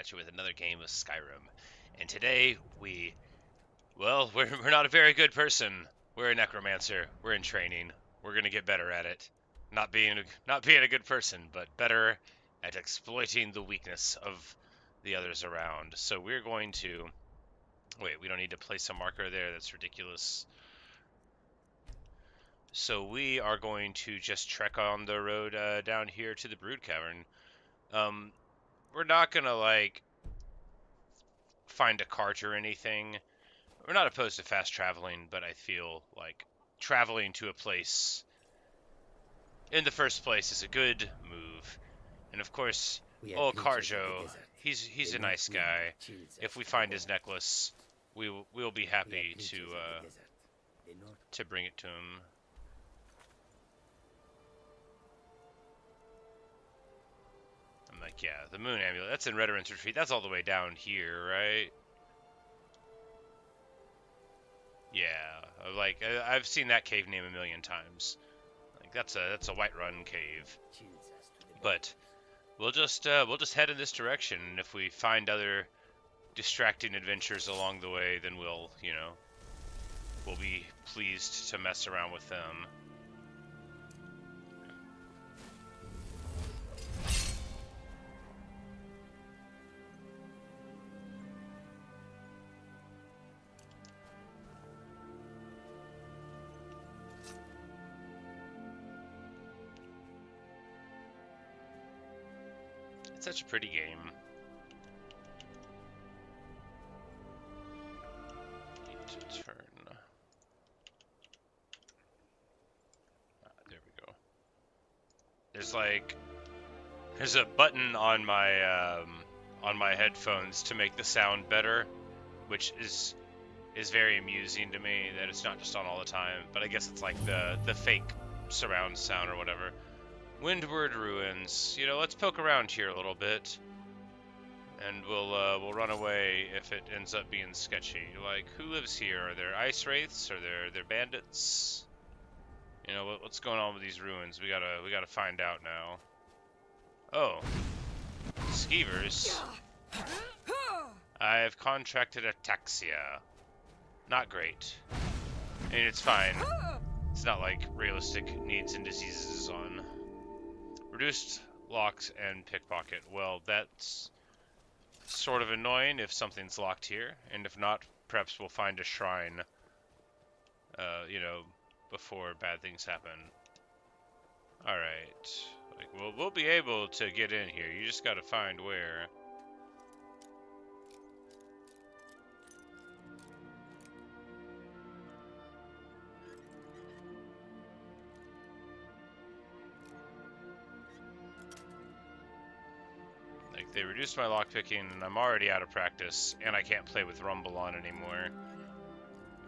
at you with another game of Skyrim. And today we're not a very good person. We're a necromancer. We're in training. We're gonna get better at it. Not being a good person, but better at exploiting the weakness of the others around. So we're going to wait. We don't need to place a marker there. That's ridiculous. So we are going to just trek on the road down here to the Brood Cavern. We're not gonna find a cart or anything. We're not opposed to fast traveling, but I feel like traveling to a place in the first place is a good move. And of course, old Carjo, he's a nice guy. If we find his necklace, we'll be happy to bring it to him. I'm like, yeah, the moon amulet. That's in Redderman's Retreat. That's all the way down here, right? Yeah, like I've seen that cave name a million times. Like that's a Whiterun cave. But we'll just head in this direction, and if we find other distracting adventures along the way, then we'll be pleased to mess around with them. It's such a pretty game. Need to turn. There we go. There's a button on my headphones to make the sound better, which is very amusing to me that it's not just on all the time. But I guess it's like the fake surround sound or whatever. Windward Ruins. You know, let's poke around here a little bit, and we'll run away if it ends up being sketchy. Like, who lives here? Are there ice wraiths? Are there bandits? You know, what's going on with these ruins? We gotta find out now. Oh, skeevers. I've contracted ataxia. Not great. I mean, it's fine. It's not like realistic needs and diseases on. Reduced locks and pickpocket. Well, that's sort of annoying if something's locked here, and if not, perhaps we'll find a shrine, you know, before bad things happen. Alright. Like, we'll be able to get in here. You just gotta find where. They reduced my lockpicking, and I'm already out of practice, and I can't play with Rumble on anymore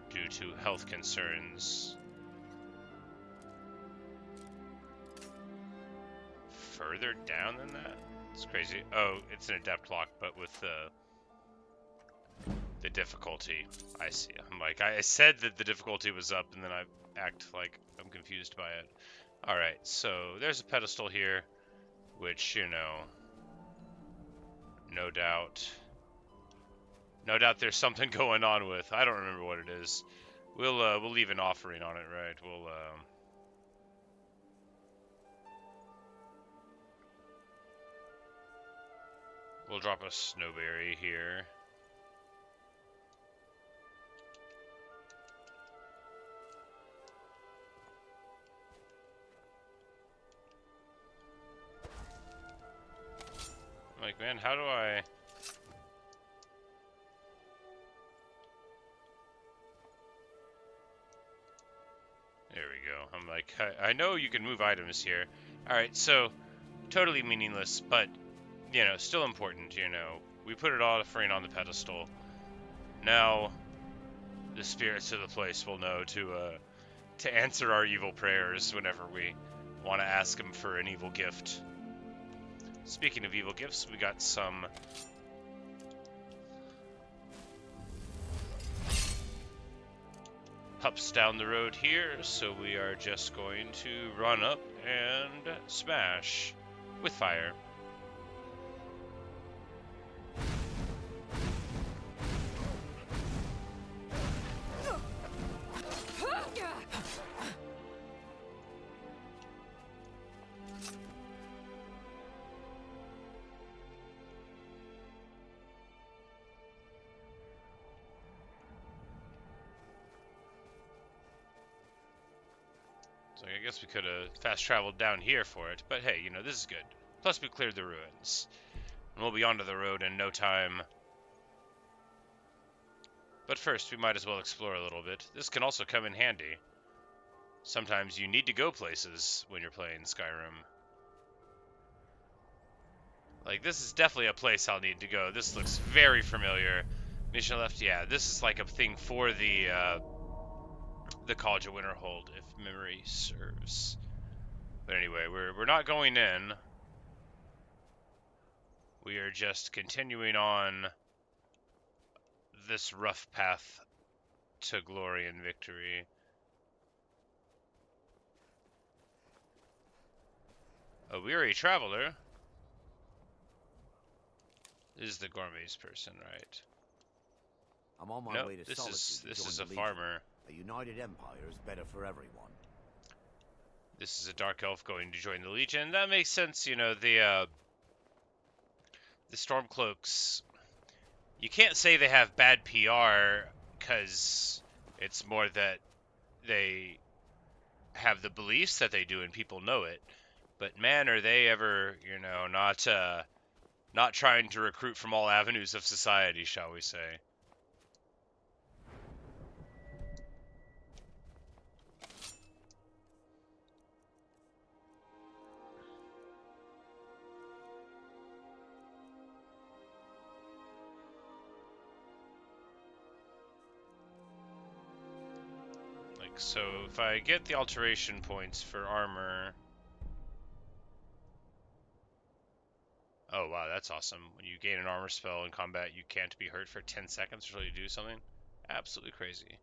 due to health concerns. Further down than that? It's crazy. Oh, it's an adept lock, but with the difficulty. I see. I'm like, I said that the difficulty was up, and then I act like I'm confused by it. Alright, so there's a pedestal here, which, you know, no doubt there's something going on with. I don't remember what it is. We'll leave an offering on it, right? We'll drop a snowberry here. I'm like, man, how do I... There we go. I'm like, I know you can move items here. Alright, so, totally meaningless, but, you know, still important, you know. We put it all offering on the pedestal. Now, the spirits of the place will know to answer our evil prayers whenever we want to ask them for an evil gift. Speaking of evil gifts, we got some pups down the road here, so we are just going to run up and smash with fire. guess we could have fast traveled down here for it, but hey, you know, this is good. Plus we cleared the ruins. And we'll be onto the road in no time. But first, we might as well explore a little bit. This can also come in handy. Sometimes you need to go places when you're playing Skyrim. Like, this is definitely a place I'll need to go. This looks very familiar. Mission left, yeah, this is like a thing for the College of Winterhold, if memory serves. But anyway, we're not going in. We are just continuing on this rough path to glory and victory. A weary traveler. This is the gourmet's person, right? I'm on my way to Solitude. This is a farmer. A united empire is better for everyone. This is a dark elf going to join the Legion. That makes sense, you know, the Stormcloaks. You can't say they have bad PR, because it's more that they have the beliefs that they do and people know it. But man, are they ever, you know, not trying to recruit from all avenues of society, shall we say. So if I get the alteration points for armor... Oh wow, that's awesome. When you gain an armor spell in combat, you can't be hurt for 10 seconds until you do something. Absolutely crazy.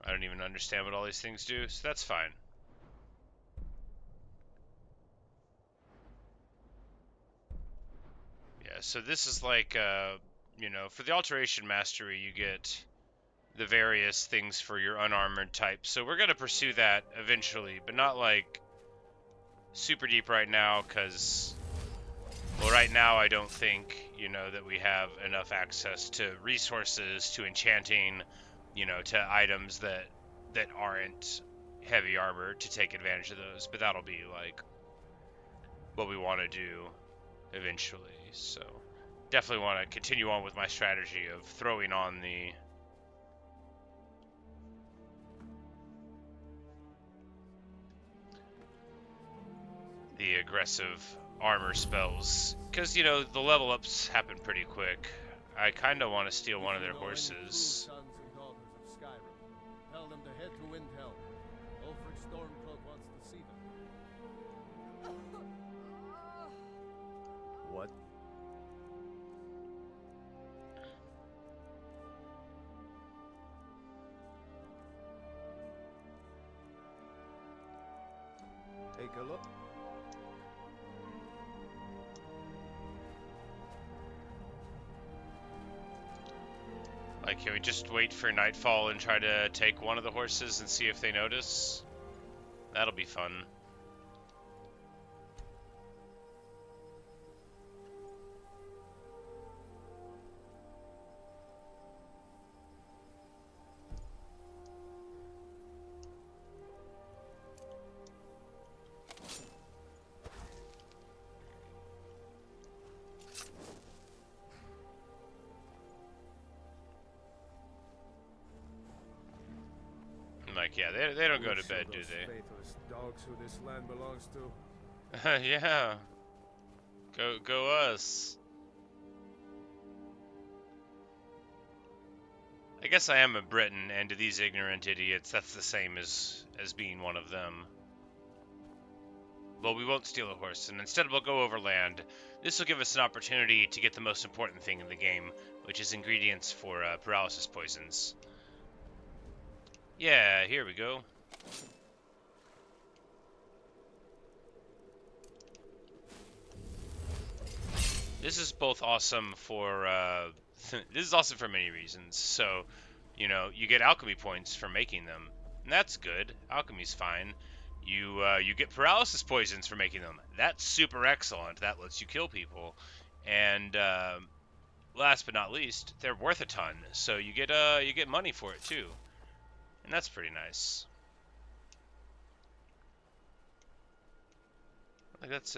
I don't even understand what all these things do, so that's fine. Yeah, so this is like, you know, for the Alteration Mastery, you get the various things for your unarmored type. So we're going to pursue that eventually, but not like super deep right now, because, well, right now I don't think, you know, that we have enough access to resources, to enchanting, you know, to items that aren't heavy armor to take advantage of those, but that'll be like what we want to do eventually. So definitely want to continue on with my strategy of throwing on the aggressive armor spells, because, you know, the level ups happen pretty quick. I kind of want to steal one of their horses. Sons and daughters of Skyrim. Tell them to head to Windhelm. Ulfric Stormcloak wants to see them. What? Take a look. Like, can we just wait for nightfall and try to take one of the horses and see if they notice? That'll be fun. Like, yeah, they don't go to bed, do they? Faithless dogs who this land belongs to. Yeah. Go us. I guess I am a Briton, and to these ignorant idiots, that's the same as being one of them. Well, we won't steal a horse, and instead we'll go overland. This will give us an opportunity to get the most important thing in the game, which is ingredients for paralysis poisons. Yeah, here we go. This is both awesome for, this is awesome for many reasons. So, you know, you get alchemy points for making them, and that's good. Alchemy's fine. You get paralysis poisons for making them. That's super excellent. That lets you kill people. And last but not least, they're worth a ton, so you get money for it too, and that's pretty nice. Like it's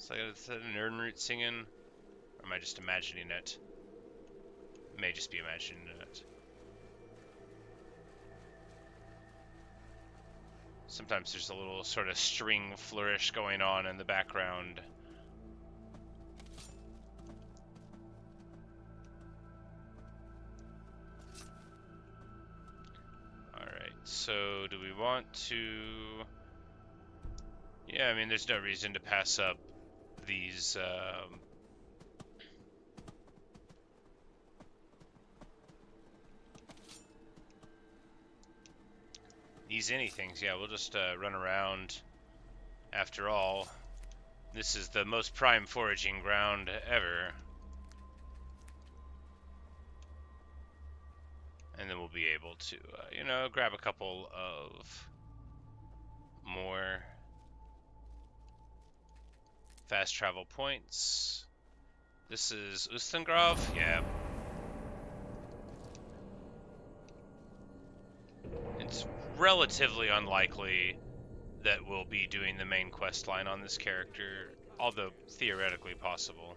like an Nernroot singing, or am I just imagining it? May just be imagining it. Sometimes there's a little sort of string flourish going on in the background. Alright, so do we want to... Yeah, I mean, there's no reason to pass up these anythings. Yeah, we'll just run around. After all, this is the most prime foraging ground ever. And then we'll be able to, you know, grab a couple of more fast travel points. This is Ustengrav? Yeah. It's relatively unlikely that we'll be doing the main quest line on this character, although theoretically possible.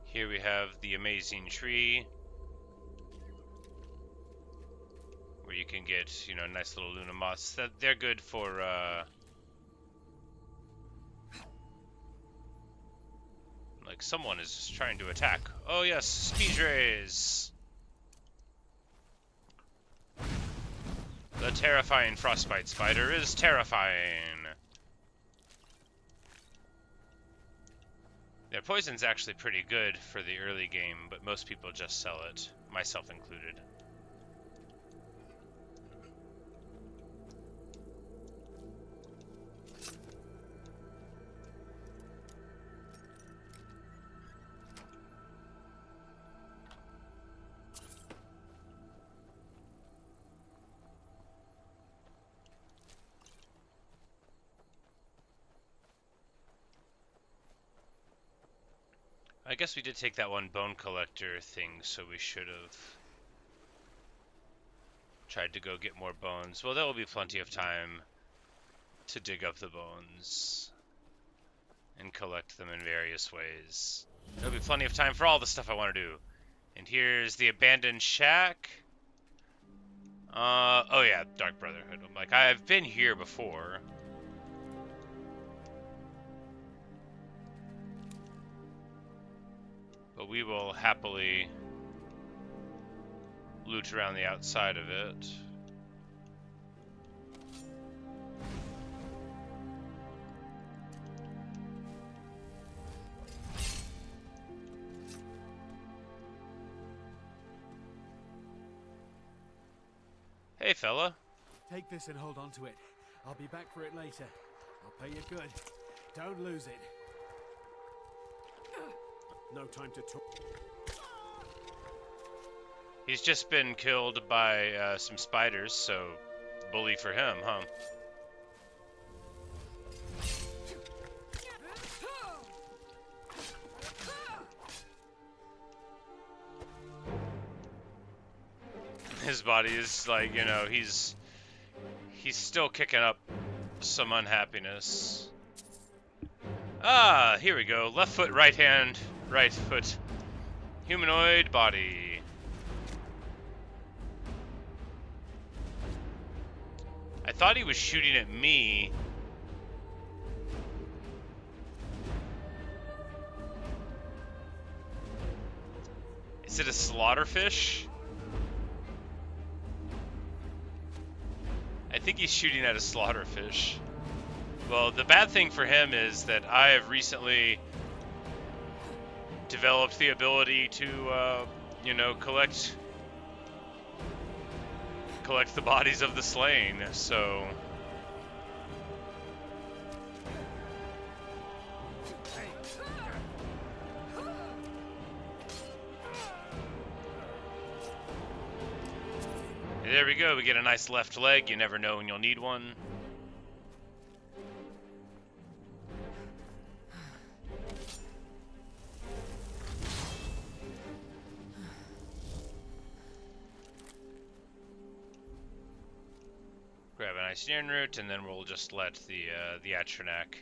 Here we have the amazing tree, where you can get, you know, nice little Luna moths. They're good for, like someone is trying to attack. Oh yes, speed rays! The terrifying frostbite spider is terrifying. Their poison's actually pretty good for the early game, but most people just sell it, myself included. I guess we did take that one bone collector thing, so we should have tried to go get more bones. Well, there will be plenty of time to dig up the bones and collect them in various ways. There'll be plenty of time for all the stuff I want to do. And here's the abandoned shack. Oh yeah, Dark Brotherhood. Like, I've been here before. But we will happily loot around the outside of it. Hey, fella. Take this and hold on to it. I'll be back for it later. I'll pay you good. Don't lose it. No time to talk. He's just been killed by some spiders, so bully for him, huh? His body is like, you know, he's still kicking up some unhappiness. Ah, here we go. Left foot, right hand, right foot. Humanoid body. I thought he was shooting at me. Is it a slaughterfish? I think he's shooting at a slaughterfish. Well, the bad thing for him is that I have recently developed the ability to, you know, collect the bodies of the slain, so... There we go, we get a nice left leg. You never know when you'll need one. Grab a nice iron root, and then we'll just let the Atronak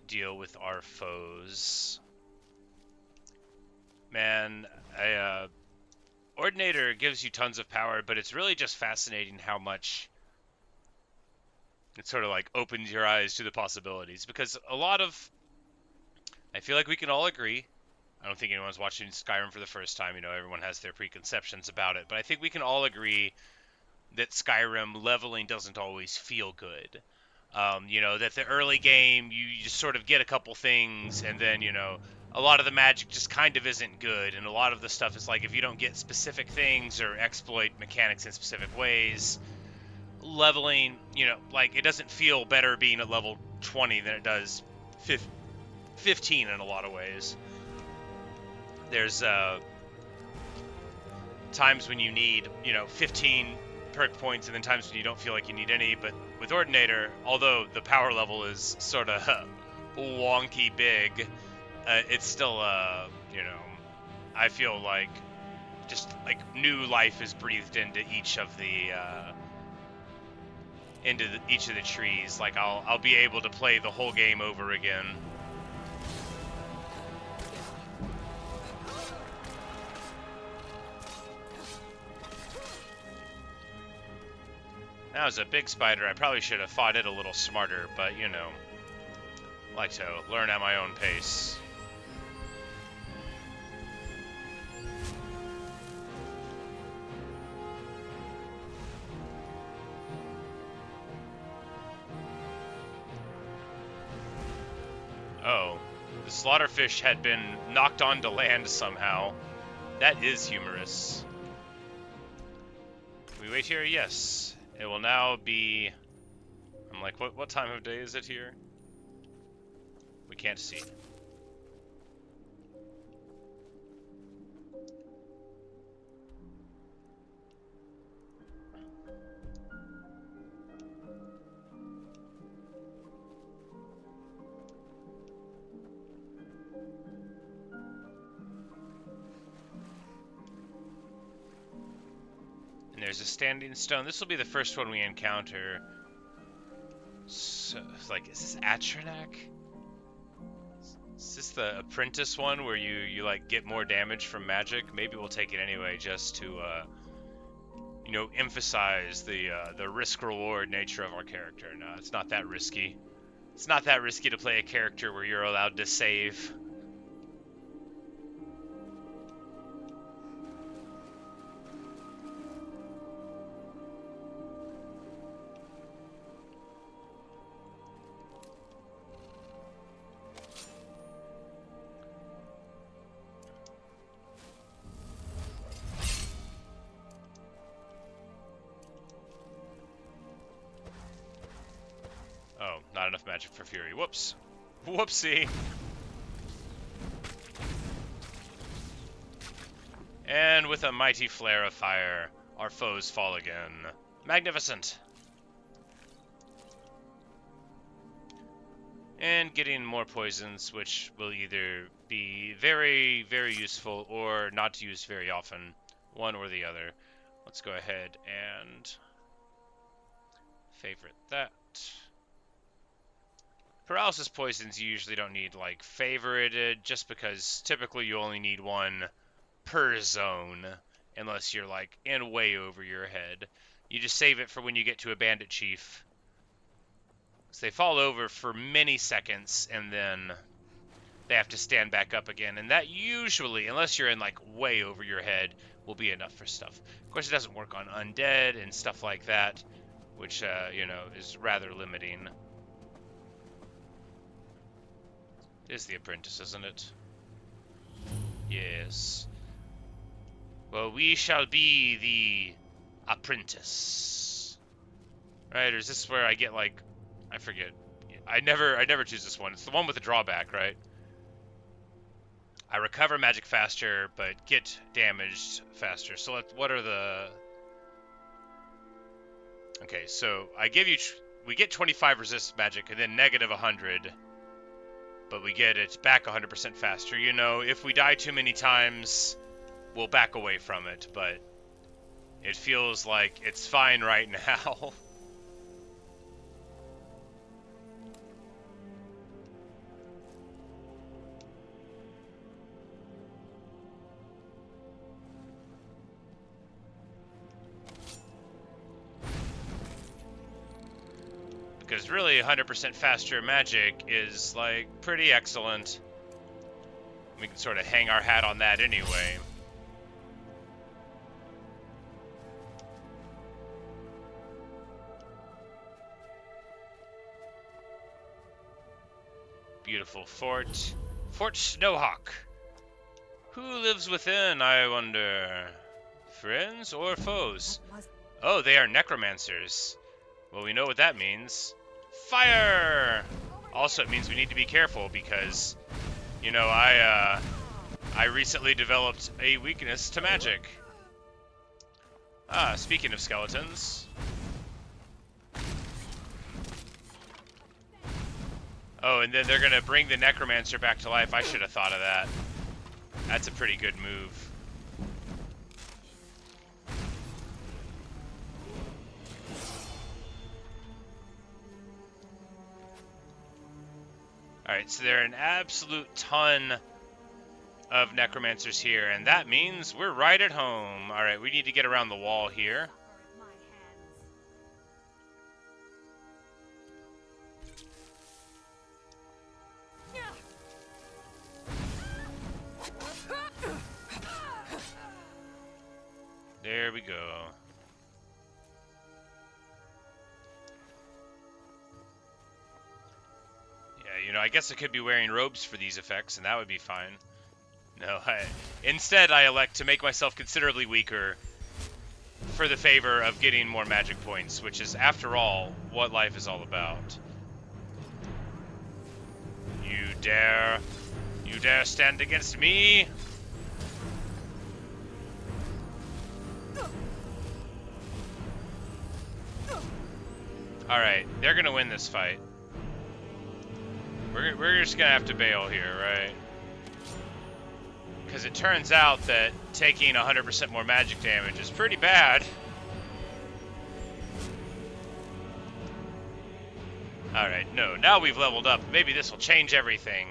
deal with our foes. Man, Ordinator gives you tons of power, but it's really just fascinating how much it sort of like opens your eyes to the possibilities. Because I feel like we can all agree, I don't think anyone's watching Skyrim for the first time, you know, everyone has their preconceptions about it, but I think we can all agree that Skyrim leveling doesn't always feel good. You know, that the early game, you just sort of get a couple things, and then, you know, a lot of the magic just kind of isn't good, and a lot of the stuff is like, if you don't get specific things or exploit mechanics in specific ways, leveling, you know, like, it doesn't feel better being at level 20 than it does 15 in a lot of ways. There's times when you need, you know, 15 perk points, and then times when you don't feel like you need any, but with Ordinator, although the power level is sort of wonky big, it's still, you know, I feel like just like new life is breathed into each of the trees. Like I'll be able to play the whole game over again. That was a big spider. I probably should have fought it a little smarter, but you know, I like to learn at my own pace. Oh, the slaughterfish had been knocked onto land somehow. That is humorous. Can we wait here? Yes. It will now be... I'm like, what time of day is it here? We can't see. And there's a standing stone. This will be the first one we encounter. So, like, is this Atronak? Is this the apprentice one where you like get more damage from magic? Maybe we'll take it anyway, just to you know, emphasize the risk-reward nature of our character. No, it's not that risky. It's not that risky to play a character where you're allowed to save. Oh, not enough magic for Fury. Whoops. Whoopsie. And with a mighty flare of fire, our foes fall again. Magnificent. And getting more poisons, which will either be very, very useful or not used very often. One or the other. Let's go ahead and favorite that. Paralysis poisons you usually don't need, like, favorited, just because typically you only need one per zone, unless you're, like, in way over your head. You just save it for when you get to a bandit chief. So they fall over for many seconds, and then they have to stand back up again. And that usually, unless you're in, like, way over your head, will be enough for stuff. Of course, it doesn't work on undead and stuff like that, which, you know, is rather limiting. It is the apprentice, isn't it? Yes. Well, we shall be the apprentice. Right, or is this where I get, like, I forget. I never choose this one. It's the one with the drawback, right? I recover magic faster, but get damaged faster. So what are the... Okay, so I give you... We get 25 resist magic and then negative 100. But we get it back 100% faster. You know, if we die too many times, we'll back away from it. But it feels like it's fine right now. Because really, 100% faster magic is, like, pretty excellent. We can sort of hang our hat on that anyway. Beautiful fort. Fort Snowhawk. Who lives within, I wonder? Friends or foes? Oh, they are necromancers. Well, we know what that means. Fire! Also, it means we need to be careful because, you know, I recently developed a weakness to magic. Ah, speaking of skeletons. Oh, and then they're gonna bring the necromancer back to life. I should have thought of that. That's a pretty good move. Alright, so there are an absolute ton of necromancers here, and that means we're right at home. Alright, we need to get around the wall here. There we go. Yeah, you know, I guess I could be wearing robes for these effects, and that would be fine. No, instead I elect to make myself considerably weaker for the favor of getting more magic points, which is, after all, what life is all about. You dare stand against me? Alright, they're gonna win this fight. We're just gonna have to bail here, right? Because it turns out that taking 100% more magic damage is pretty bad. Alright, no, now we've leveled up. Maybe this will change everything.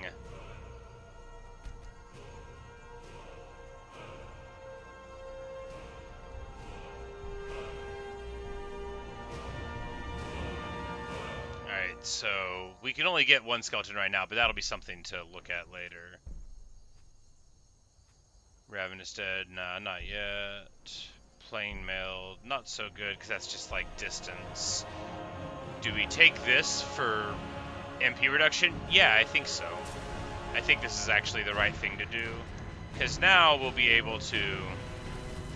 Alright, so we can only get one skeleton right now, but that'll be something to look at later. Ravenous Dead, nah, not yet. Plain Mail, not so good, because that's just like distance. Do we take this for MP reduction? Yeah, I think so. I think this is actually the right thing to do. Because now we'll be able to...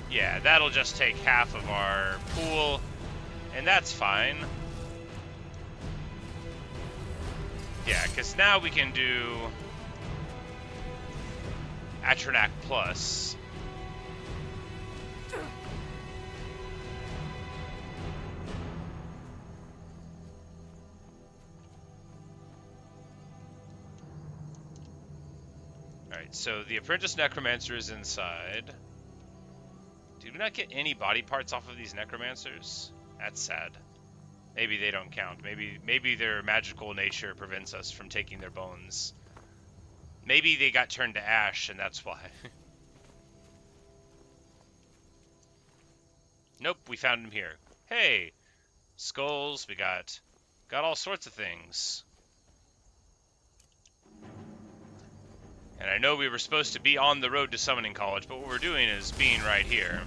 Yeah, that'll just take half of our pool, and that's fine. Yeah, because now we can do Atronac Plus. Alright, so the Apprentice Necromancer is inside. Did we not get any body parts off of these Necromancers? That's sad. Maybe they don't count. Maybe their magical nature prevents us from taking their bones. Maybe they got turned to ash, and that's why. Nope, we found them here. Hey, skulls. We got all sorts of things. And I know we were supposed to be on the road to Summoning College, but what we're doing is being right here.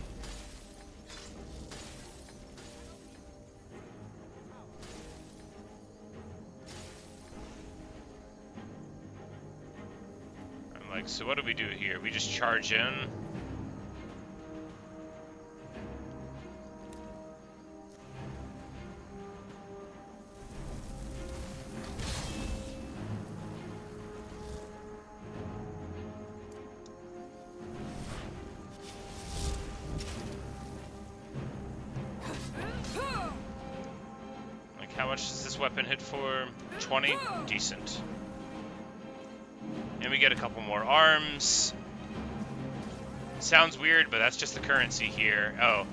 Like, so what do we do here? We just charge in? Like, how much does this weapon hit for? 20? Decent. And we get a couple more arms. Sounds weird, but that's just the currency here. Oh,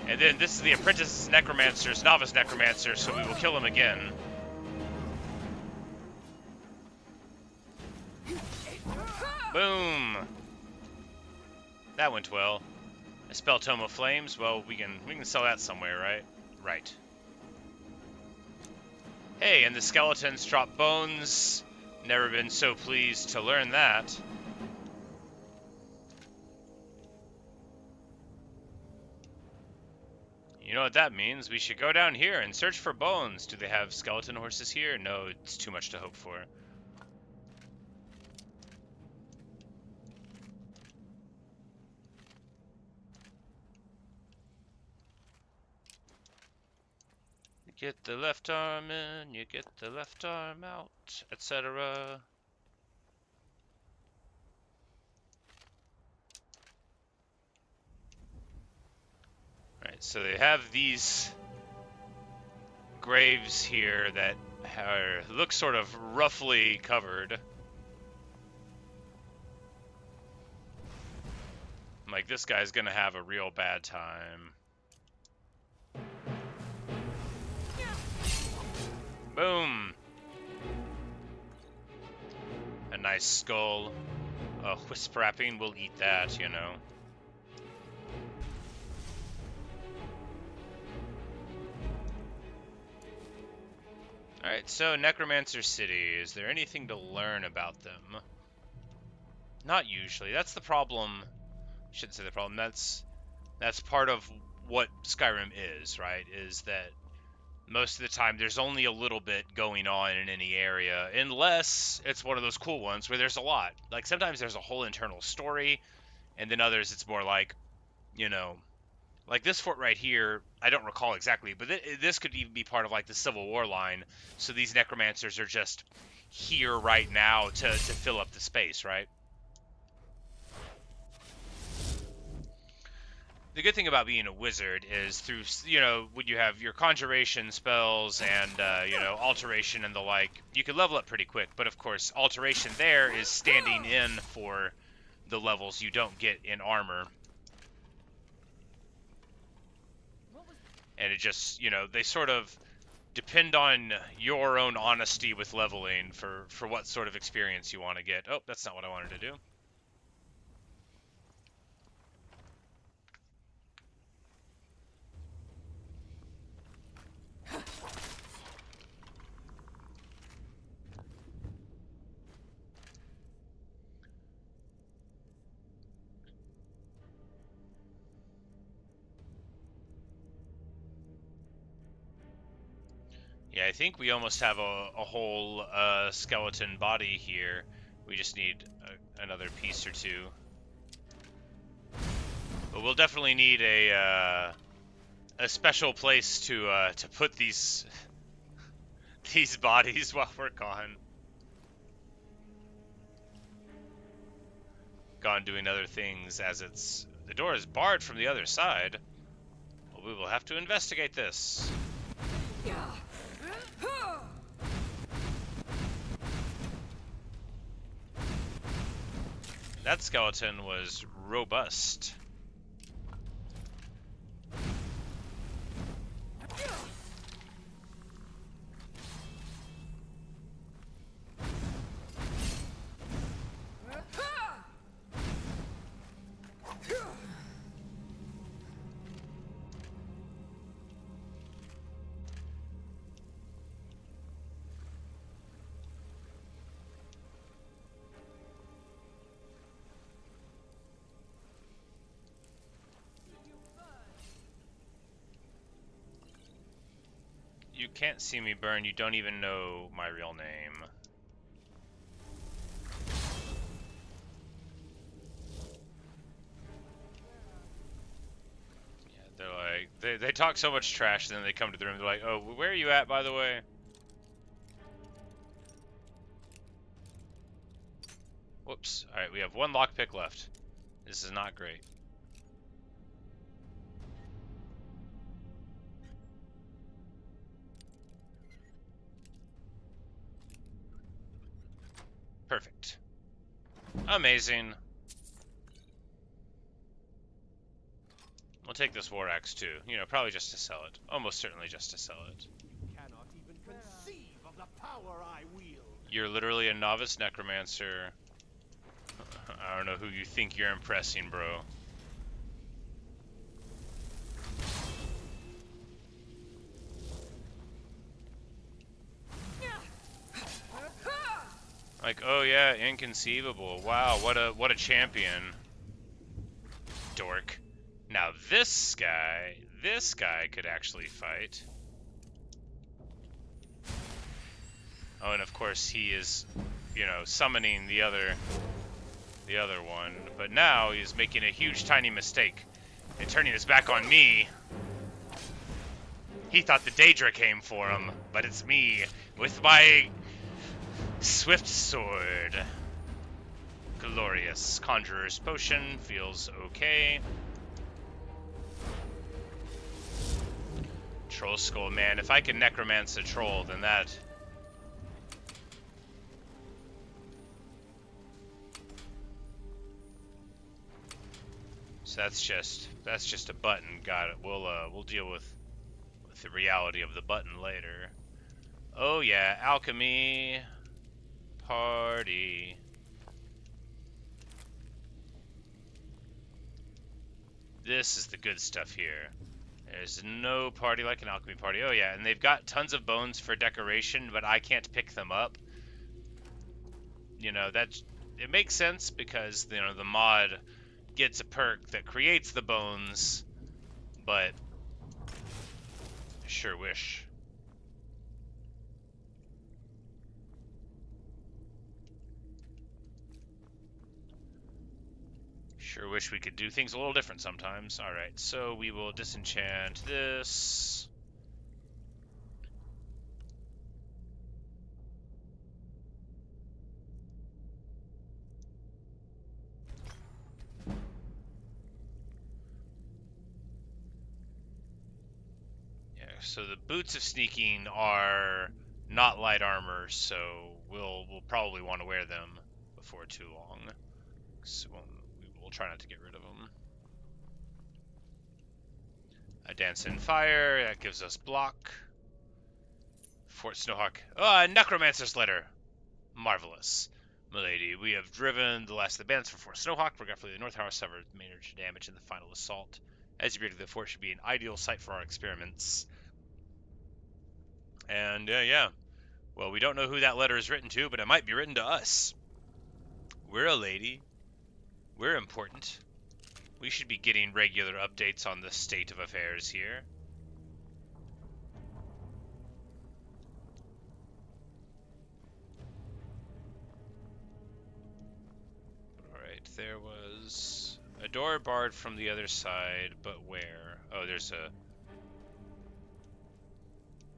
and then this is the apprentice necromancer's novice necromancer, so we will kill him again. Boom! That went well. A spell tome of flames. Well, we can sell that somewhere, right? Right. Hey, and the skeletons drop bones. Never been so pleased to learn that. You know what that means? We should go down here and search for bones. Do they have skeleton horses here? No, it's too much to hope for. You get the left arm in, you get the left arm out, etc. Right, so they have these graves here that look sort of roughly covered. Like, this guy's gonna have a real bad time. Boom! A nice skull. Wisp wrapping, we'll eat that, you know. Alright, so Necromancer City. Is there anything to learn about them? Not usually. That's the problem. I shouldn't say the problem. That's part of what Skyrim is, right? Is that most of the time there's only a little bit going on in any area, unless it's one of those cool ones where there's a lot. Like, sometimes there's a whole internal story, and then others it's more like, you know, like this fort right here, I don't recall exactly, but this could even be part of like the Civil War line. So these necromancers are just here right now to fill up the space, right? The good thing about being a wizard is through, you know, when you have your conjuration spells and, you know, alteration and the like, you can level up pretty quick. But of course, alteration there is standing in for the levels you don't get in armor. And it just, you know, they sort of depend on your own honesty with leveling for what sort of experience you want to get. Oh, that's not what I wanted to do. Yeah, I think we almost have a whole skeleton body here. We just need another piece or two. But we'll definitely need a special place to put these these bodies while we're gone. Gone doing other things, as the door is barred from the other side. Well, we will have to investigate this. That skeleton was robust. You can't see me burn, you don't even know my real name. They talk so much trash, and then they come to the room. They're like, "Oh, where are you at, by the way?" Whoops. All right, we have one lockpick left. This is not great. Perfect. Amazing. We'll take this war axe too. You know, probably just to sell it. Almost certainly just to sell it. You cannot even conceive of the power I wield. You're literally a novice necromancer. I don't know who you think you're impressing, bro. Like, oh yeah, inconceivable. Wow, what a champion. Dork. Now this guy could actually fight. Oh, and of course he is, you know, summoning the other one. But now he's making a huge tiny mistake and turning his back on me. He thought the Daedric came for him, but it's me with my swift sword. Glorious. Conjurer's potion feels okay. Troll skull, man. If I can necromance a troll, then that... So that's just a button. Got it. We'll deal with the reality of the button later. Oh yeah, alchemy party. This is the good stuff here. There's no party like an alchemy party. Oh yeah, and they've got tons of bones for decoration, but I can't pick them up. You know, it makes sense because, you know, the mod gets a perk that creates the bones, but I sure wish. Sure wish we could do things a little different sometimes. Alright, so we will disenchant this. Yeah, so the boots of sneaking are not light armor, so we'll probably want to wear them before too long. So we'll try not to get rid of them. A dance in fire, that gives us block. Fort Snowhawk. Oh, a necromancer's letter. Marvelous. Milady, we have driven the last of the bands from Fort Snowhawk. Regretfully, the North Tower suffered major damage in the final assault. As you predicted, the fort should be an ideal site for our experiments. And, yeah. Well, we don't know who that letter is written to, but it might be written to us. We're a lady. We're important. We should be getting regular updates on the state of affairs here. Alright, there was a door barred from the other side, but where? Oh, there's a...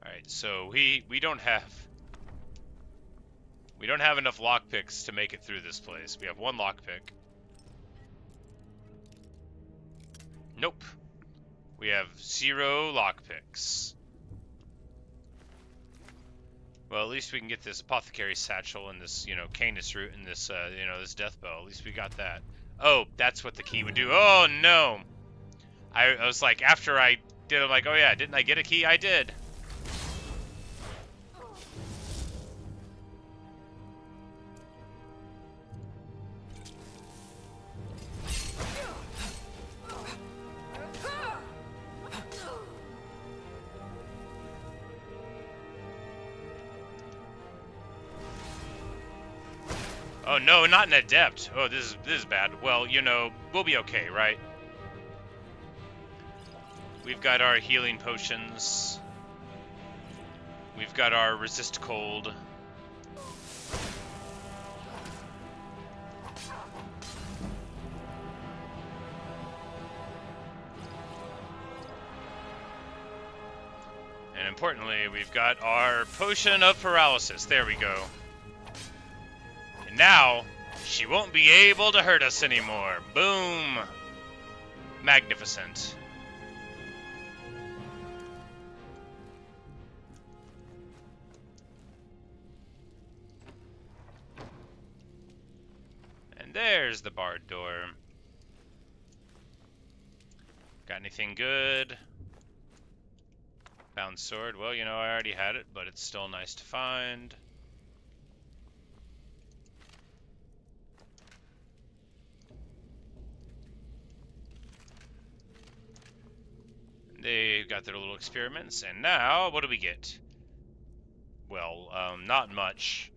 Alright, so we don't have enough lockpicks to make it through this place. We have one lockpick. Nope. We have 0 lockpicks. Well, at least we can get this apothecary satchel and this, you know, Canis root and this, you know, this death bell. At least we got that. Oh, that's what the key would do. Oh, no. I was like, after I did, I'm like, oh yeah, didn't I get a key? I did. Oh no, not an adept. Oh, this is bad. Well, you know, we'll be okay, right? We've got our healing potions. We've got our resist cold. importantly, we've got our potion of paralysis. There we go. And now, she won't be able to hurt us anymore. Boom! Magnificent. And there's the barred door. Got anything good? Bound sword. Well, you know, I already had it, but it's still nice to find. They got their little experiments, and now, what do we get? Well, not much.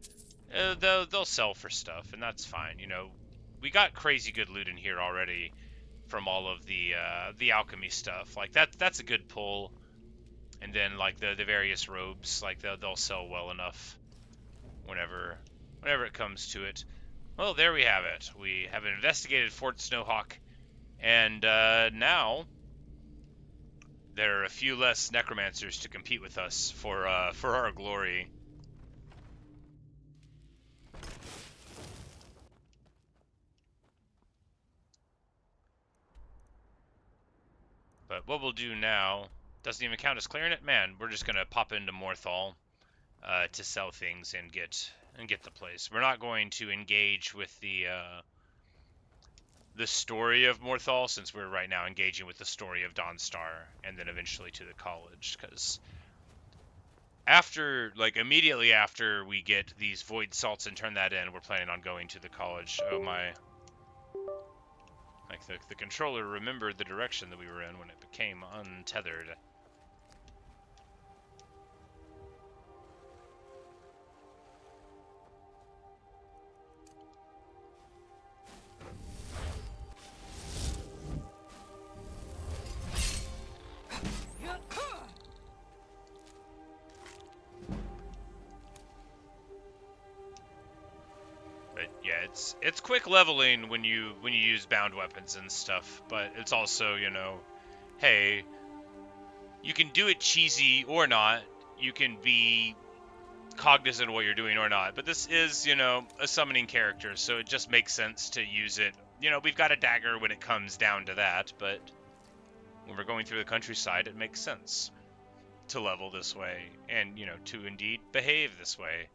They'll sell for stuff, and that's fine. You know, we got crazy good loot in here already from all of the alchemy stuff. Like that's a good pull. And then like the various robes, like they'll sell well enough whenever it comes to it. Well, there we have it. We have investigated Fort Snowhawk, and now there are a few less necromancers to compete with us for our glory. But what we'll do now doesn't even count as clearing it. Man, we're just gonna pop into Morthal to sell things and get the place. We're not going to engage with the story of Morthal, since we're right now engaging with the story of Dawnstar, and then eventually to the college. Because after, like, immediately after we get these void salts and turn that in, we're planning on going to the college. Oh my! Like the controller remembered the direction that we were in when it became untethered. It's quick leveling when you use bound weapons and stuff, but it's also, you know, hey, you can do it cheesy or not. You can be cognizant of what you're doing or not. But this is, you know, a summoning character, so it just makes sense to use it. You know, we've got a dagger when it comes down to that, but when we're going through the countryside, it makes sense to level this way and, you know, to indeed behave this way.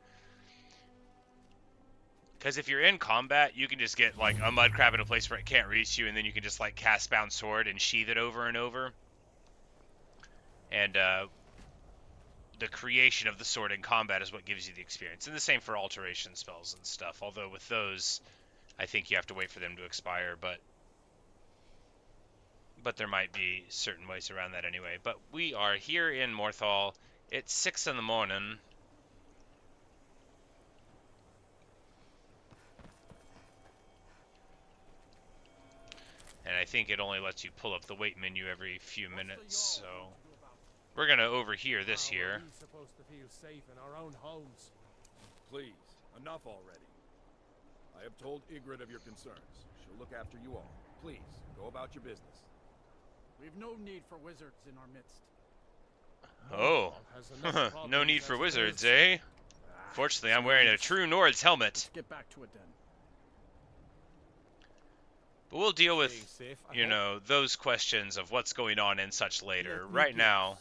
Because if you're in combat, you can just get, like, a mud crab in a place where it can't reach you, and then you can just, like, cast bound sword and sheath it over and over. And, the creation of the sword in combat is what gives you the experience. And the same for alteration spells and stuff. Although with those, I think you have to wait for them to expire, but there might be certain ways around that anyway. But we are here in Morthal. It's 6 in the morning. And I think it only lets you pull up the wait menu every few minutes, so we're gonna overhear this here. Supposed to feel safe in our own homes. Please, enough already. I have told Ygritte of your concerns. She'll look after you all. Please, go about your business. We've no need for wizards in our midst. Oh, no need for wizards, eh? Fortunately, I'm wearing a true Nord's helmet. Let's get back to it then. But we'll deal with, you know, those questions of what's going on and such later. Right now,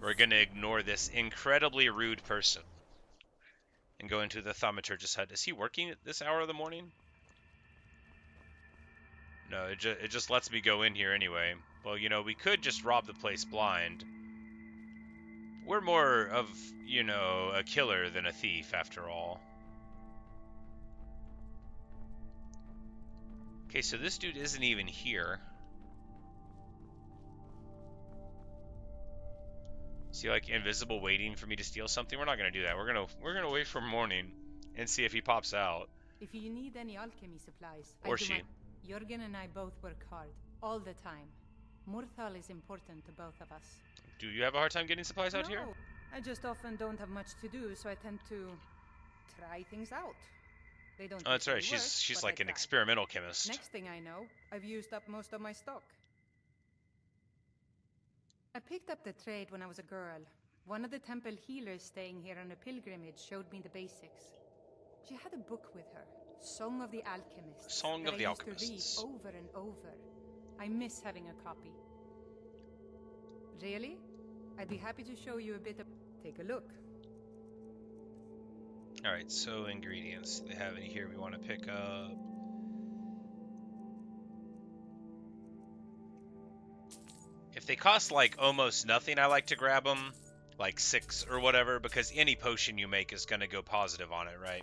we're going to ignore this incredibly rude person and go into the thaumaturgist's hut. Is he working at this hour of the morning? No, it just lets me go in here anyway. Well, you know, we could just rob the place blind. We're more of, you know, a killer than a thief, after all. Okay, so this dude isn't even here. Is he like invisible waiting for me to steal something? We're not gonna do that. We're gonna wait for morning and see if he pops out. If you need any alchemy supplies, or she. Jorgen and I both work hard, all the time. Morthal is important to both of us. Do you have a hard time getting supplies out here? I just often don't have much to do, so I tend to try things out. They don't. Oh, that's right. Work, She's like an try. experimental chemist. Next thing I know, I've used up most of my stock. I picked up the trade when I was a girl. One of the temple healers staying here on a pilgrimage showed me the basics. She had a book with her, Song of the Alchemists, Song that of the I used to Alchemists. read over and over. I miss having a copy. Really? I'd be happy to show you a bit of... Take a look. Alright, so ingredients. Do they have any here we want to pick up? If they cost like almost nothing, I like to grab them. Like 6 or whatever, because any potion you make is going to go positive on it, right?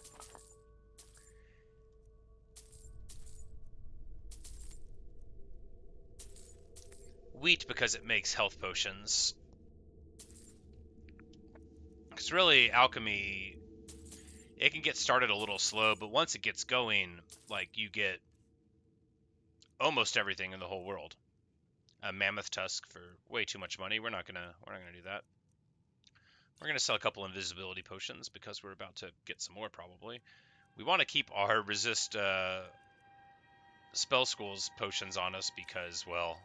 Wheat because it makes health potions. Because really, alchemy, it can get started a little slow, but once it gets going, like, you get almost everything in the whole world. A mammoth tusk for way too much money. We're not gonna do that. We're gonna sell a couple invisibility potions because we're about to get some more probably. We want to keep our resist spell schools potions on us because, well,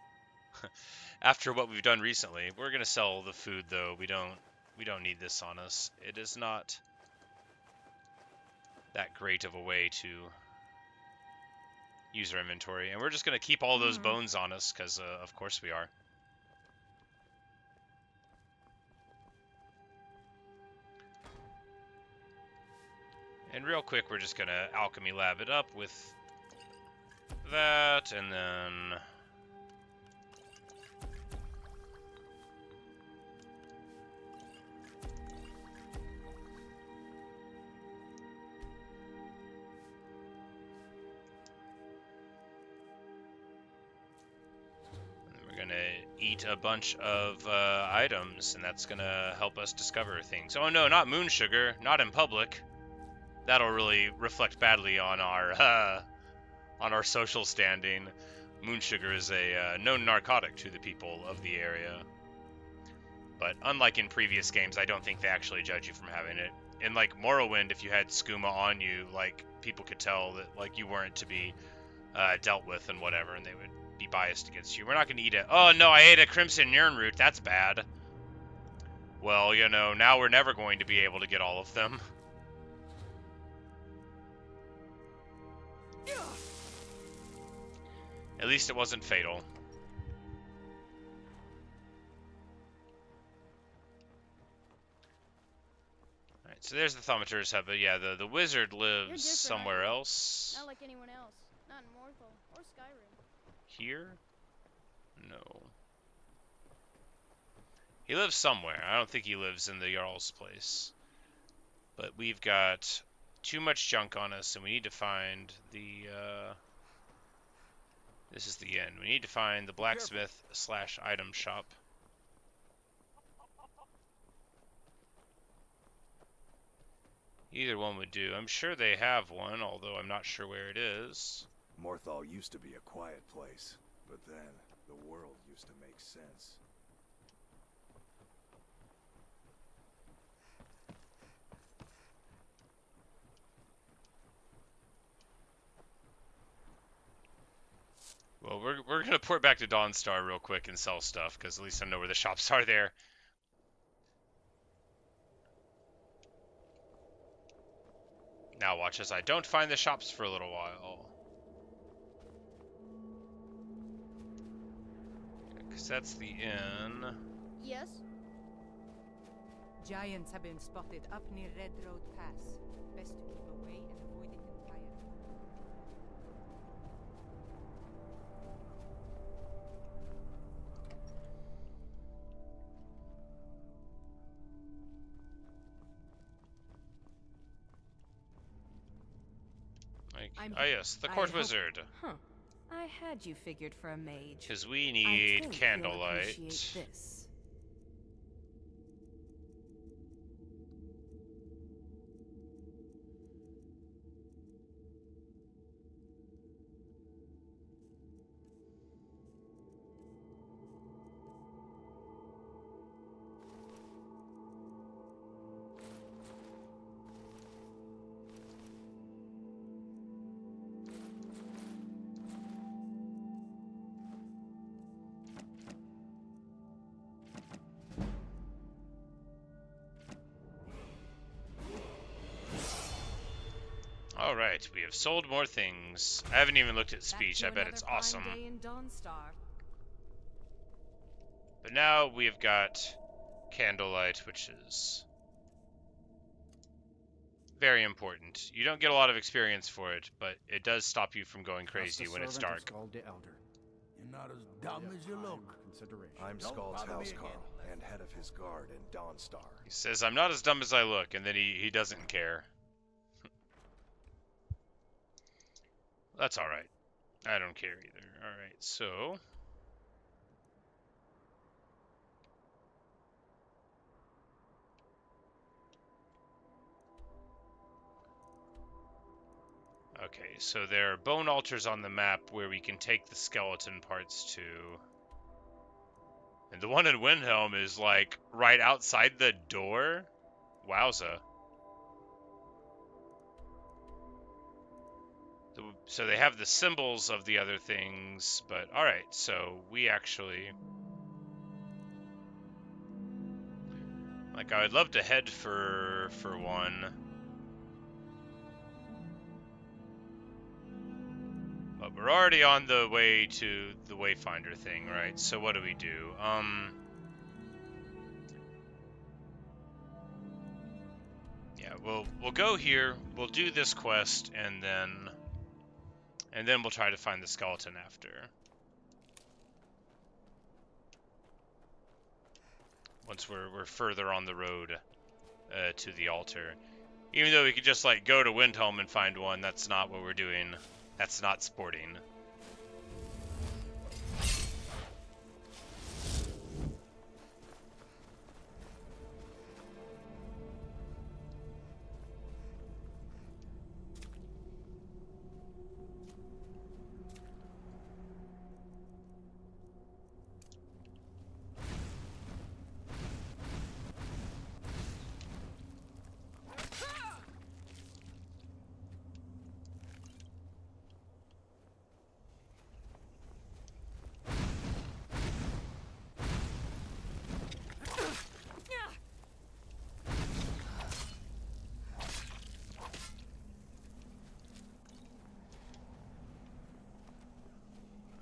after what we've done recently, we're gonna sell the food though. We don't need this on us. It is not that great of a way to use our inventory, and we're just gonna keep all those bones on us because of course we are. And real quick, we're just gonna alchemy lab it up with that, and then we're gonna eat a bunch of items, and that's gonna help us discover things. Oh no, not moon sugar, not in public. That'll really reflect badly on our social standing. Moon sugar is a known narcotic to the people of the area. But unlike in previous games, I don't think they actually judge you from having it. In like Morrowind, if you had skooma on you, like people could tell that like you weren't to be dealt with and whatever, and they would be biased against you. We're not going to eat it. Oh no, I ate a crimson urn root. That's bad. Well, you know, now we're never going to be able to get all of them. At least it wasn't fatal. Alright, so there's the thaumaturge hub, but yeah, the wizard lives somewhere else. Not like anyone else. Not in Morthal or Skyrim. Here? No. He lives somewhere. I don't think he lives in the Jarl's place. But we've got too much junk on us, and we need to find the, this is the inn. We need to find the blacksmith/item shop. Either one would do. I'm sure they have one, although I'm not sure where it is. Morthal used to be a quiet place, but then the world used to make sense. Well, we're gonna port back to Dawnstar real quick and sell stuff, because at least I know where the shops are there. Now watch as I don't find the shops for a little while. Because that's the inn. Yes? Giants have been spotted up near Red Road Pass. Best to keep away and avoid it entirely. Yes, the court wizard. Huh. I had you figured for a mage. Because we need candlelight. You'll appreciate this. Alright, we have sold more things. I haven't even looked at speech. I bet it's awesome. Day in Dawnstar. But now we've got Candlelight, which is very important. You don't get a lot of experience for it, but it does stop you from going crazy when it's dark. The Elder. You're not as dumb as you look. I'm Skull's housecarl and head of his guard in Dawnstar. He says, I'm not as dumb as I look, and then he doesn't care. That's alright. I don't care either. Alright, so... Okay, so there are bone altars on the map where we can take the skeleton parts to. And the one in Windhelm is, like, right outside the door? Wowza. So they have the symbols of the other things, but alright, so we actually... Like, I would love to head for one. But we're already on the way to the Wayfinder thing, right? So what do we do? Yeah, we'll go here. We'll do this quest, and then we'll try to find the skeleton after. Once we're further on the road to the altar. Even though we could just like go to Windhelm and find one, that's not what we're doing. That's not sporting.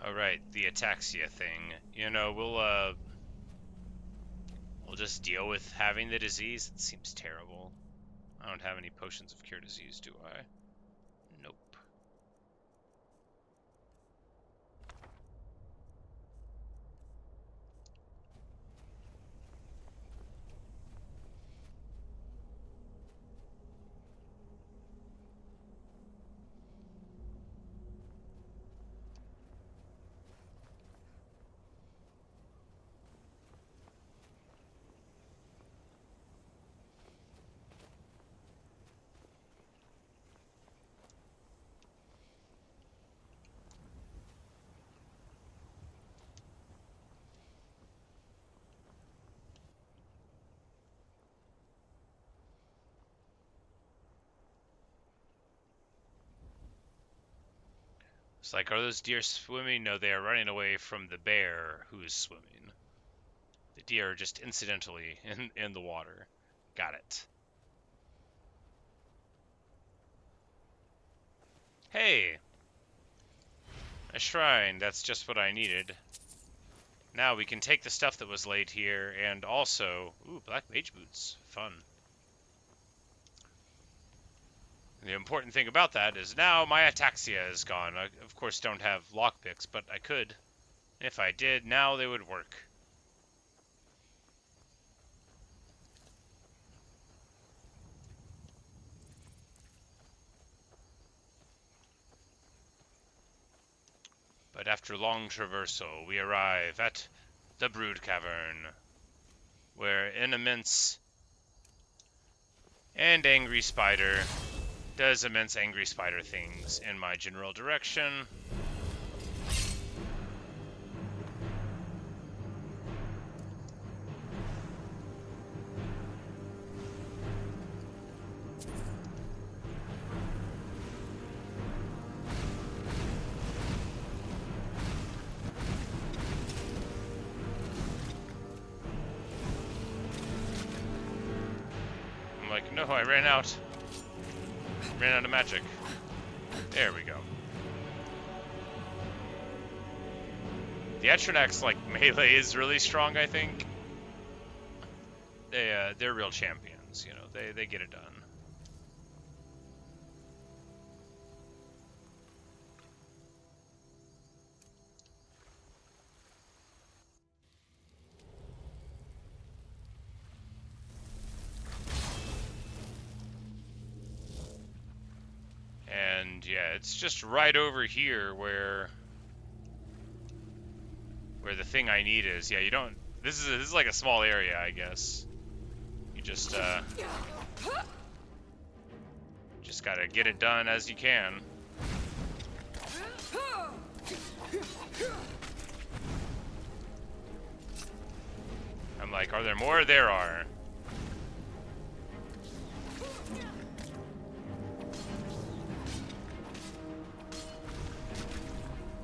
Alright, the ataxia thing. You know, we'll just deal with having the disease. It seems terrible. I don't have any potions of cure disease, do I? Nope. It's like, are those deer swimming? No, they are running away from the bear who is swimming. The deer are just incidentally in the water. Got it. Hey! A shrine, that's just what I needed. Now we can take the stuff that was laid here, and also... Ooh, black mage boots. Fun. The important thing about that is now my ataxia is gone. I, of course, don't have lockpicks, but I could. If I did, now they would work. But after long traversal, we arrive at the Brood Cavern, where an immense and angry spider does immense angry spider things in my general direction. I'm like, no, I ran out. Ran out of magic. There we go. The Atronach's like melee is really strong, I think. They're real champions, you know. They get it done. And yeah, it's just right over here where the thing I need is. Yeah, you don't. This is like a small area, I guess. You just gotta get it done as you can. I'm like, are there more? There are.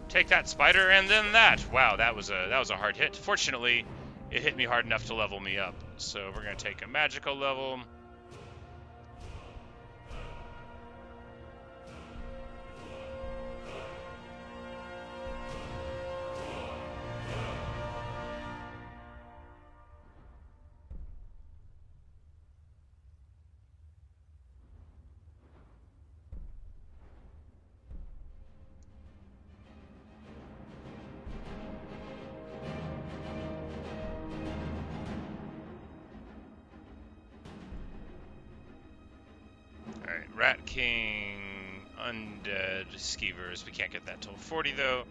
Take that, spider, and then that. Wow, that was a hard hit. Fortunately, it hit me hard enough to level me up. So we're gonna take a magical level. Alright, Rat King, Undead, Skeevers. We can't get that till 40 though.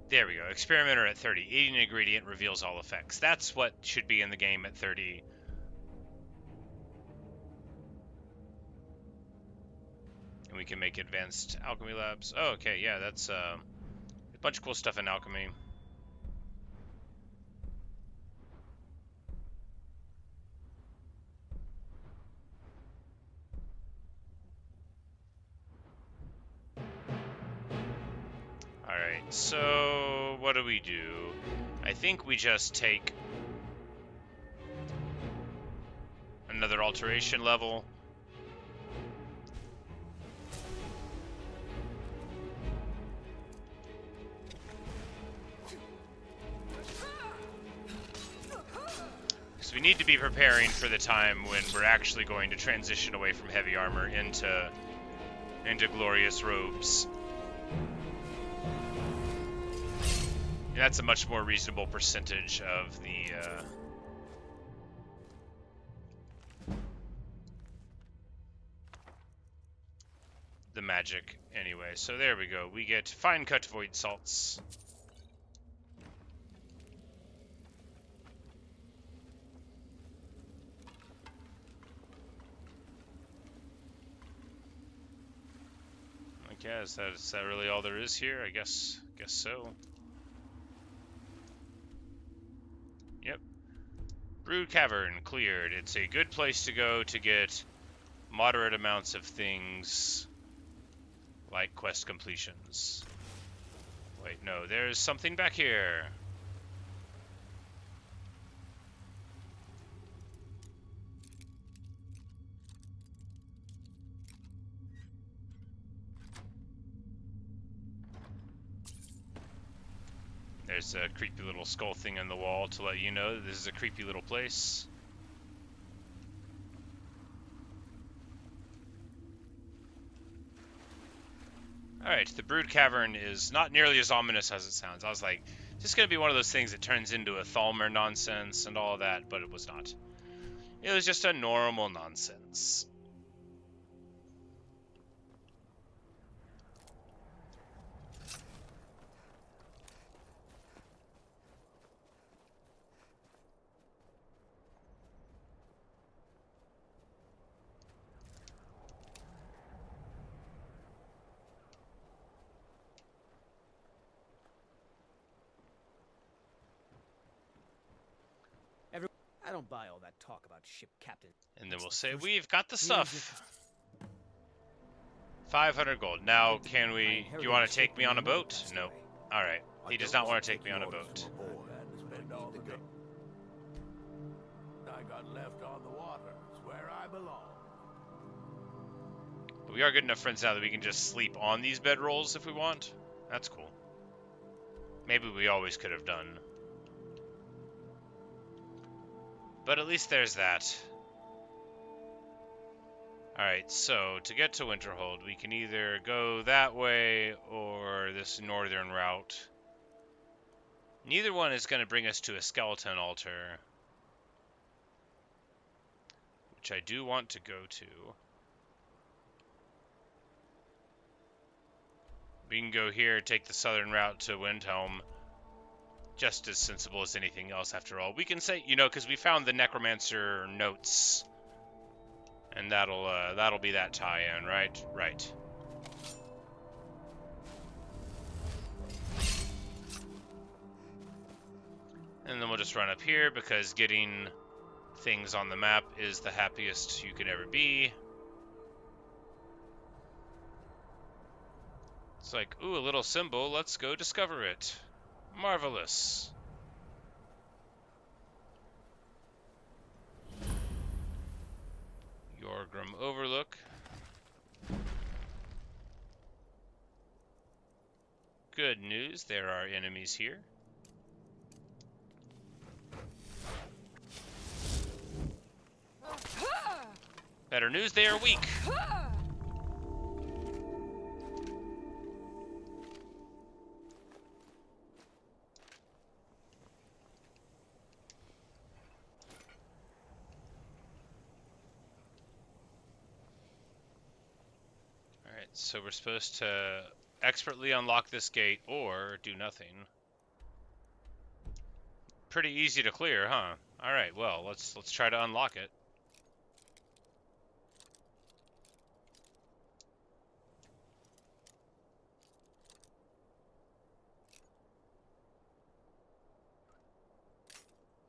There we go. Experimenter at 30. Eating an ingredient reveals all effects. That's what should be in the game at 30. And we can make advanced alchemy labs. Oh, okay, yeah, that's a bunch of cool stuff in alchemy. Alright, so what do we do? I think we just take another alteration level. So we need to be preparing for the time when we're actually going to transition away from heavy armor into glorious robes. And that's a much more reasonable percentage of the magic anyway. So there we go. We get fine cut void salts. Yeah, is that really all there is here? I guess so. Yep. Brood Cavern cleared. It's a good place to go to get moderate amounts of things like quest completions. Wait, no, there's something back here. There's a creepy little skull thing in the wall to let you know that this is a creepy little place. Alright, the Brood Cavern is not nearly as ominous as it sounds. I was like, is this going to be one of those things that turns into a Thalmor nonsense and all of that? But it was not. It was just a normal nonsense. I don't buy all that talk about ship captain. And then we'll say, we've got the stuff. 500 gold. Now, can we... Do you want to take me on a boat? No. Alright. He does not want to take me on a boat. I got left on the water. It's where I belong. But we are good enough friends now that we can just sleep on these bedrolls if we want. That's cool. Maybe we always could have done. But at least there's that. Alright, so to get to Winterhold, we can either go that way or this northern route. Neither one is going to bring us to a skeleton altar, which I do want to go to. We can go here, take the southern route to Windhelm. Just as sensible as anything else, after all. We can say, you know, because we found the Necromancer notes, and that'll be that tie-in, right? Right. And then we'll just run up here, because getting things on the map is the happiest you could ever be. It's like, ooh, a little symbol, let's go discover it. Marvelous. Yorgrim Overlook. Good news, there are enemies here. Better news, they are weak. Alright, so we're supposed to expertly unlock this gate or do nothing. Pretty easy to clear, huh? Alright, well, let's try to unlock it.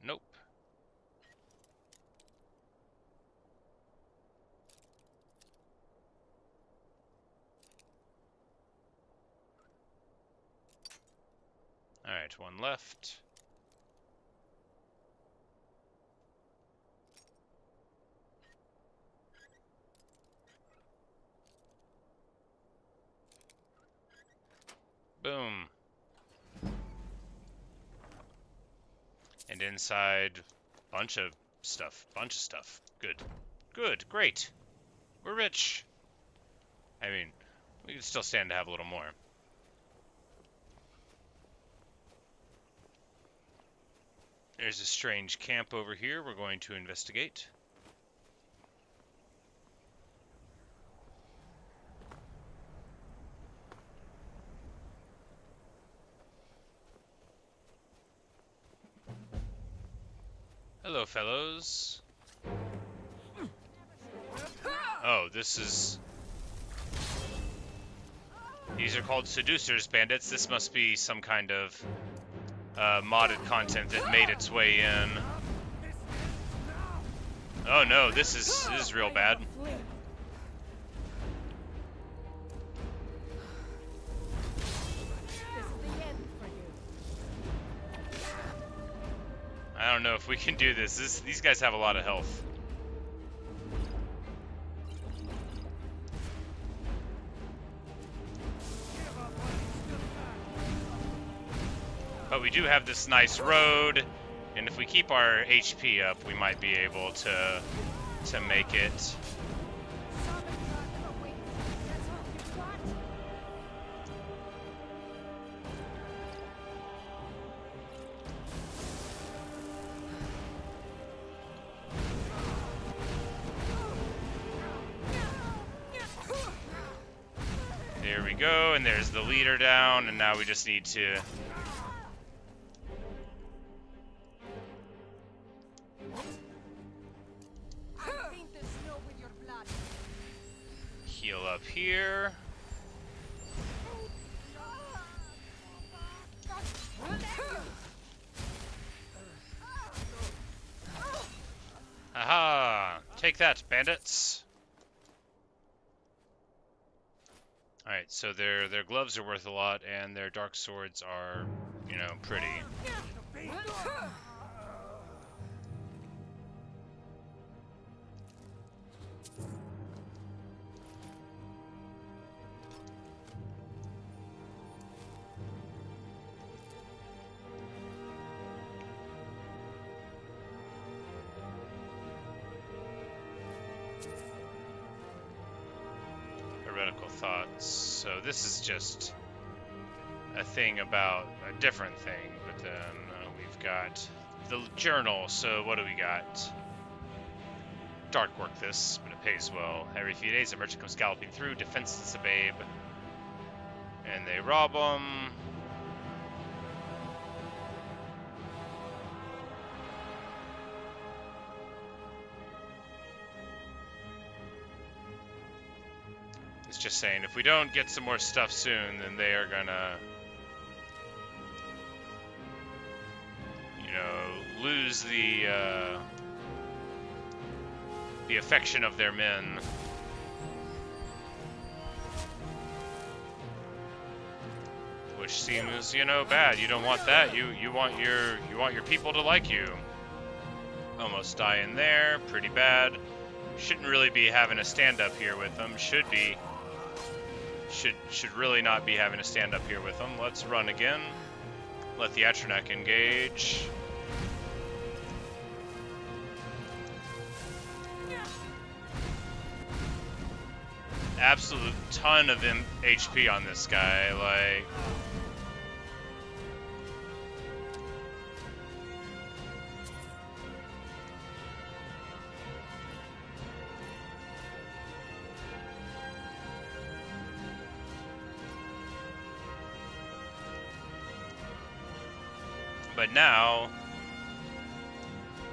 Nope. Alright, one left. Boom. And inside, bunch of stuff. Good. Good, great. We're rich. I mean, we can still stand to have a little more. There's a strange camp over here we're going to investigate. Hello, fellows. Oh, this is... These are called Seducers Bandits. This must be some kind of modded content that made its way in. Oh no, this is real bad. I don't know if we can do this. These guys have a lot of health. But we do have this nice road, and if we keep our HP up, we might be able to make it. There we go, and there's the leader down, and now we just need to heal up here. Aha! Take that, bandits! Alright, so their gloves are worth a lot, and their dark swords are you know, pretty. Heretical thoughts. So this is just a thing about a different thing, but then we've got the journal. So what do we got? Dark work this, but it pays well. Every few days a merchant comes galloping through, defenseless a babe, and they rob him. It's just saying, if we don't get some more stuff soon, then they are gonna, you know, lose the affection of their men. Which seems, you know, bad. You don't want that. You want your people to like you. Almost dying there, pretty bad. Shouldn't really be having a stand up here with them. Should really not be having a stand up here with them. Let's run again. Let the Atronach engage. Absolute ton of HP on this guy, like. But now,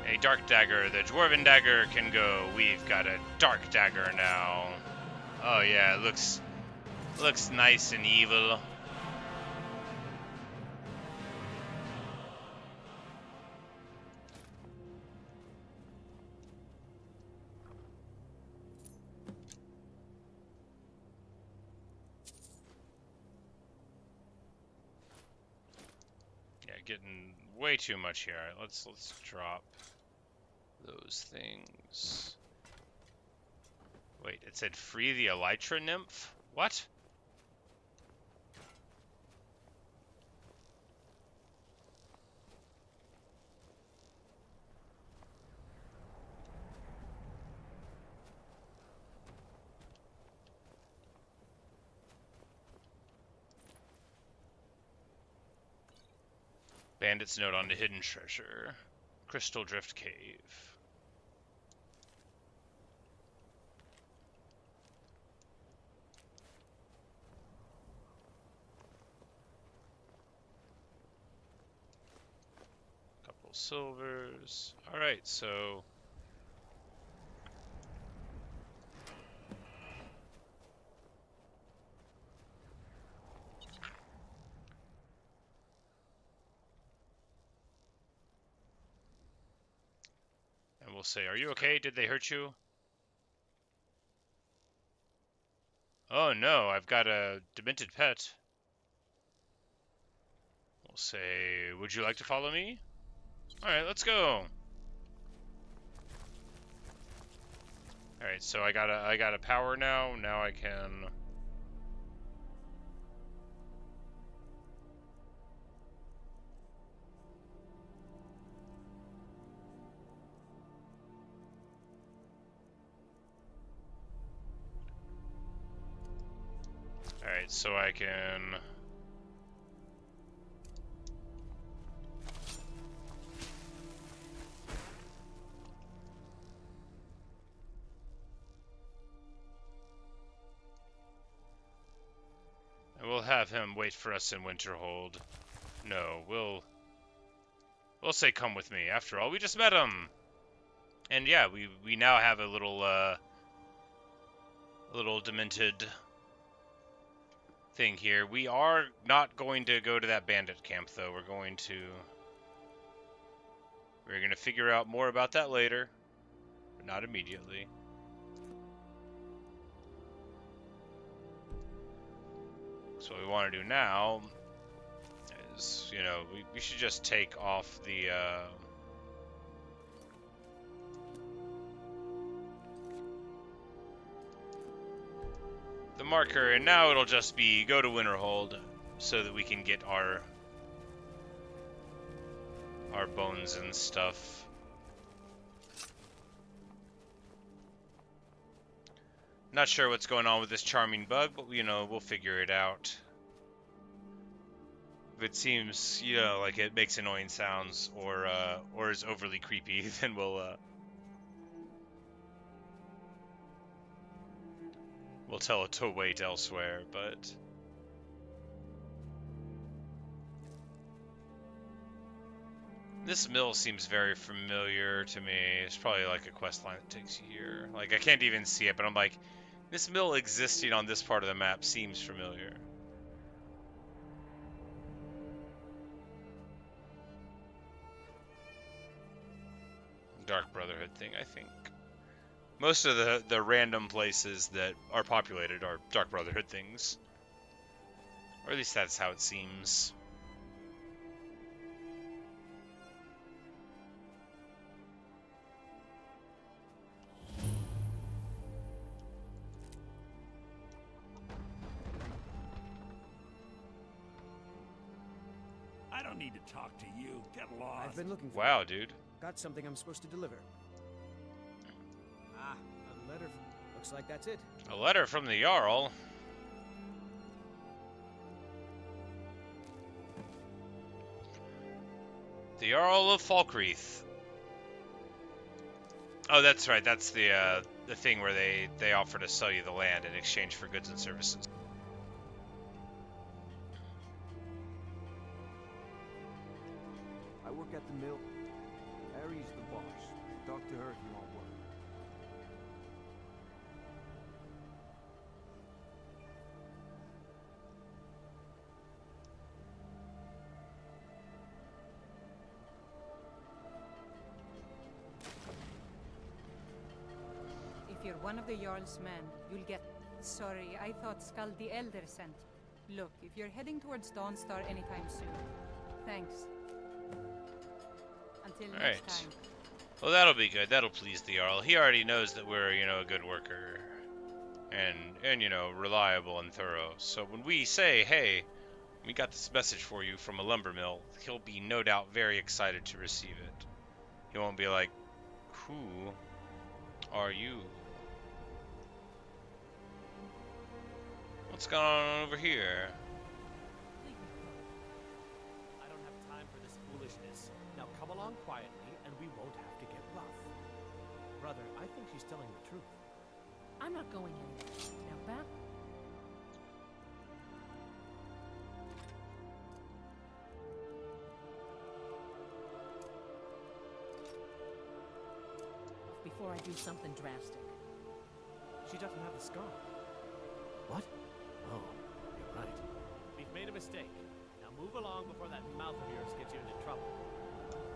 a dark dagger, the dwarven dagger can go. We've got a dark dagger now. Oh yeah, it looks nice and evil. Yeah, getting way too much here. All right, let's drop those things. Wait, it said free the Elytra nymph? What? Bandit's note on the hidden treasure. Crystal Drift Cave. Silvers. Alright, so and we'll say, are you okay? Did they hurt you? Oh no, I've got a demented pet. We'll say, would you like to follow me? Alright, let's go. Alright, so I got a power now. Now I can Alright, so I can we'll have him wait for us in Winterhold. No, we'll say come with me. After all, we just met him. And yeah, we now have a little demented thing here. We are not going to go to that bandit camp though. We're going to figure out more about that later, but not immediately. So what we want to do now is, you know, we should just take off the marker, and now it'll just be go to Winterhold so that we can get our bones and stuff. Not sure what's going on with this charming bug, but you know, we'll figure it out. If it seems, you know, like it makes annoying sounds or is overly creepy, then we'll tell it to wait elsewhere, but this mill seems very familiar to me. It's probably like a quest line that takes you here. Like, I can't even see it, but I'm like, this mill existing on this part of the map seems familiar. Dark Brotherhood thing, I think. Most of the random places that are populated are Dark Brotherhood things. Or at least that's how it seems. I don't need to talk to you. Get lost. I've been looking for Wow, dude. Got something I'm supposed to deliver. Ah, a letter. Looks like that's it. A letter from the Jarl. The Jarl of Falkreath. Oh, that's right. That's the thing where they offer to sell you the land in exchange for goods and services. I work at the mill. Harry's the boss. Talk to her if you want work. If you're one of the Jarl's men, you'll get... Sorry, I thought Skull the Elder sent. Look, if you're heading towards Dawnstar anytime soon. Thanks. Until next time. Well, that'll be good. That'll please the Jarl. He already knows that we're, you know, a good worker. And you know, reliable and thorough. So when we say, hey, we got this message for you from a lumber mill, he'll be no doubt very excited to receive it. He won't be like, who are you? What's going on over here? I don't have time for this foolishness. Now come along quietly, and we won't have to get rough. Brother, I think she's telling the truth. I'm not going anywhere. Now back. Before I do something drastic. She doesn't have the scar. What? Oh, you're right. We've made a mistake. Now move along before that mouth of yours gets you into trouble.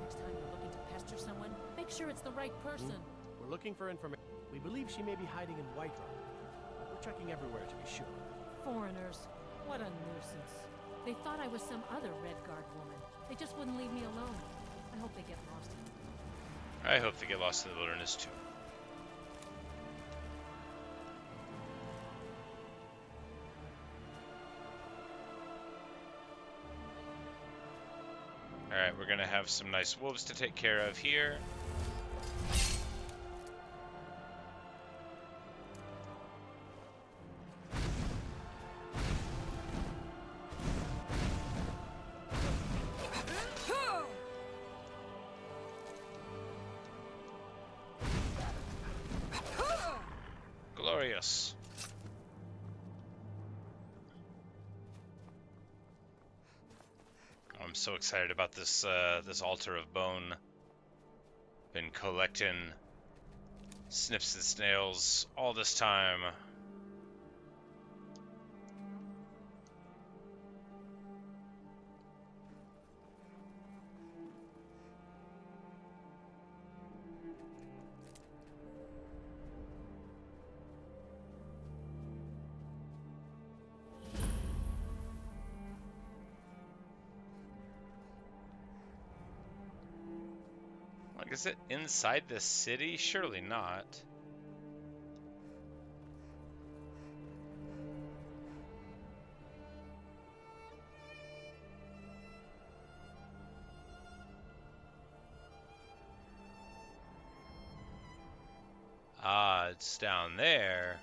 Next time you're looking to pester someone, make sure it's the right person. We're looking for information. We believe she may be hiding in Whiterun. We're checking everywhere to be sure. Foreigners. What a nuisance. They thought I was some other Redguard woman. They just wouldn't leave me alone. I hope they get lost. I hope they get lost in the wilderness too. Alright, we're gonna have some nice wolves to take care of here. Glorious. I'm so excited about this this altar of bone. Been collecting snips and snails all this time. Is it inside the city? Surely not. Ah, it's down there.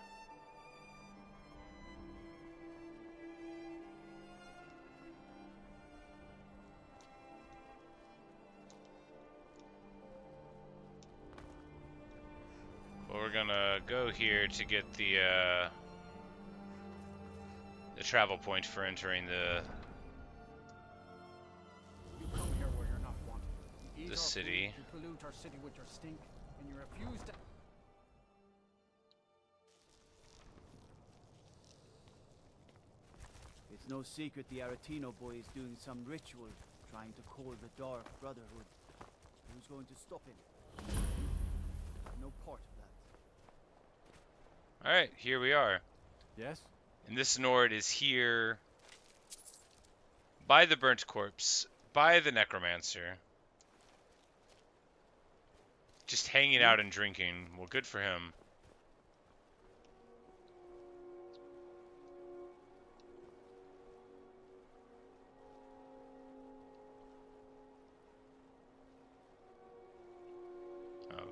Well, we're gonna go here to get the travel point for entering the You come here where you're not wanted. You eat the our city. food, you pollute our city with your stink, and you refuse to... It's no secret the Aretino boy is doing some ritual, trying to call the Dark Brotherhood. Who's going to stop him? No part of that. Alright, here we are. Yes? And this Nord is here by the burnt corpse, by the necromancer. Just hanging out and drinking. Well, good for him.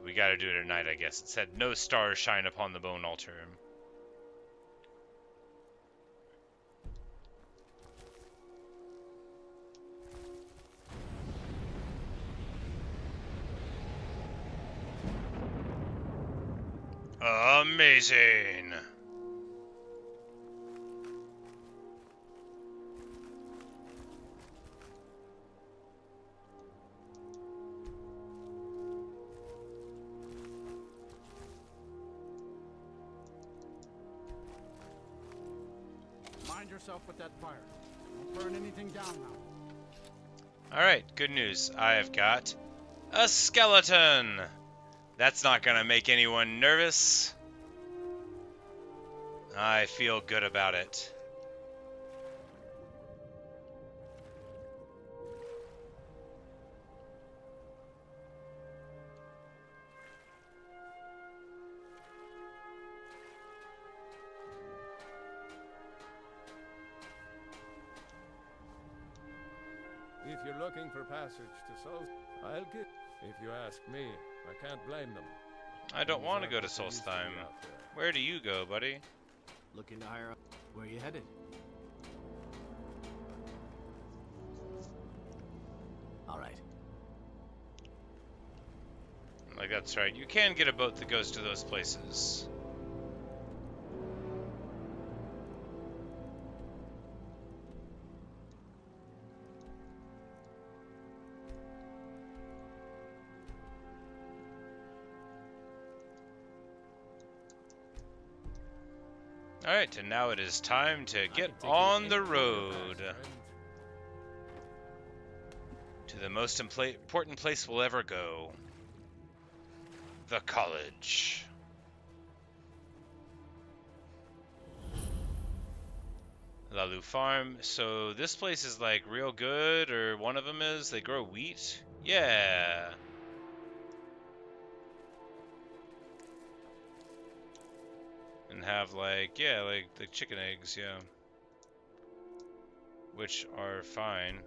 We gotta do it at night, I guess. It said, no stars shine upon the bone altar. Amazing! Mind yourself with that fire. Don't burn anything down now. Alright, good news. I have got a skeleton! That's not gonna make anyone nervous. I feel good about it. If you're looking for passage to Souls, I'll get. If you ask me, I can't blame them. I don't want to go to Solstheim. Where do you go, buddy? Looking to hire up. Where are you headed? All right. Like, that's right. You can get a boat that goes to those places. Alright, and now it is time to get on the road to the most important place we'll ever go. The college. Lalu Farm. So this place is like real good, or one of them is? They grow wheat? Yeah. And have like, yeah, like the chicken eggs, yeah. Which are fine.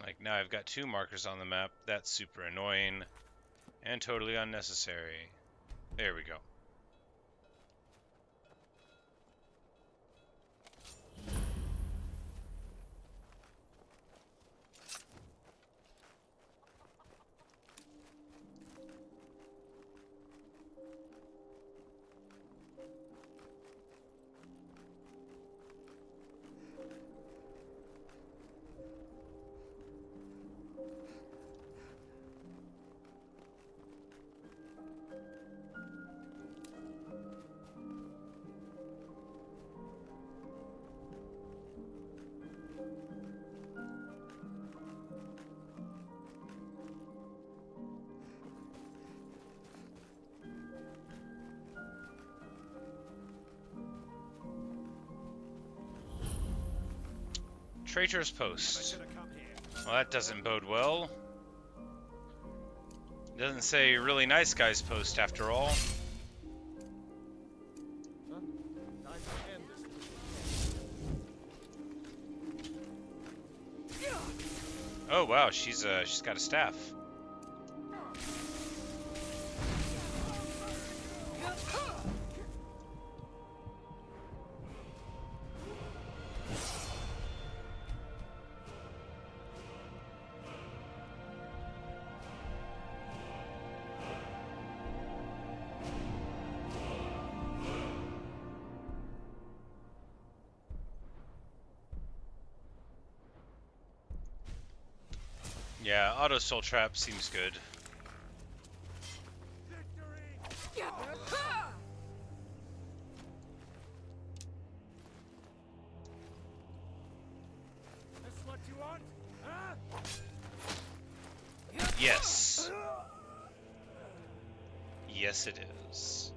Like, now I've got 2 markers on the map. That's super annoying and totally unnecessary. There we go. Traitor's Post. Well, that doesn't bode well. Doesn't say really nice guy's post after all. Oh wow, she's got a staff. Yeah, auto soul trap seems good. That's what you want? Huh? Yes. Yes, it is.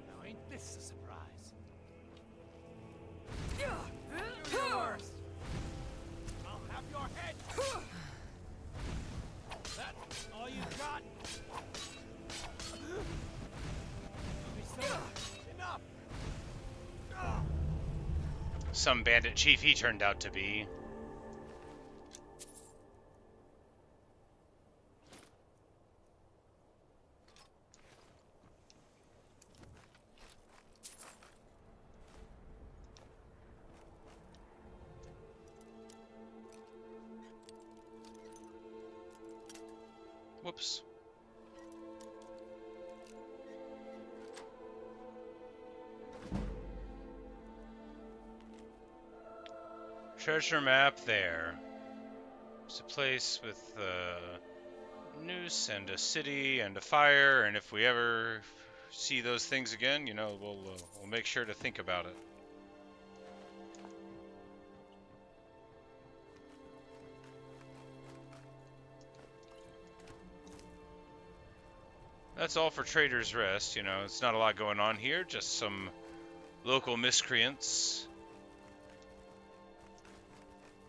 Now ain't this a surprise? I'll have your head. That's all you got. Enough. Some bandit chief he turned out to be. Whoops. Treasure map there. It's a place with a noose and a city and a fire, and if we ever see those things again, you know, we'll make sure to think about it. That's all for Trader's Rest, you know, it's not a lot going on here, just some local miscreants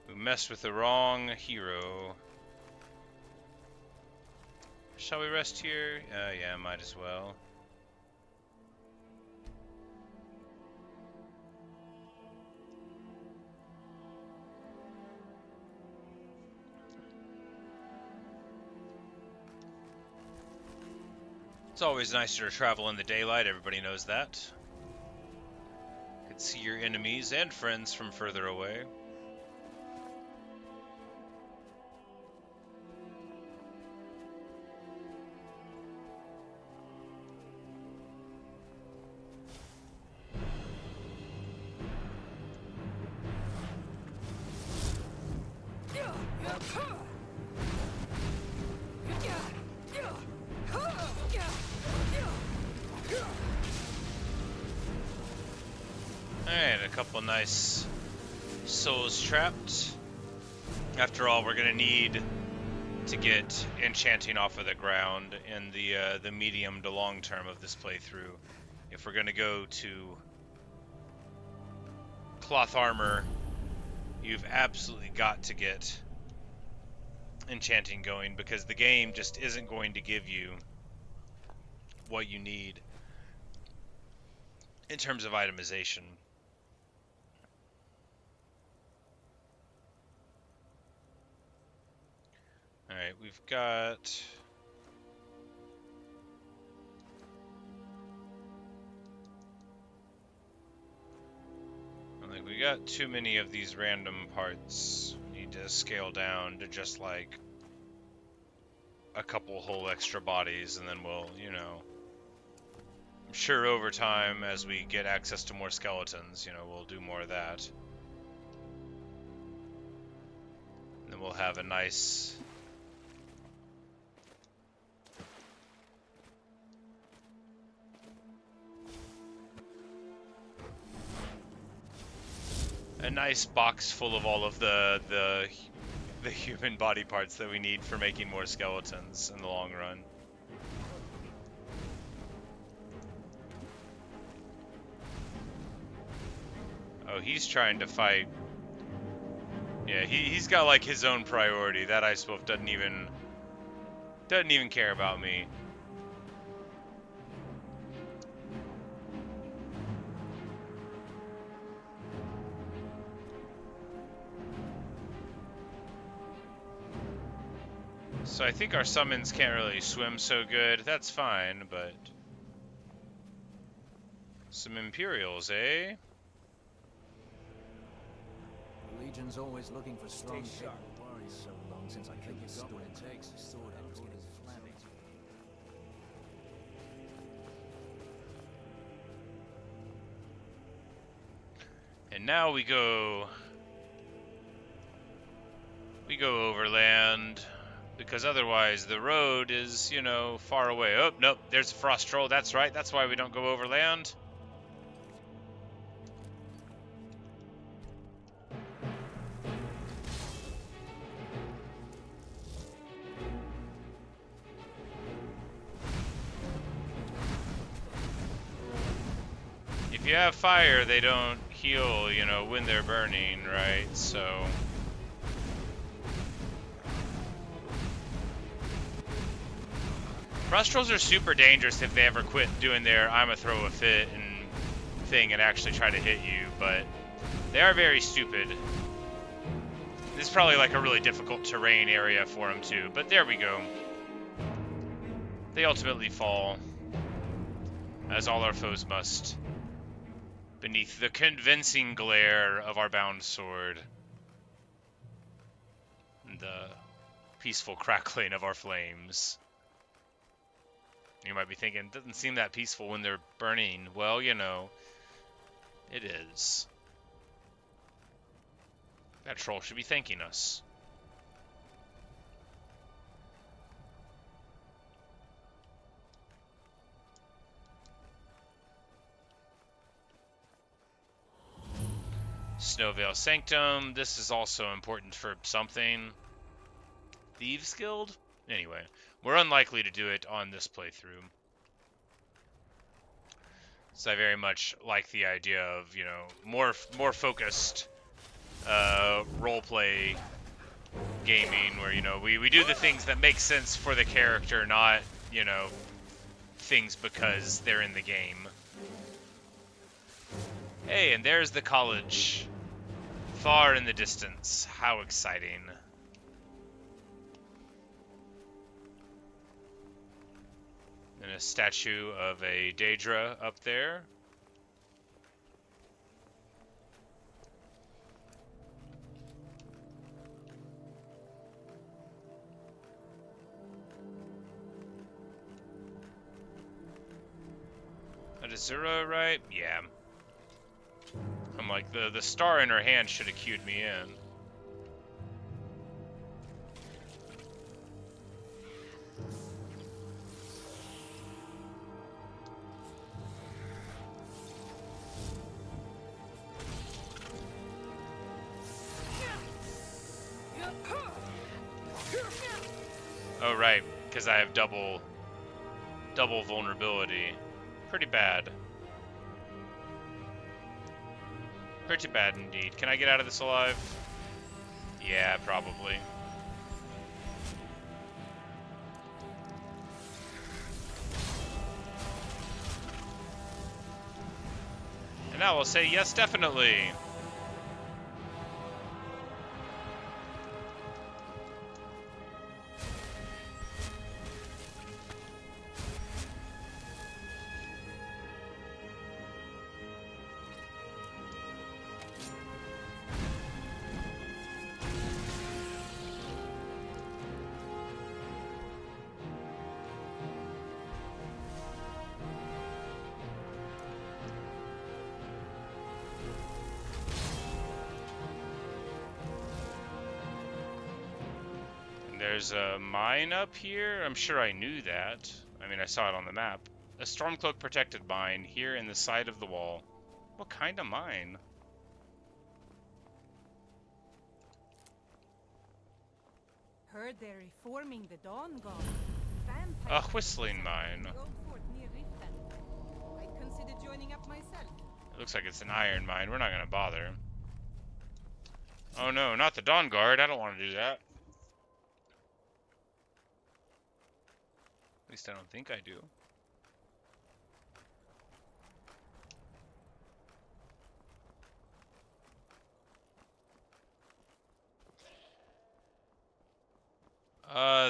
who messed with the wrong hero. Shall we rest here? Yeah, might as well. It's always nicer to travel in the daylight, everybody knows that. You can see your enemies and friends from further away. Alright, a couple nice souls trapped. After all, we're gonna need to get enchanting off of the ground in the medium to long term of this playthrough. If we're gonna go to cloth armor, you've absolutely got to get enchanting going, because the game just isn't going to give you what you need in terms of itemization. Alright, we've got... I think we got too many of these random parts. We need to scale down to just like a couple whole extra bodies, and then we'll, you know, I'm sure over time as we get access to more skeletons, you know, we'll do more of that. And then we'll have a nice... a nice box full of all of the human body parts that we need for making more skeletons in the long run. Oh, he's trying to fight. Yeah, he's got like his own priority. That ice wolf doesn't even care about me. So I think our summons can't really swim so good. That's fine, but some Imperials, eh? The Legion's always looking for strong sharp warriors. So long since I think you got what it takes. Sword and getting flabby. And now we go overland, because otherwise the road is, you know, far away. Oh, nope, there's a frost troll. That's right. That's why we don't go overland. If you have fire, they don't heal, you know, when they're burning, right? So frost trolls are super dangerous if they ever quit doing their "I'ma throw a fit" and thing and actually try to hit you, but they are very stupid. This is probably like a really difficult terrain area for them too, but there we go. They ultimately fall, as all our foes must, beneath the convincing glare of our bound sword and the peaceful crackling of our flames. You might be thinking, it doesn't seem that peaceful when they're burning. Well, you know, it is. That troll should be thanking us. Snowveil Sanctum. This is also important for something. Thieves Guild? Anyway, we're unlikely to do it on this playthrough. So I very much like the idea of, you know, more focused roleplay gaming, where, you know, we do the things that make sense for the character, not, you know, things because they're in the game. Hey, and there's the college, far in the distance. How exciting. And a statue of a Daedra up there. That is Zura, right? Yeah. I'm like, the star in her hand should have cued me in. Oh, right, because I have double vulnerability. Pretty bad. Pretty bad indeed. Can I get out of this alive? Yeah, probably. And now I'll say yes, definitely. There's a mine up here. I'm sure I knew that. I mean, I saw it on the map. A Stormcloak protected mine here in the side of the wall. What kind of mine? Heard they're reforming the Dawn God. A whistling mine. I consider joining up myself. Looks like it's an iron mine. We're not gonna bother. Oh no, not the Dawn Guard. I don't want to do that. At least I don't think I do.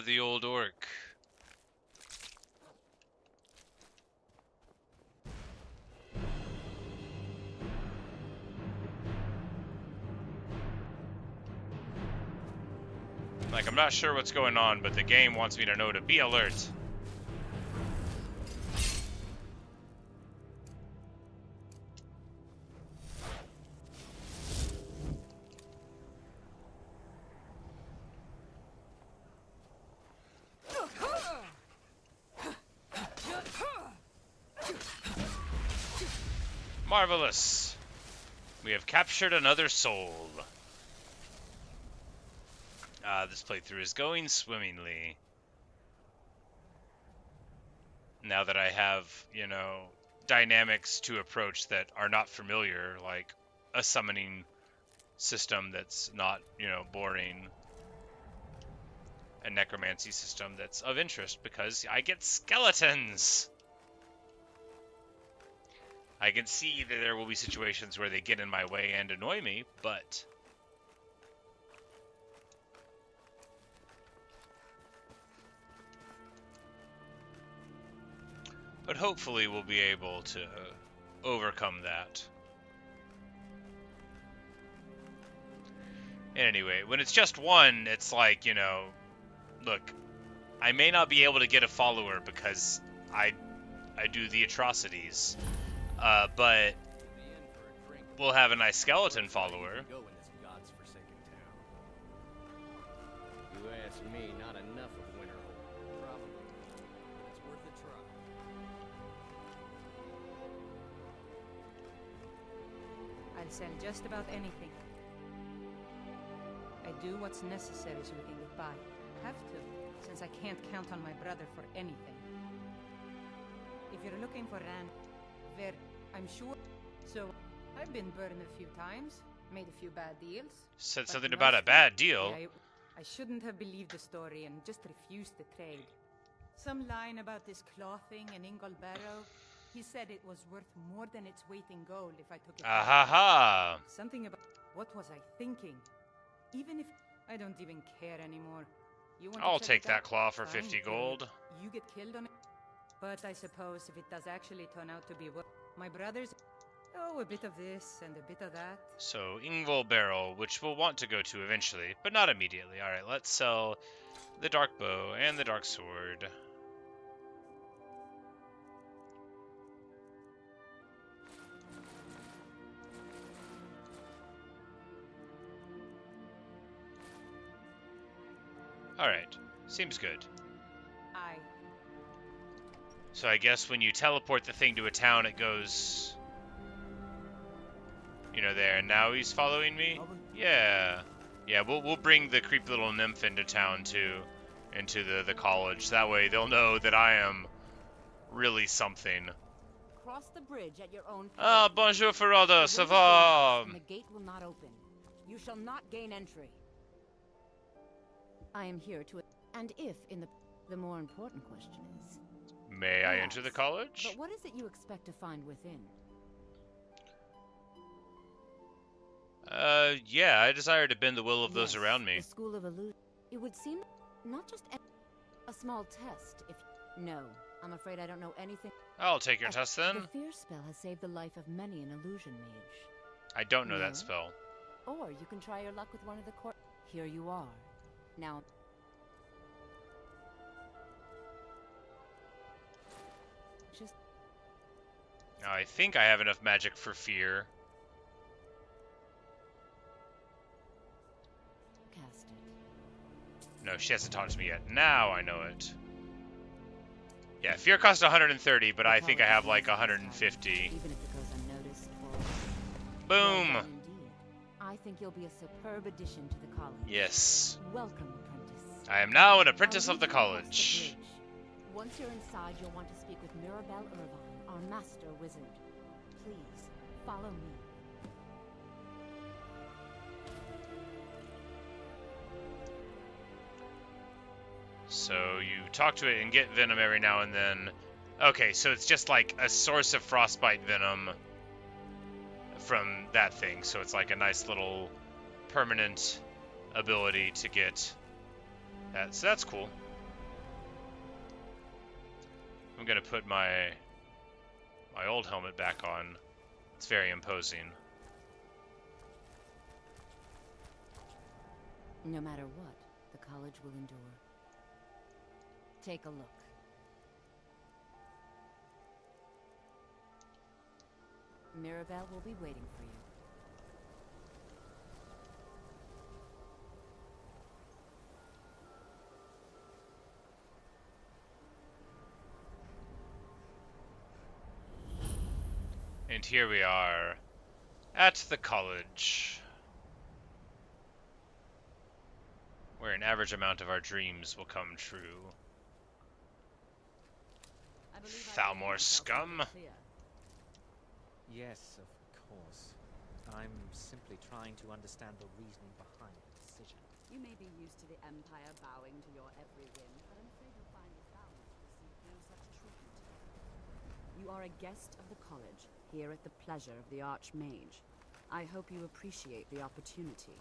The old orc. Like, I'm not sure what's going on, but the game wants me to know to be alert. Marvelous. We have captured another soul. This playthrough is going swimmingly. Now that I have, you know, dynamics to approach that are not familiar, like a summoning system that's not, you know, boring. A necromancy system that's of interest because I get skeletons. I can see that there will be situations where they get in my way and annoy me, but hopefully we'll be able to overcome that. And anyway, when it's just one, it's like, you know, look, I may not be able to get a follower because I do the atrocities, but we'll have a nice skeleton follower. You ask me, not enough of Winterhold. Probably. But it's worth a try. I'll sell just about anything. I do what's necessary so we can get by. Have to, since I can't count on my brother for anything. If you're looking for I'm sure. So, I've been burned a few times, made a few bad deals. Said something about a bad deal. I shouldn't have believed the story and just refused the trade. Some line about this clothing in Ingol Barrow. He said it was worth more than its weight in gold if I took it. Ahaha! Something about what was I thinking? Even if I don't even care anymore. You want I'll to take that claw for 50 gold. You get killed on it. But I suppose if it does actually turn out to be what my brothers, oh, a bit of this and a bit of that. So Ingol Barrel, which we'll want to go to eventually, but not immediately. All right, let's sell the dark bow and the dark sword. Alright, seems good. So I guess when you teleport the thing to a town, it goes, you know, there. And now he's following me? Yeah. Yeah, we'll bring the creepy little nymph into town, too, into the college. That way they'll know that I am really something. Cross the bridge at your own pace. Ah, bonjour, Ferrada, ça va? The gate will not open. You shall not gain entry. I am here to... And if in the more important question is... May I enter the college? But what is it you expect to find within? Yeah, I desire to bend the will of those around me. The School of Illusion. It would seem not just a small test, if... No, I'm afraid I don't know anything. I'll take your test then. The fear spell has saved the life of many an illusion mage. I don't know that spell. Or you can try your luck with one of the court... Here you are. Now... Now, I think I have enough magic for fear. Cast it. No, she hasn't taught me yet. Now I know it. Yeah, fear costs 130, but I think I have like 150. Even if it goes unnoticed for... Boom! Well, indeed. I think you'll be a superb addition to the college. Yes. Welcome, apprentice. I am now an apprentice of the college. Once you're inside, you'll want to speak with Mirabelle Irvine, our master wizard. Please, Follow me. So you talk to it and get venom every now and then. Okay, so it's just like a source of frostbite venom from that thing. So it's like a nice little permanent ability to get that. So that's cool. I'm gonna put my old helmet back on. It's very imposing. No matter what, the college will endure. Take a look. Mirabelle will be waiting for you. And here we are at the college, where an average amount of our dreams will come true. Thalmor scum. Yes, of course. I'm simply trying to understand the reasoning behind the decision. You may be used to the Empire bowing to your every whim, but I'm afraid you'll find the Thalmor receive no such treatment. You are a guest of the college, here at the pleasure of the Archmage. I hope you appreciate the opportunity.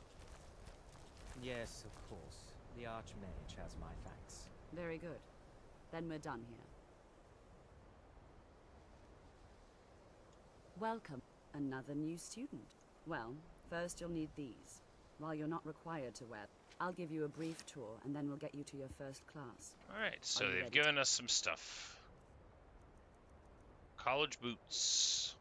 Yes, of course. The Archmage has my thanks. Very good. Then we're done here. Welcome. Another new student. Well, first you'll need these. While you're not required to wear, I'll give you a brief tour, and then we'll get you to your first class. Alright, so they've given us some stuff. College boots.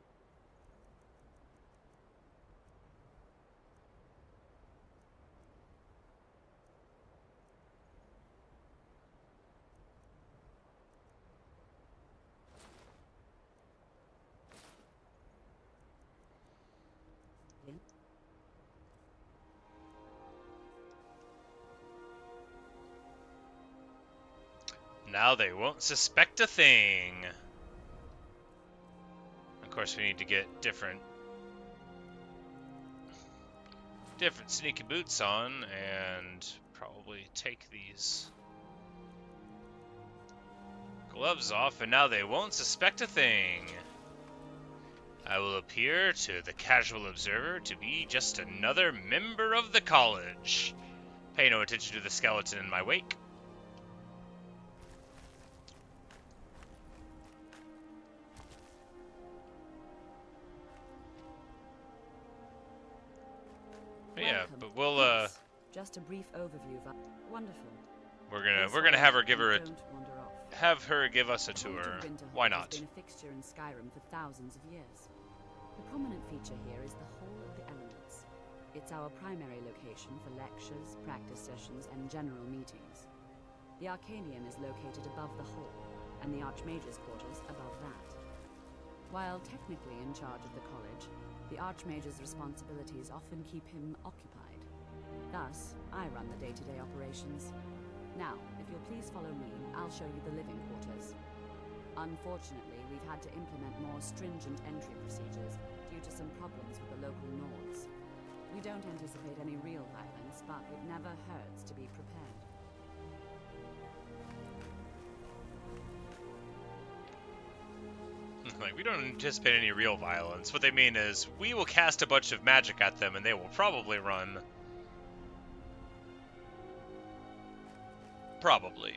Now they won't suspect a thing. Of course, we need to get different sneaky boots on, and probably take these gloves off, and now they won't suspect a thing. I will appear to the casual observer to be just another member of the college. Pay no attention to the skeleton in my wake. Yeah, but we'll just a brief overview of wonderful. We're gonna have her give us a tour. Why not? Has been a fixture in Skyrim for thousands of years. The prominent feature here is the Hall of the Elements. It's our primary location for lectures, practice sessions, and general meetings. The Arcanium is located above the hall, and the Archmage's quarters above that. While technically in charge of the college, the Archmage's responsibilities often keep him occupied. Thus, I run the day-to-day operations. Now, if you'll please follow me, I'll show you the living quarters. Unfortunately, we've had to implement more stringent entry procedures due to some problems with the local Nords. We don't anticipate any real violence, but it never hurts to be prepared. Like, we don't anticipate any real violence. What they mean is, we will cast a bunch of magic at them, and they will probably run. Probably.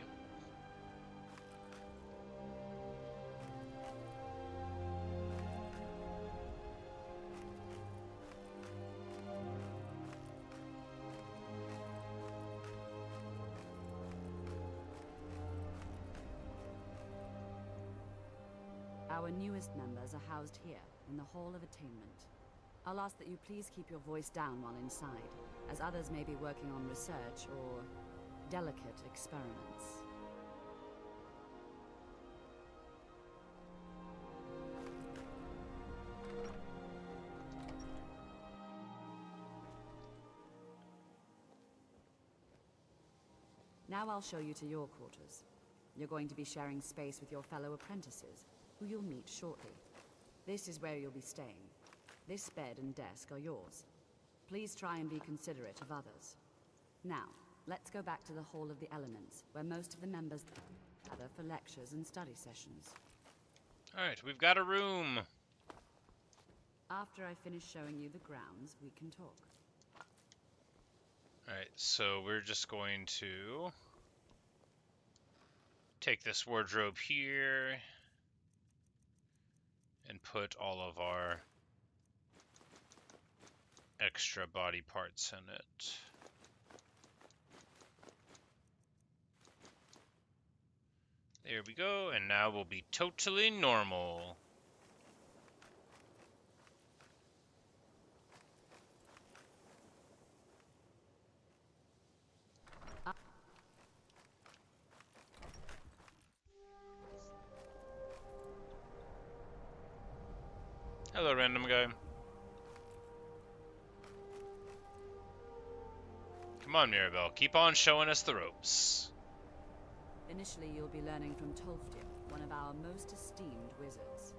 Our newest members are housed here, in the Hall of Attainment. I'll ask that you please keep your voice down while inside, as others may be working on research or delicate experiments. Now I'll show you to your quarters. You're going to be sharing space with your fellow apprentices, who you'll meet shortly. This is where you'll be staying. This bed and desk are yours. Please try and be considerate of others. Now, let's go back to the Hall of the Elements, where most of the members gather for lectures and study sessions. Alright, we've got a room. After I finish showing you the grounds, we can talk. Alright, so we're just going to take this wardrobe here and put all of our extra body parts in it. There we go, and now we'll be totally normal. Hello, random guy. Come on, Mirabelle. Keep on showing us the ropes. Initially, you'll be learning from Tolfdir, one of our most esteemed wizards.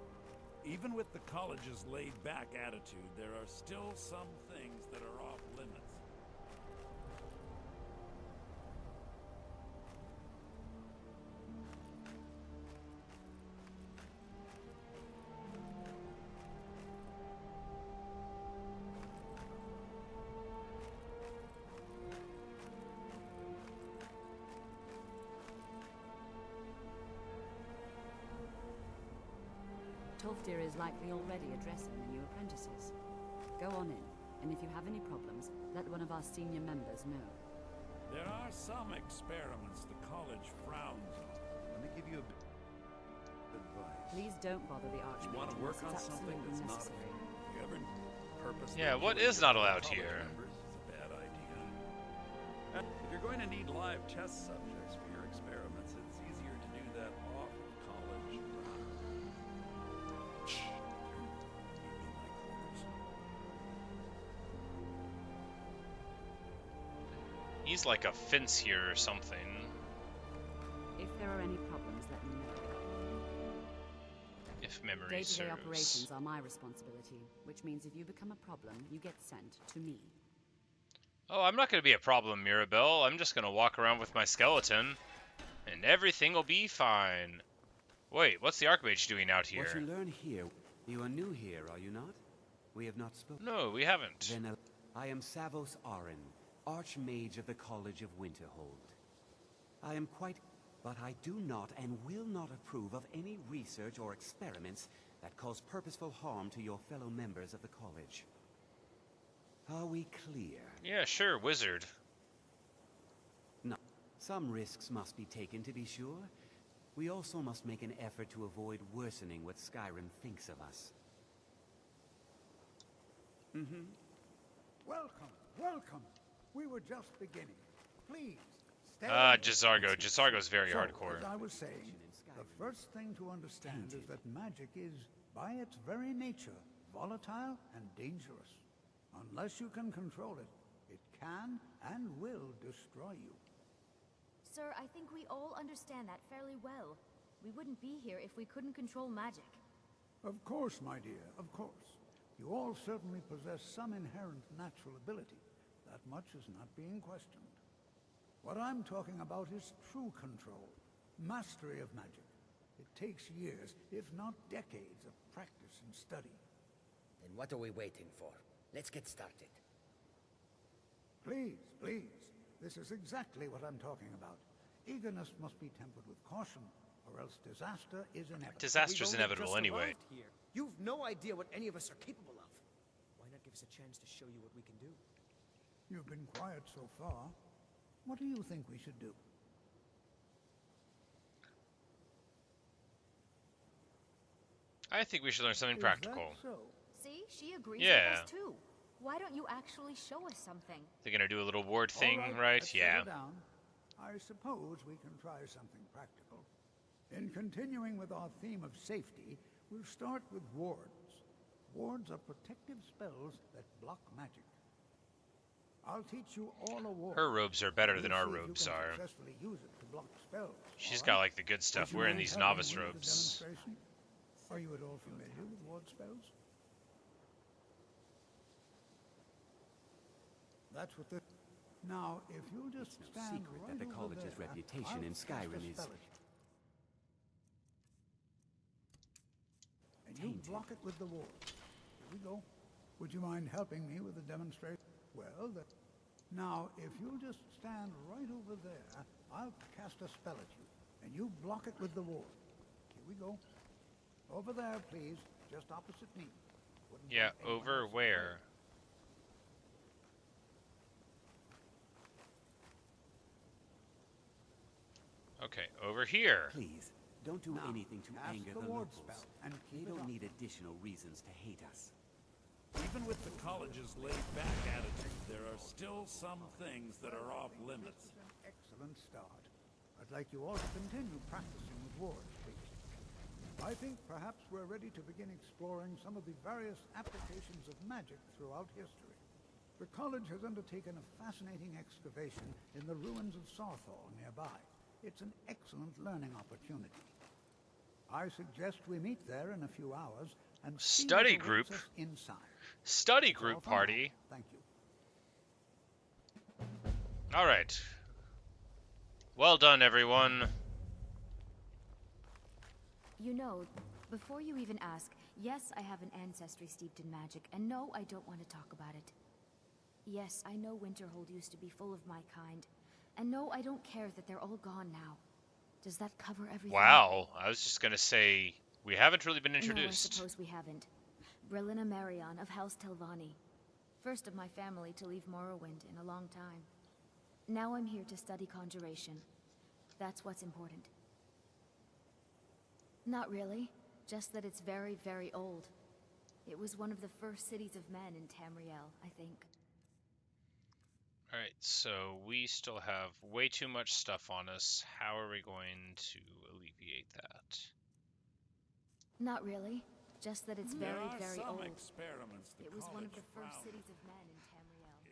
Even with the college's laid-back attitude, there are still some things that are off limits. Tolfdir is likely already addressing the new apprentices. Go on in, and if you have any problems, let one of our senior members know. There are some experiments the college frowns on. Let me give you a bit of advice. Please don't bother the archmage. You want to work on unless it's something absolutely that's not necessary. you ever purposely Yeah, what kill is not your allowed college here? members is a bad idea. And if you're going to need live test subjects for your experiments, it's easier to do that off of college grounds. He's like a fence here or something. If there are any problems, let me know. If memory Day-to-day serves. operations are my responsibility, which means if you become a problem, you get sent to me. Oh, I'm not going to be a problem, Mirabelle. I'm just going to walk around with my skeleton, and everything will be fine. Wait, what's the Archmage doing out here? What you learn here, you are new here, are you not? We have not spoken. No, we haven't. Then I am Savos Arin, Archmage of the College of Winterhold. I am quite, but I do not and will not approve of any research or experiments that cause purposeful harm to your fellow members of the college. Are we clear? Yeah, sure, wizard. No. Some risks must be taken to be sure. We also must make an effort to avoid worsening what Skyrim thinks of us. Welcome, welcome. We were just beginning. Please, stay. Jazargo. Jazargo's very hardcore. As I was saying, the first thing to understand is that magic is, by its very nature, volatile and dangerous. Unless you can control it, it can and will destroy you. Sir, I think we all understand that fairly well. We wouldn't be here if we couldn't control magic. Of course, my dear, of course. You all certainly possess some inherent natural ability. That much is not being questioned. What I'm talking about is true control, mastery of magic. It takes years, if not decades, of practice and study. Then what are we waiting for? Let's get started. Please, please. This is exactly what I'm talking about. Eagerness must be tempered with caution, or else disaster is inevitable. Disaster's inevitable anyway. You've no idea what any of us are capable of. Why not give us a chance to show you what we can do? You've been quiet so far. What do you think we should do? I think we should learn something practical. So? See, she agrees Yeah. with us too. Why don't you actually show us something? They're gonna do a little ward thing, All right? Let's Yeah. settle down. I suppose we can try something practical. In continuing with our theme of safety, we'll start with wards. Wards are protective spells that block magic. I'll teach you all a ward. Her robes are better than We'll our see if you robes can are. successfully use it to block spells. She's all got right? like the good stuff. Would you We're in mind these helping novice me with the robes. demonstration? Are you at all familiar with ward spells? That's what the... Now, if you'll just It's no stand secret right that the over college's there, reputation I'll in cast a Skyrim is spell at you. And you block it with the ward. Here we go. Would you mind helping me with the demonstration? Well, now, if you'll just stand right over there, I'll cast a spell at you. And you block it with the ward. Here we go. Over there, please. Just opposite me. Yeah, over where? Okay, over here. Please, don't do anything to anger the ward locals. spell and They keep it don't up. need additional reasons to hate us. Even with the college's laid-back attitude, there are still some things that are off limits. This is an excellent start. I'd like you all to continue practicing with wards, please. I think perhaps we're ready to begin exploring some of the various applications of magic throughout history. The college has undertaken a fascinating excavation in the ruins of Sarthal nearby. It's an excellent learning opportunity. I suggest we meet there in a few hours and see what Study awaits group. us inside. Study That's all group for now. party. Thank you. All right. Well done, everyone. You know, before you even ask, yes, I have an ancestry steeped in magic, and no, I don't want to talk about it. Yes, I know Winterhold used to be full of my kind, and no, I don't care that they're all gone now. Does that cover everything? Wow, I was just gonna say we haven't really been No, I introduced. suppose we haven't. Brillina Marion of House Telvanni. First of my family to leave Morrowind in a long time. Now I'm here to study conjuration. That's what's important. Not really. Just that it's very, very old. It was one of the first cities of men in Tamriel, I think. Alright, so we still have way too much stuff on us. How are we going to alleviate that? Not really. Just that it's very, There are very some old. experiments the It was one of college the first frowned cities of men in Tamriel, I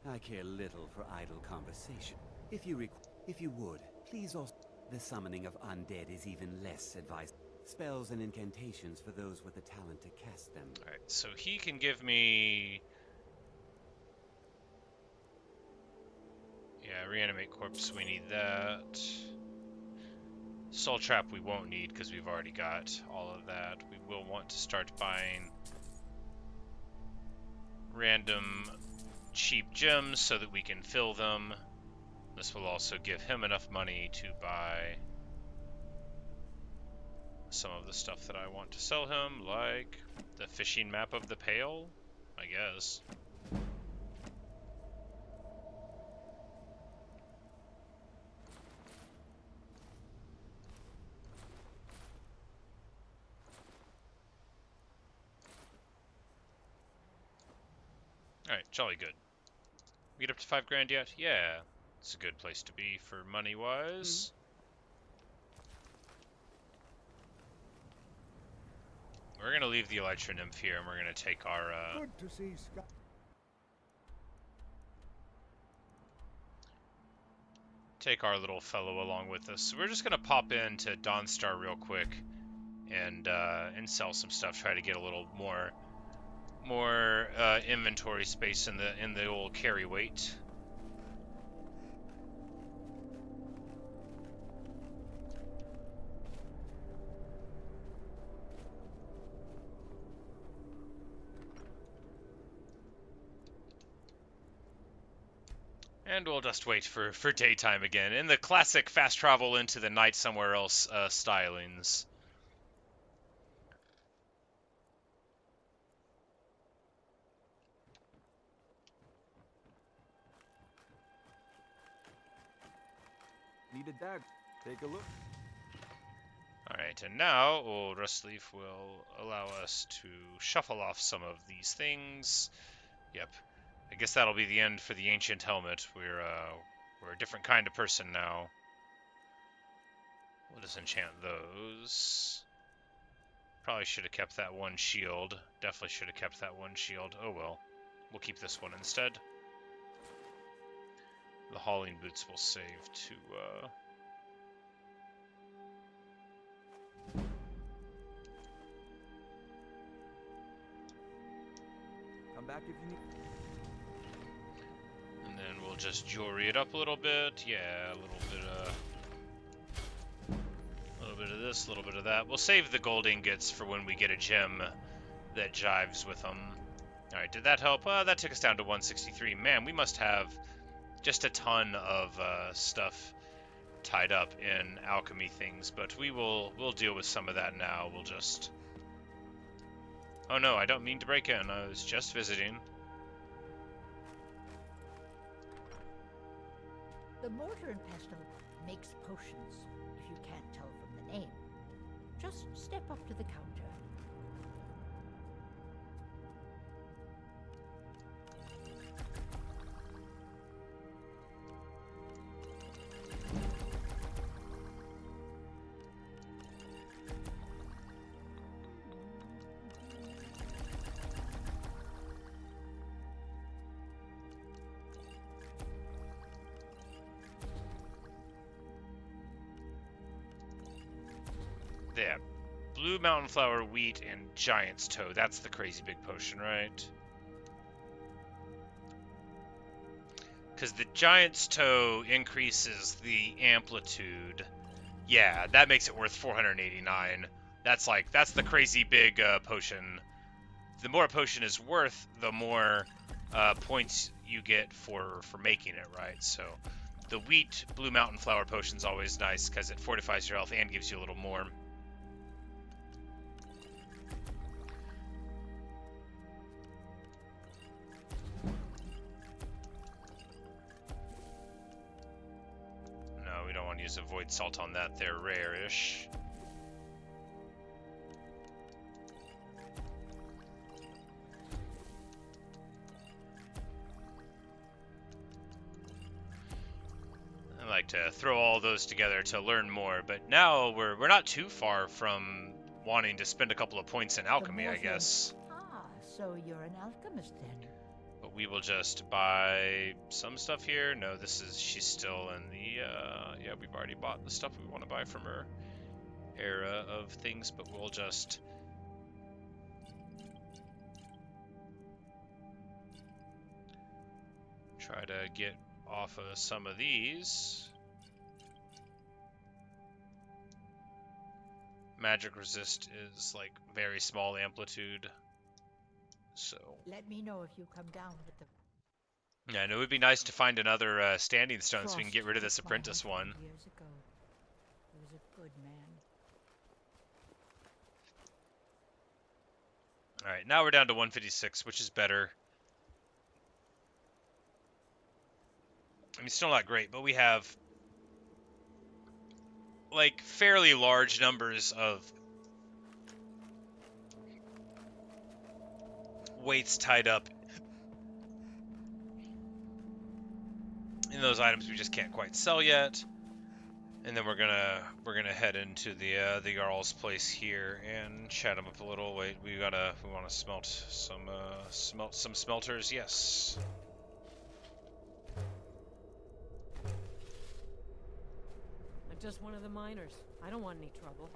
think. I care little for idle conversation. If you would, please also... The summoning of undead is even less advised. Spells and incantations for those with the talent to cast them. Alright, so he can give me... Yeah, reanimate corpse, we need that. Soul trap we won't need because we've already got all of that. We will want to start buying random cheap gems so that we can fill them. This will also give him enough money to buy some of the stuff that I want to sell him, like the fishing map of the Pale, I guess. Alright, jolly good. We get up to 5 grand yet? Yeah. It's a good place to be for money-wise. We're gonna leave the Elytra Nymph here, and we're gonna take our, Good to see Scott. take our little fellow along with us. So we're just gonna pop into Dawnstar real quick and sell some stuff. Try to get a little more inventory space in the old carry weight. And we'll just wait for daytime again, in the classic fast travel into the night somewhere else stylings. Need a dagger. Take a look. Alright, and now old Rustleaf will allow us to shuffle off some of these things. Yep. I guess that'll be the end for the ancient helmet. We're a different kind of person now. We'll disenchant those. Probably should have kept that one shield. Definitely should have kept that one shield. Oh well. We'll keep this one instead. The hauling boots will save to Come back if you need. And then we'll just jewelry it up a little bit. Yeah, a little bit of this, a little bit of that. We'll save the gold ingots for when we get a gem that jives with them. All right, did that help? That took us down to 163. Man, we must have just a ton of stuff tied up in alchemy things, but we'll deal with some of that now. We'll just... Oh no, I don't mean to break in. I was just visiting. The mortar and pestle makes potions, if you can't tell from the name. Just step up to the counter. Yeah, blue mountain flower, wheat, and giant's toe. That's the crazy big potion, right? Because the giant's toe increases the amplitude. Yeah, that makes it worth 489. That's the crazy big potion. The more a potion is worth, the more points you get for making it, right? So the wheat blue mountain flower potion is always nice because it fortifies your health and gives you a little more. Use a void salt on that. They're rare-ish. I like to throw all those together to learn more, but now we're not too far from wanting to spend a couple of points in alchemy, I guess. Ah, so you're an alchemist then. But we will just buy some stuff here. No, she's still in the, yeah, we've already bought the stuff we want to buy from her era of things, but we'll just try to get off of some of these. Magic resist is like very small amplitude. So let me know if you come down with the... Yeah, and it would be nice to find another standing stone so we can get rid of this apprentice one. Years ago, he was a good man. All right, now we're down to 156, which is better. I mean, still not great, but we have like fairly large numbers of weights tied up in those items we just can't quite sell yet. And then we're gonna head into the Jarl's place here and chat him up a little. Wait, we want to smelt some smelters. Yes. I'm just one of the miners. I don't want any trouble.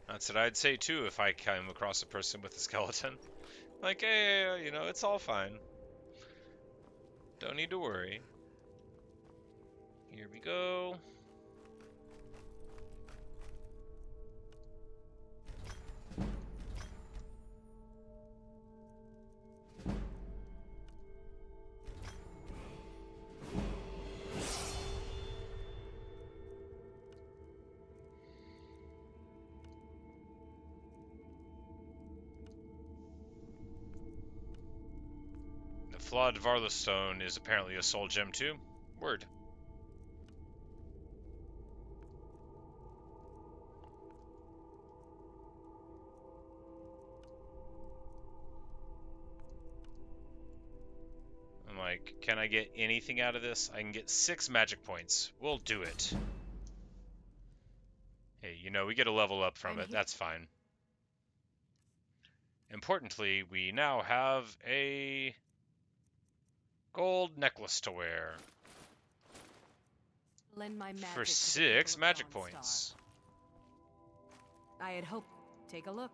That's what I'd say too if I came across a person with a skeleton. Like, hey, you know, it's all fine. Don't need to worry. Here we go. Flawed Varla Stone is apparently a soul gem too. Word. I'm like, can I get anything out of this? I can get 6 magic points. We'll do it. Hey, you know, we get a level up from it. That's fine. Importantly, we now have a gold necklace to wear. Lend my magic for to the 6 people of magic Dawnstar. points. I had hoped. Take a look.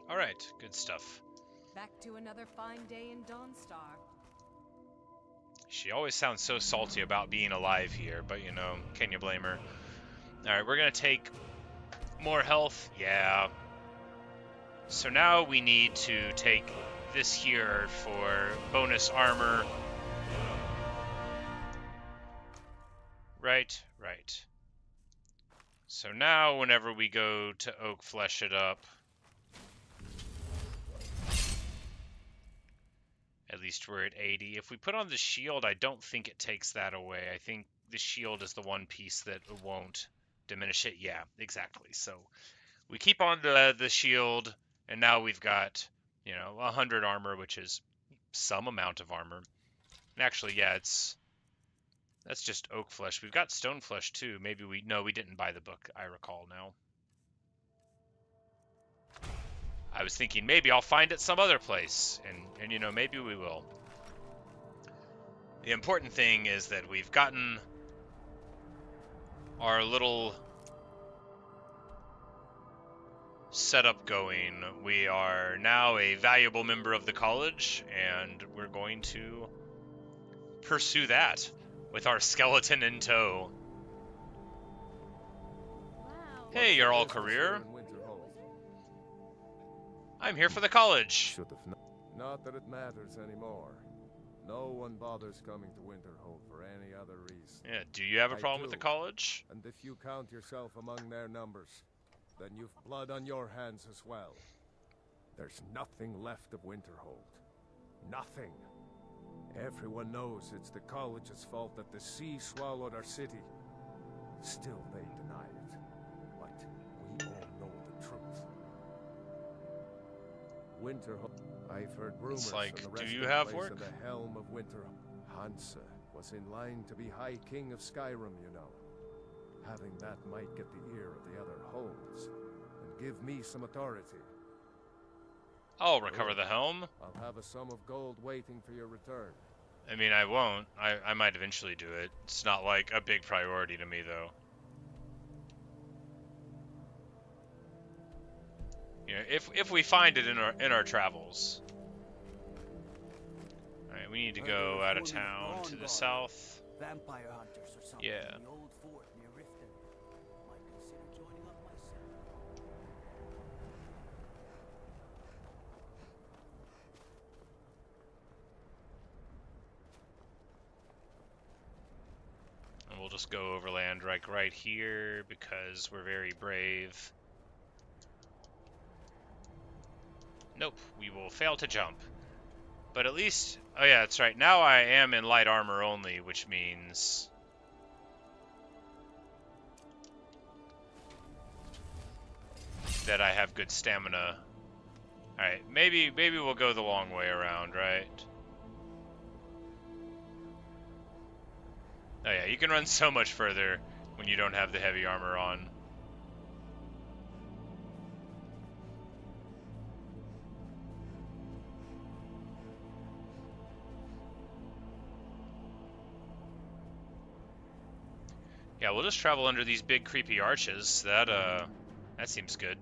Alright, good stuff. Back to another fine day in Dawnstar. She always sounds so salty about being alive here, but you know, can you blame her? Alright, we're gonna take more health. Yeah. So now we need to take this here for bonus armor. Right, right. So now whenever we go to Oak Flesh it up, at least we're at 80. If we put on the shield, I don't think it takes that away. I think the shield is the one piece that won't diminish it. Yeah, exactly. So we keep on the shield, and now we've got, you know, 100 armor, which is some amount of armor. And actually, yeah, that's just oak flesh. We've got stone flesh too. Maybe we didn't buy the book. I recall now. I was thinking maybe I'll find it some other place, and you know, maybe we will. The important thing is that we've gotten our little setup going. We are now a valuable member of the college, and we're going to pursue that with our skeleton in tow. Wow. Hey, you're all career. I'm here for the college. Not that it matters anymore. No one bothers coming to Winterhold for any other reason. Yeah, do you have a problem with the college? And if you count yourself among their numbers, then you've blood on your hands as well. There's nothing left of Winterhold. Nothing. Everyone knows it's the college's fault that the sea swallowed our city. Still, they deny it. But we all know the truth. Winterhold. I've heard rumors. It's like, of the do you resting have place work? in the helm of Winterhold. Hansa was in line to be High King of Skyrim, you know. Having that might get the ear of the other holds, and give me some authority. I'll recover the helm. I'll have a sum of gold waiting for your return. I mean, I won't. I might eventually do it. It's not like a big priority to me, though. You know, if we find it in our travels. All right, we need to go out of town to the south. Vampire hunters or something. Yeah. In the old fort near Riften. Might consider joining up myself. And we'll just go overland like right here because we're very brave. Nope, we will fail to jump. But at least, oh yeah, that's right. Now I am in light armor only, which means that I have good stamina. Alright, maybe we'll go the long way around, right? Oh yeah, you can run so much further when you don't have the heavy armor on. Yeah, we'll just travel under these big creepy arches. That seems good.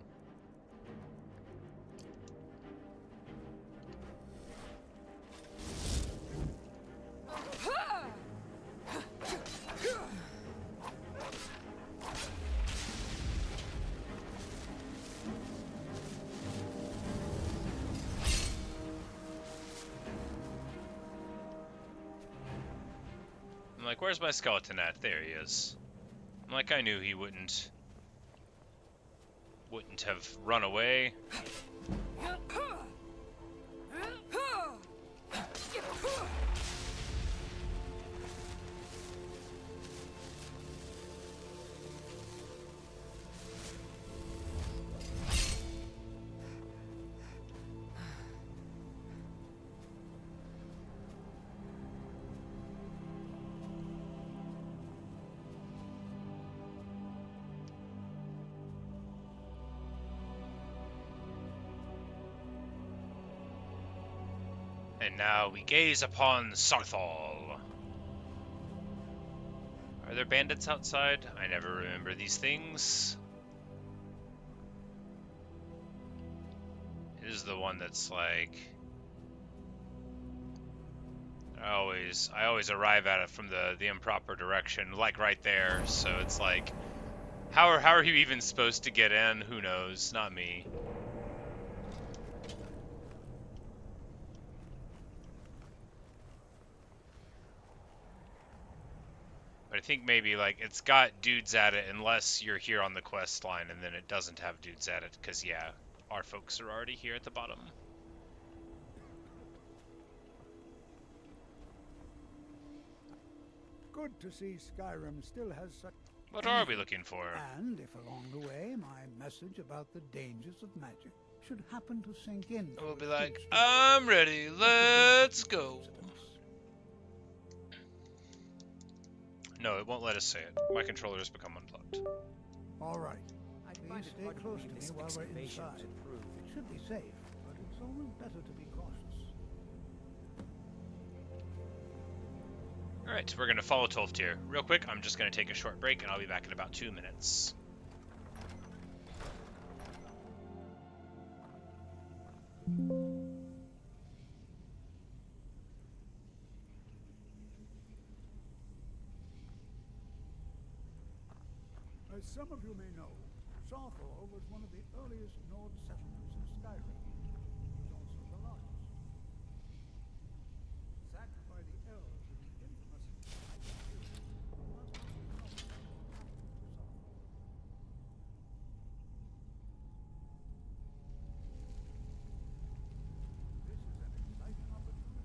I'm like, where's my skeleton at? There he is. I'm like, I knew he wouldn't have run away. And now we gaze upon Sarthal. Are there bandits outside? I never remember these things. is the one that's like I always arrive at it from the improper direction, like right there. So it's like, how are you even supposed to get in? Who knows? Not me. But I think maybe like it's got dudes at it unless you're here on the quest line, and then it doesn't have dudes at it because yeah, our folks are already here at the bottom. Good to see Skyrim still has such... What are we looking for? And if along the way my message about the dangers of magic should happen to sink in... We'll be like, I'm ready, let's go. No, it won't let us say it. My controller has become unplugged. All right. Please stay close to me while we're inside. It should be safe, but it's always better to be cautious. Alright, we're going to follow 12th tier. Real quick, I'm just going to take a short break, and I'll be back in about 2 minutes. As some of you may know, Sorthor was one of the earliest Nord settlements in Skyrim. It was also the largest. Sacked by the elves in the infamous This is an exciting opportunity.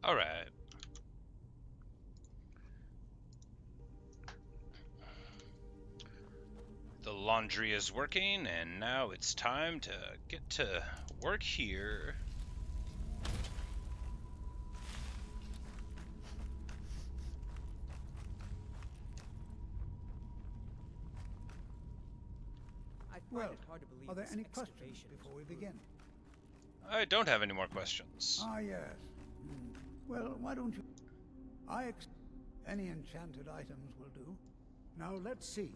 Alright. The laundry is working, and now it's time to get to work here. Well, are there any questions before we begin? I don't have any more questions. Ah, yes. Well, why don't you... Any enchanted items will do. Now, let's see.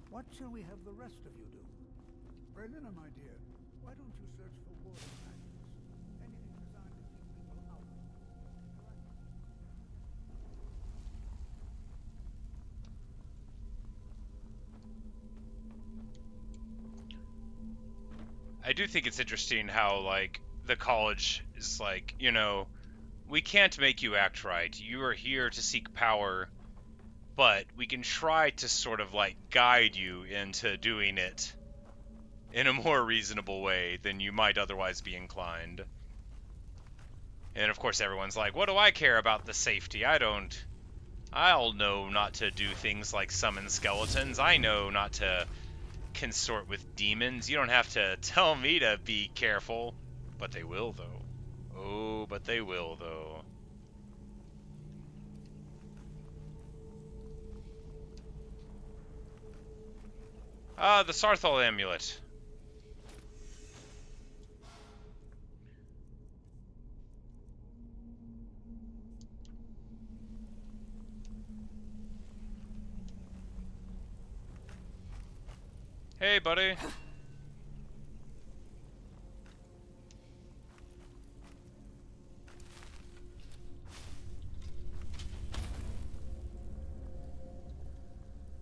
What shall we have the rest of you do? Berlina, my dear, why don't you search for water magics? Anything designed to keep people out. I do think it's interesting how, like, the college is like, you know, we can't make you act right. You are here to seek power, but we can try to sort of, like, guide you into doing it in a more reasonable way than you might otherwise be inclined. And then of course everyone's like, what do I care about the safety? I'll know not to do things like summon skeletons. I know not to consort with demons. You don't have to tell me to be careful. But they will, though. Oh, but they will, though. Ah, the Sarthal amulet. Hey, buddy.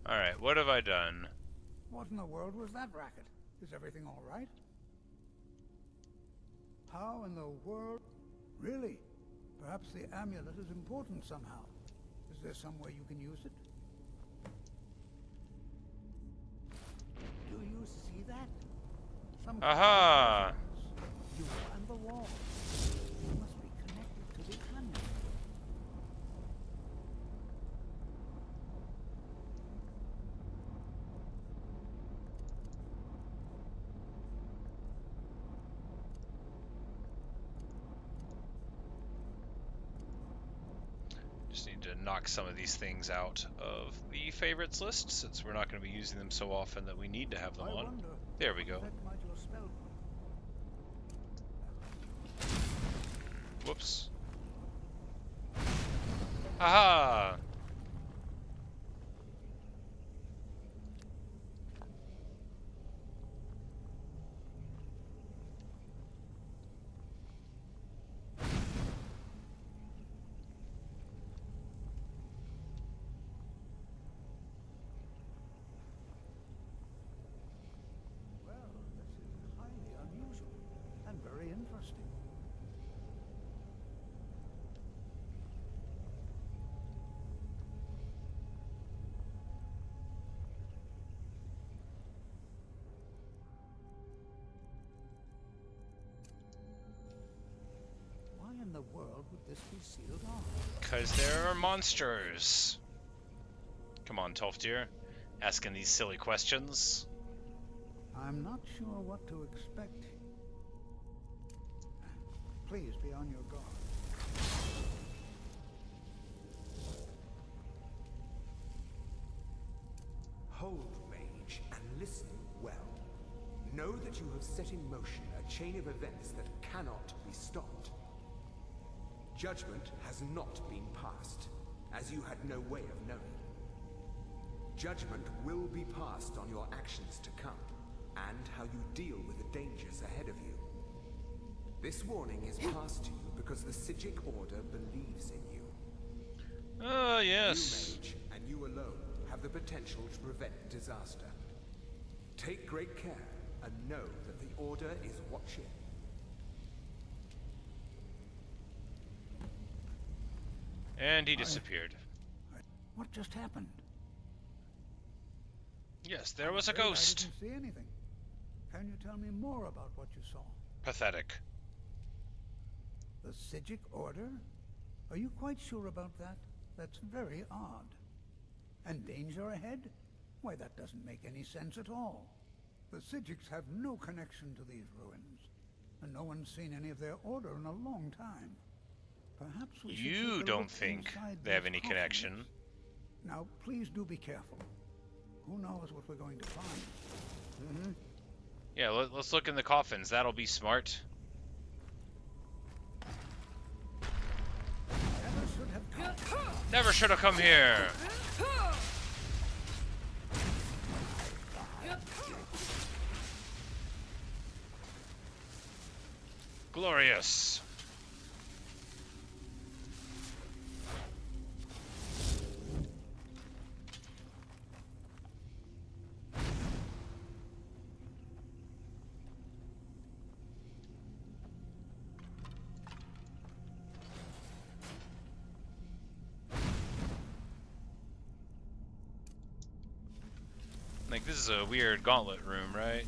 Alright, what have I done? What in the world was that racket? Is everything all right? How in the world? Really? Perhaps the amulet is important somehow. Is there some way you can use it? Do you see that? Some Aha! You and the wall. You must be connected to the amulet. Just need to knock some of these things out of the favorites list, since we're not going to be using them so often that we need to have them on. There we go. Whoops. Haha! Very interesting. Why in the world would this be sealed off? Because there are monsters. Come on, Tolfdir. Asking these silly questions. I'm not sure what to expect. Please be on your guard. Hold, mage, and listen well. Know that you have set in motion a chain of events that cannot be stopped. Judgment has not been passed, as you had no way of knowing. Judgment will be passed on your actions to come, and how you deal with the dangers ahead of you. This warning is passed to you because the Psijic Order believes in you. Yes. You, mage, and you alone have the potential to prevent disaster. Take great care, and know that the Order is watching. And he disappeared. What just happened? Yes, there was a ghost. I didn't see anything. Can you tell me more about what you saw? Pathetic. The Psijic Order? Are you quite sure about that? That's very odd. And danger ahead? Why, that doesn't make any sense at all. The Psijics have no connection to these ruins, and no one's seen any of their order in a long time. Perhaps we should You don't think they have any connection. Now, please do be careful. Who knows what we're going to find? Yeah, let's look in the coffins. That'll be smart. Never should have come here. Glorious. Like, this is a weird gauntlet room, right?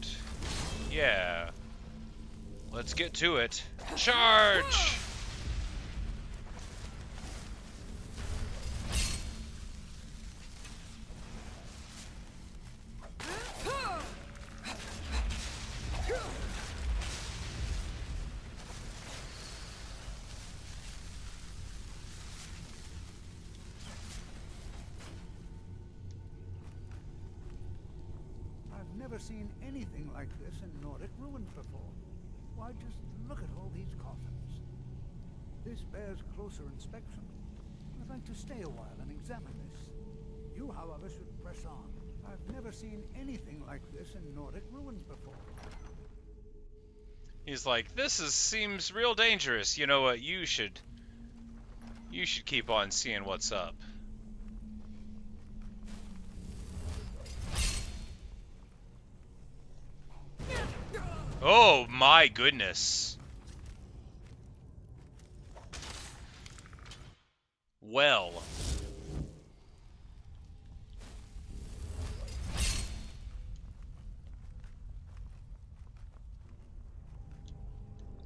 Yeah. Let's get to it. Charge! never seen anything like this in Nordic ruins before. Why, just look at all these coffins. This bears closer inspection. I'd like to stay a while and examine this. You, however, should press on. I've never seen anything like this in Nordic ruins before. He's like, seems real dangerous. You know what? You should keep on seeing what's up. Oh my goodness. Well.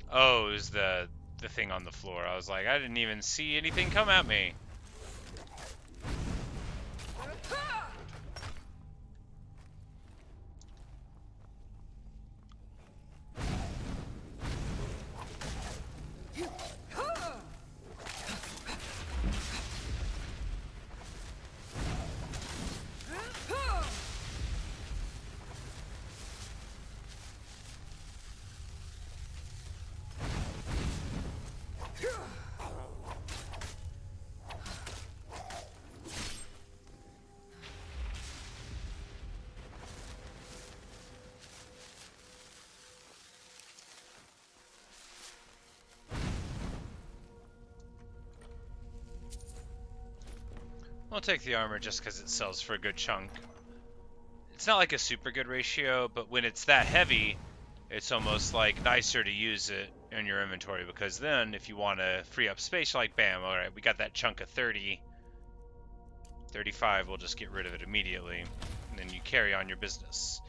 Oh, it was the thing on the floor. I was like, I didn't even see anything come at me. I'll take the armor just because it sells for a good chunk. It's not like a super good ratio, but when it's that heavy, it's almost like nicer to use it in your inventory, because then if you want to free up space, you're like, bam, alright, we got that chunk of 30. 35, we'll just get rid of it immediately, and then you carry on your business.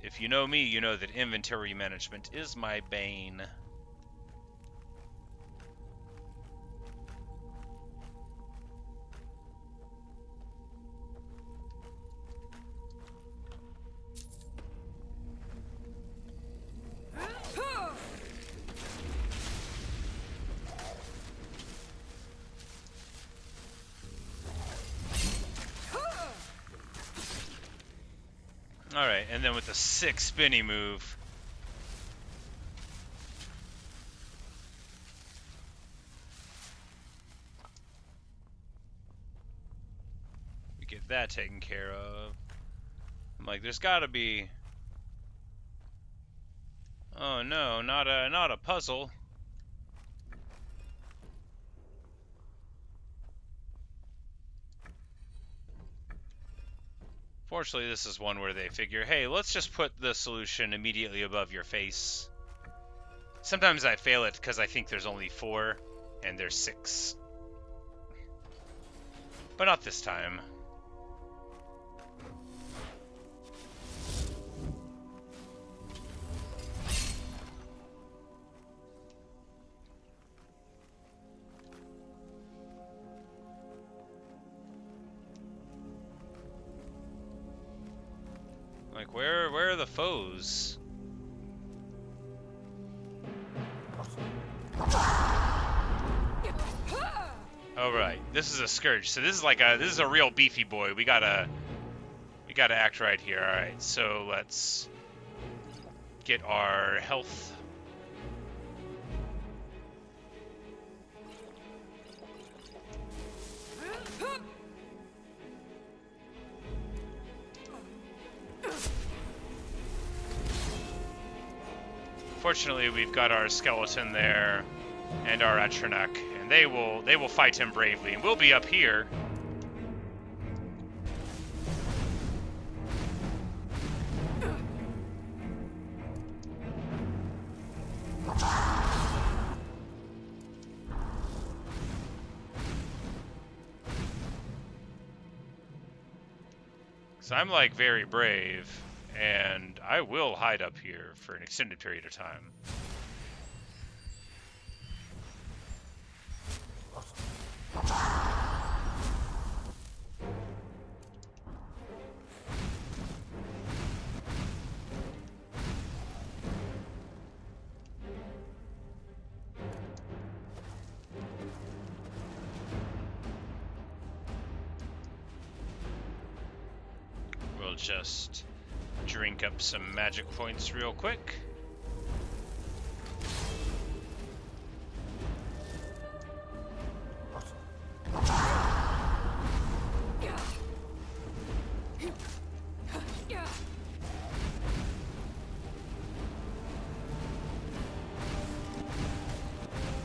If you know me, you know that inventory management is my bane. Alright, and then with the 6 spinny move, we get that taken care of. I'm like, there's gotta be... Oh no, not a puzzle. Fortunately, this is one where they figure, hey, let's just put the solution immediately above your face. Sometimes I fail it because I think there's only 4, and there's 6. But not this time. Like, where are the foes? Oh right, this is a scourge. So this is a real beefy boy. We gotta act right here. All right, so let's get our health. Fortunately, we've got our skeleton there and our Atronach, and they will fight him bravely, and we'll be up here. So I'm like very brave, and I will hide up here for an extended period of time. We'll just drink up some magic points real quick.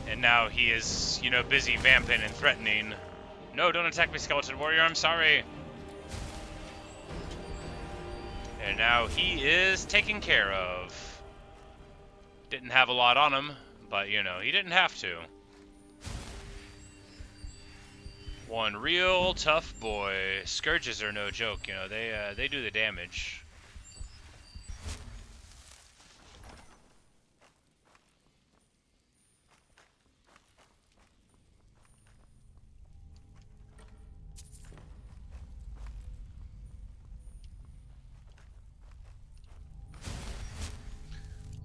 And now he is, you know, busy vamping and threatening. No, don't attack me, skeleton warrior, I'm sorry. And now he is taken care of. Didn't have a lot on him, but, you know, he didn't have to. One real tough boy. Scourges are no joke, you know, they do the damage.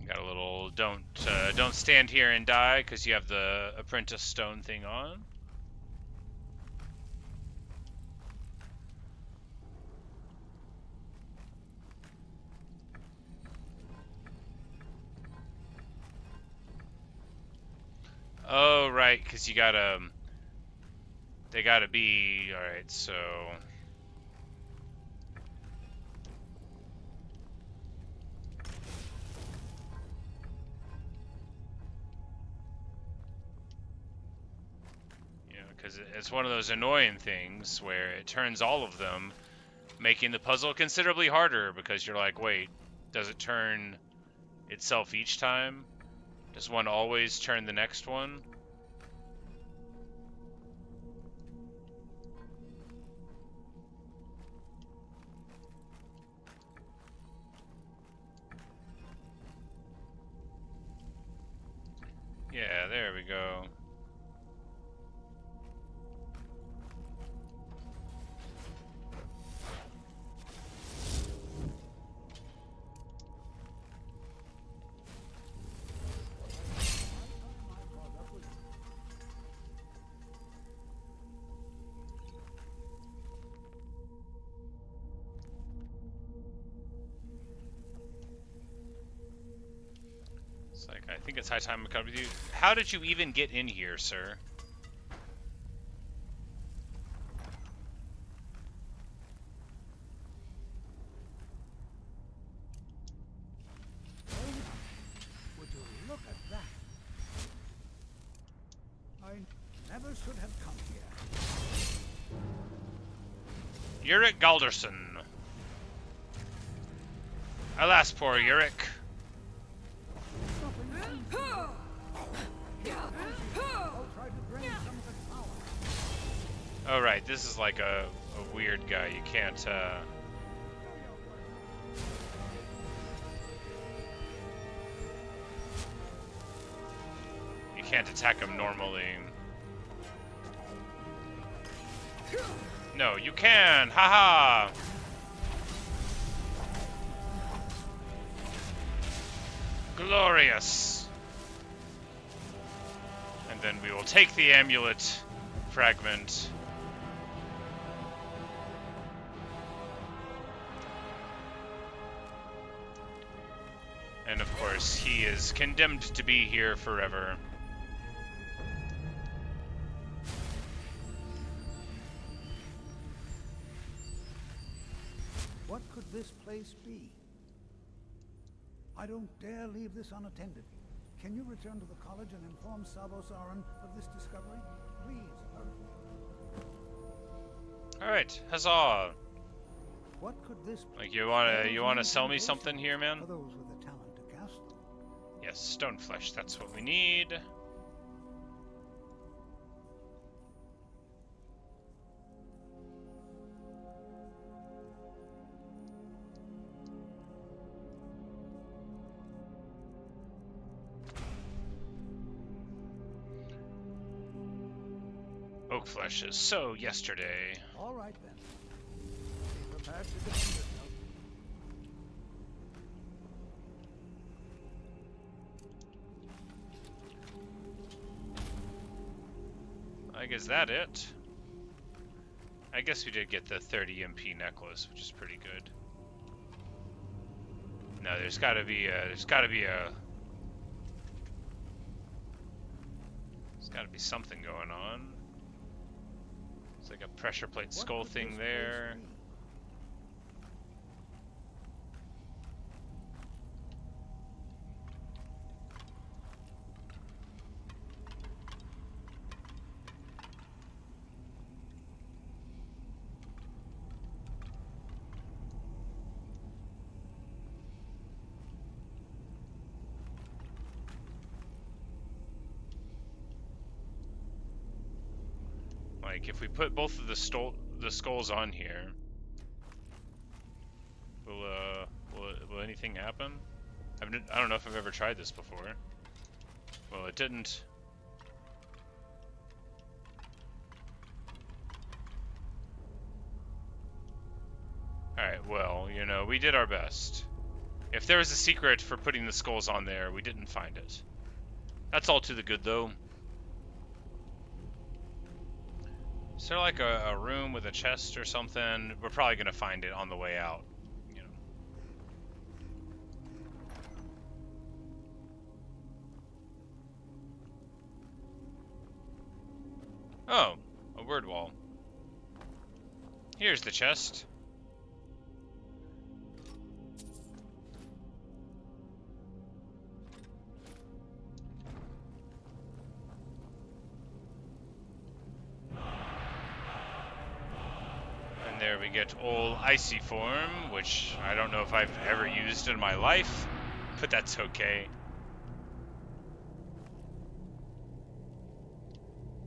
Got a little don't stand here and die because you have the apprentice stone thing on. Oh right, because you gotta they gotta be alright, so because it's one of those annoying things where it turns all of them, making the puzzle considerably harder because you're like, wait, does it turn itself each time? Does one always turn the next one? Yeah, there we go. I think it's high time to come with you. How did you even get in here, sir? Would you look at that? I never should have come here. Uric Galderson. Alas, poor Uric. Oh right, this is like a weird guy. You can't you can't attack him normally. No, you can! Haha! Glorious! And then we will take the amulet fragment. And of course, he is condemned to be here forever. What could this place be? I don't dare leave this unattended. Can you return to the college and inform Savos Aran of this discovery? Please, hurry. Alright, huzzah! What could this like you wanna sell me something here, man? For those with the talent to cast them. Yes, stone flesh, that's what we need. Oak flesh is so yesterday. All right then. Be prepared to defend yourself. I guess that it. I guess we did get the 30 MP necklace, which is pretty good. No, there's gotta be something going on. It's like a pressure plate skull thing there. Like, if we put both of the skulls on here, will anything happen? I don't know if I've ever tried this before. Well, it didn't. Alright, well, you know, we did our best. If there was a secret for putting the skulls on there, we didn't find it. That's all to the good, though. Is there like a room with a chest or something? We're probably gonna find it on the way out, you know. Oh, a word wall. Here's the chest. There we get all icy form, which I don't know if I've ever used in my life, but that's okay.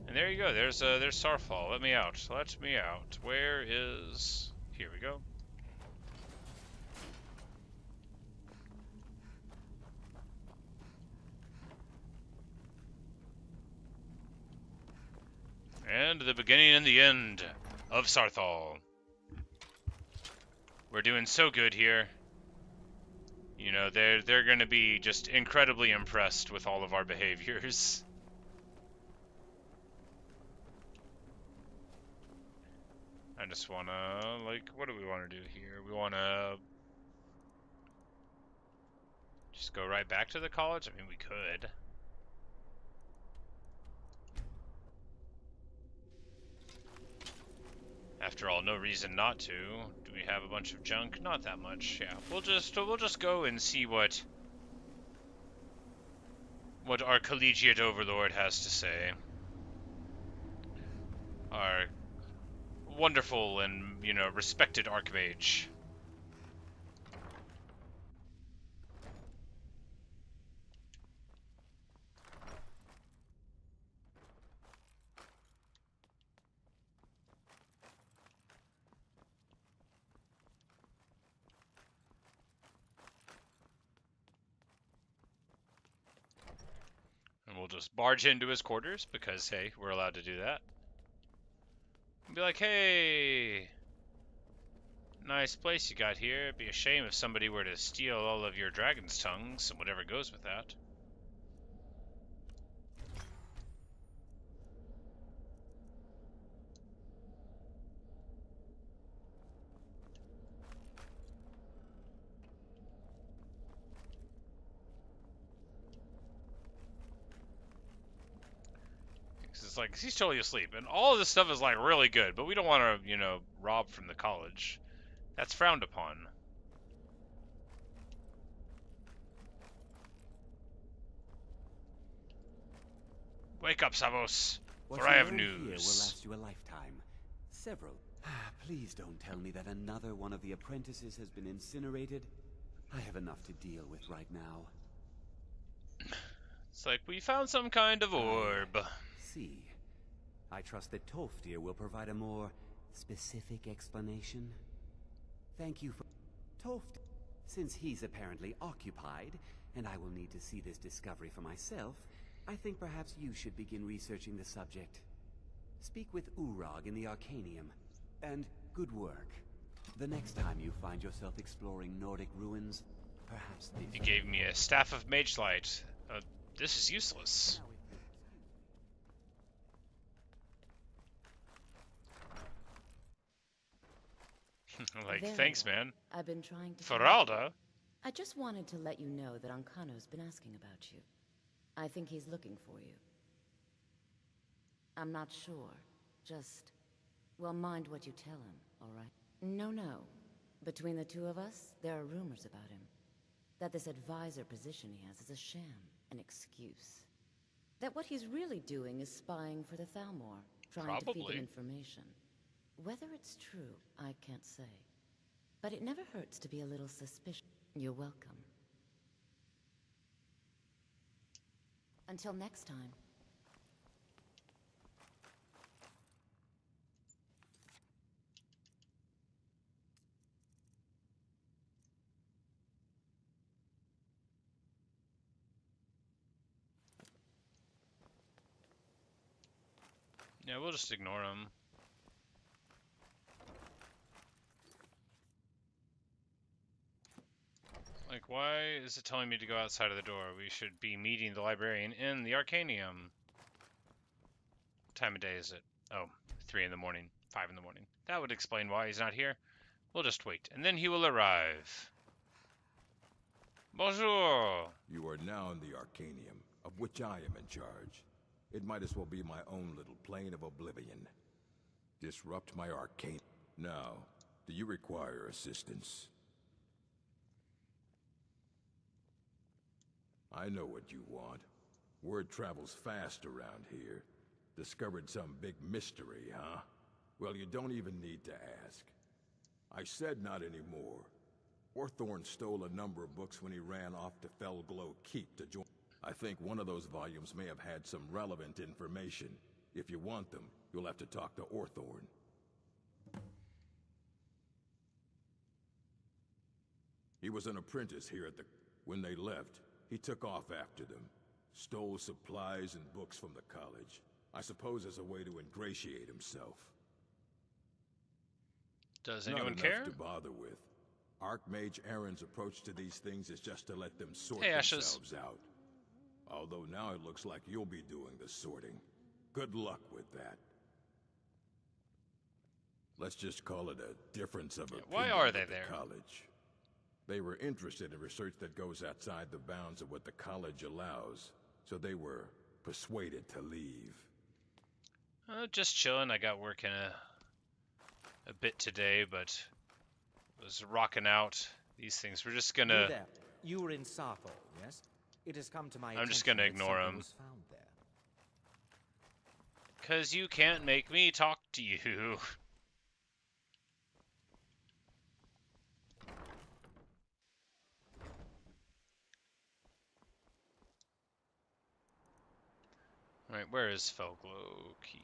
And there you go. There's Starfall. Let me out. Let me out. Where is? Here we go. And the beginning and the end of Sarthal. We're doing so good here. You know, they're going to be just incredibly impressed with all of our behaviors. I just want to, like, what do we want to do here? We want to just go right back to the college? I mean, we could. After all, no reason not to. Do we have a bunch of junk? Not that much. Yeah, we'll just go and see what our collegiate overlord has to say. Our wonderful and, you know, respected archmage. And we'll just barge into his quarters because, hey, we're allowed to do that. And be like, hey, nice place you got here. It'd be a shame if somebody were to steal all of your dragon's tongues and whatever goes with that. It's like, he's totally asleep. And all of this stuff is, like, really good. But we don't want to, you know, rob from the college. That's frowned upon. Wake up, Savos, for I have news. Here will last you a lifetime. Several. Please don't tell me that another one of the apprentices has been incinerated. I have enough to deal with right now. It's like, we found some kind of orb. See. I trust that Tolfdir will provide a more specific explanation. Thank you for... Tolfdir. Since he's apparently occupied, and I will need to see this discovery for myself, I think perhaps you should begin researching the subject. Speak with Urag in the Arcanium, and good work. The next time you find yourself exploring Nordic ruins, perhaps this... He gave me a staff of mage light. This is useless. Like, thanks, man. I've been trying to... Feralda? I just wanted to let you know that Ancano's been asking about you. I think he's looking for you. I'm not sure. Just, well, mind what you tell him, all right? No. Between the two of us, there are rumors about him. That this advisor position he has is a sham, an excuse. That what he's really doing is spying for the Thalmor, trying to feed them information. Whether it's true, I can't say. But it never hurts to be a little suspicious. You're welcome. Until next time. Yeah, we'll just ignore him. Like, why is it telling me to go outside of the door? We should be meeting the librarian in the Arcanium. What time of day is it? Oh, 3 in the morning, 5 in the morning. That would explain why he's not here. We'll just wait, and then he will arrive. Bonjour! You are now in the Arcanium, of which I am in charge. It might as well be my own little plane of oblivion. Disrupt my arcane. Now, do you require assistance? I know what you want. Word travels fast around here. Discovered some big mystery, huh? Well, you don't even need to ask. I said not anymore. Orthorn stole a number of books when he ran off to Felglow Keep to join. I think one of those volumes may have had some relevant information. If you want them, you'll have to talk to Orthorn. He was an apprentice here at the... When they left, he took off after them. Stole supplies and books from the college. I suppose as a way to ingratiate himself. Does anyone care? Not enough to bother with. Archmage Aaron's approach to these things is just to let them sort Ashes. themselves out. Although now it looks like you'll be doing the sorting. Good luck with that. Let's just call it a difference of opinion. Why are they there? College. They were interested in research that goes outside the bounds of what the college allows, so they were persuaded to leave. Just chilling. I got working a bit today, but was rocking out these things. We're just gonna... You there. You were in Sarthal, yes? It has come to my I'm just gonna ignore him. Was found there. 'Cause you can't make me talk to you. Alright, where is Felglow Keep?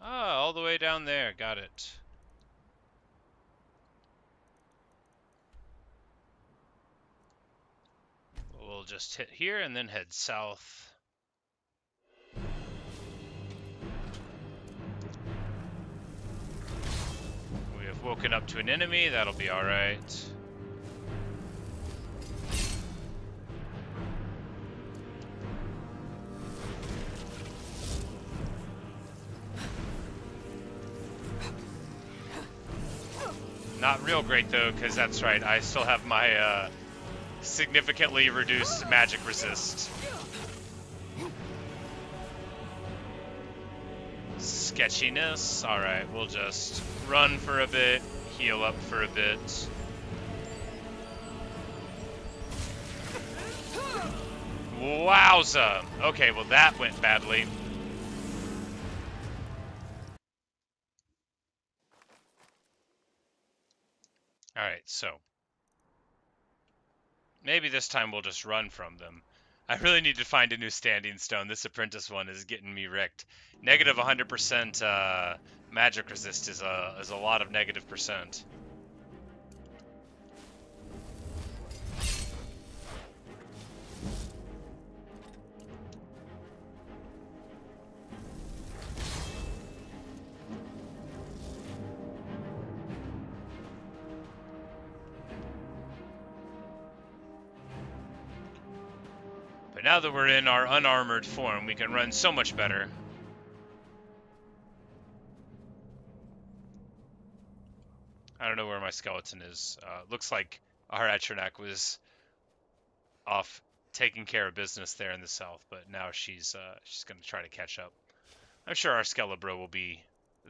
Ah, all the way down there. Got it. We'll just hit here and then head south. We have woken up to an enemy. That'll be alright. Not real great though, because that's right, I still have my significantly reduced magic resist. Sketchiness. Alright, we'll just run for a bit, heal up for a bit. Wowza! Okay, well that went badly. Alright, so maybe this time we'll just run from them. I really need to find a new standing stone. This apprentice one is getting me wrecked. Negative 100% magic resist is a lot of negative percent. But now that we're in our unarmored form, we can run so much better. I don't know where my skeleton is. Looks like our Atronach was off taking care of business there in the south, but now she's going to try to catch up. I'm sure our Skelebro will be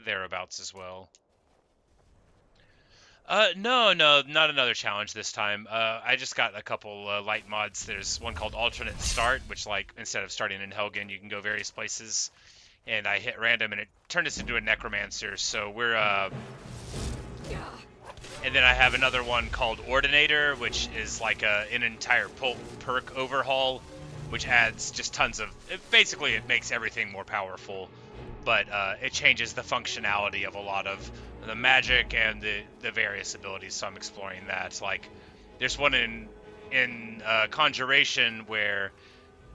thereabouts as well. No, not another challenge this time. I just got a couple light mods. There's one called Alternate Start, which, like, instead of starting in Helgen, you can go various places. And I hit random, and it turned us into a Necromancer, so we're, And then I have another one called Ordinator, which is like an entire perk overhaul, which adds just tons of... Basically, it makes everything more powerful, but it changes the functionality of a lot of the magic and the various abilities, so I'm exploring that. Like, there's one in Conjuration where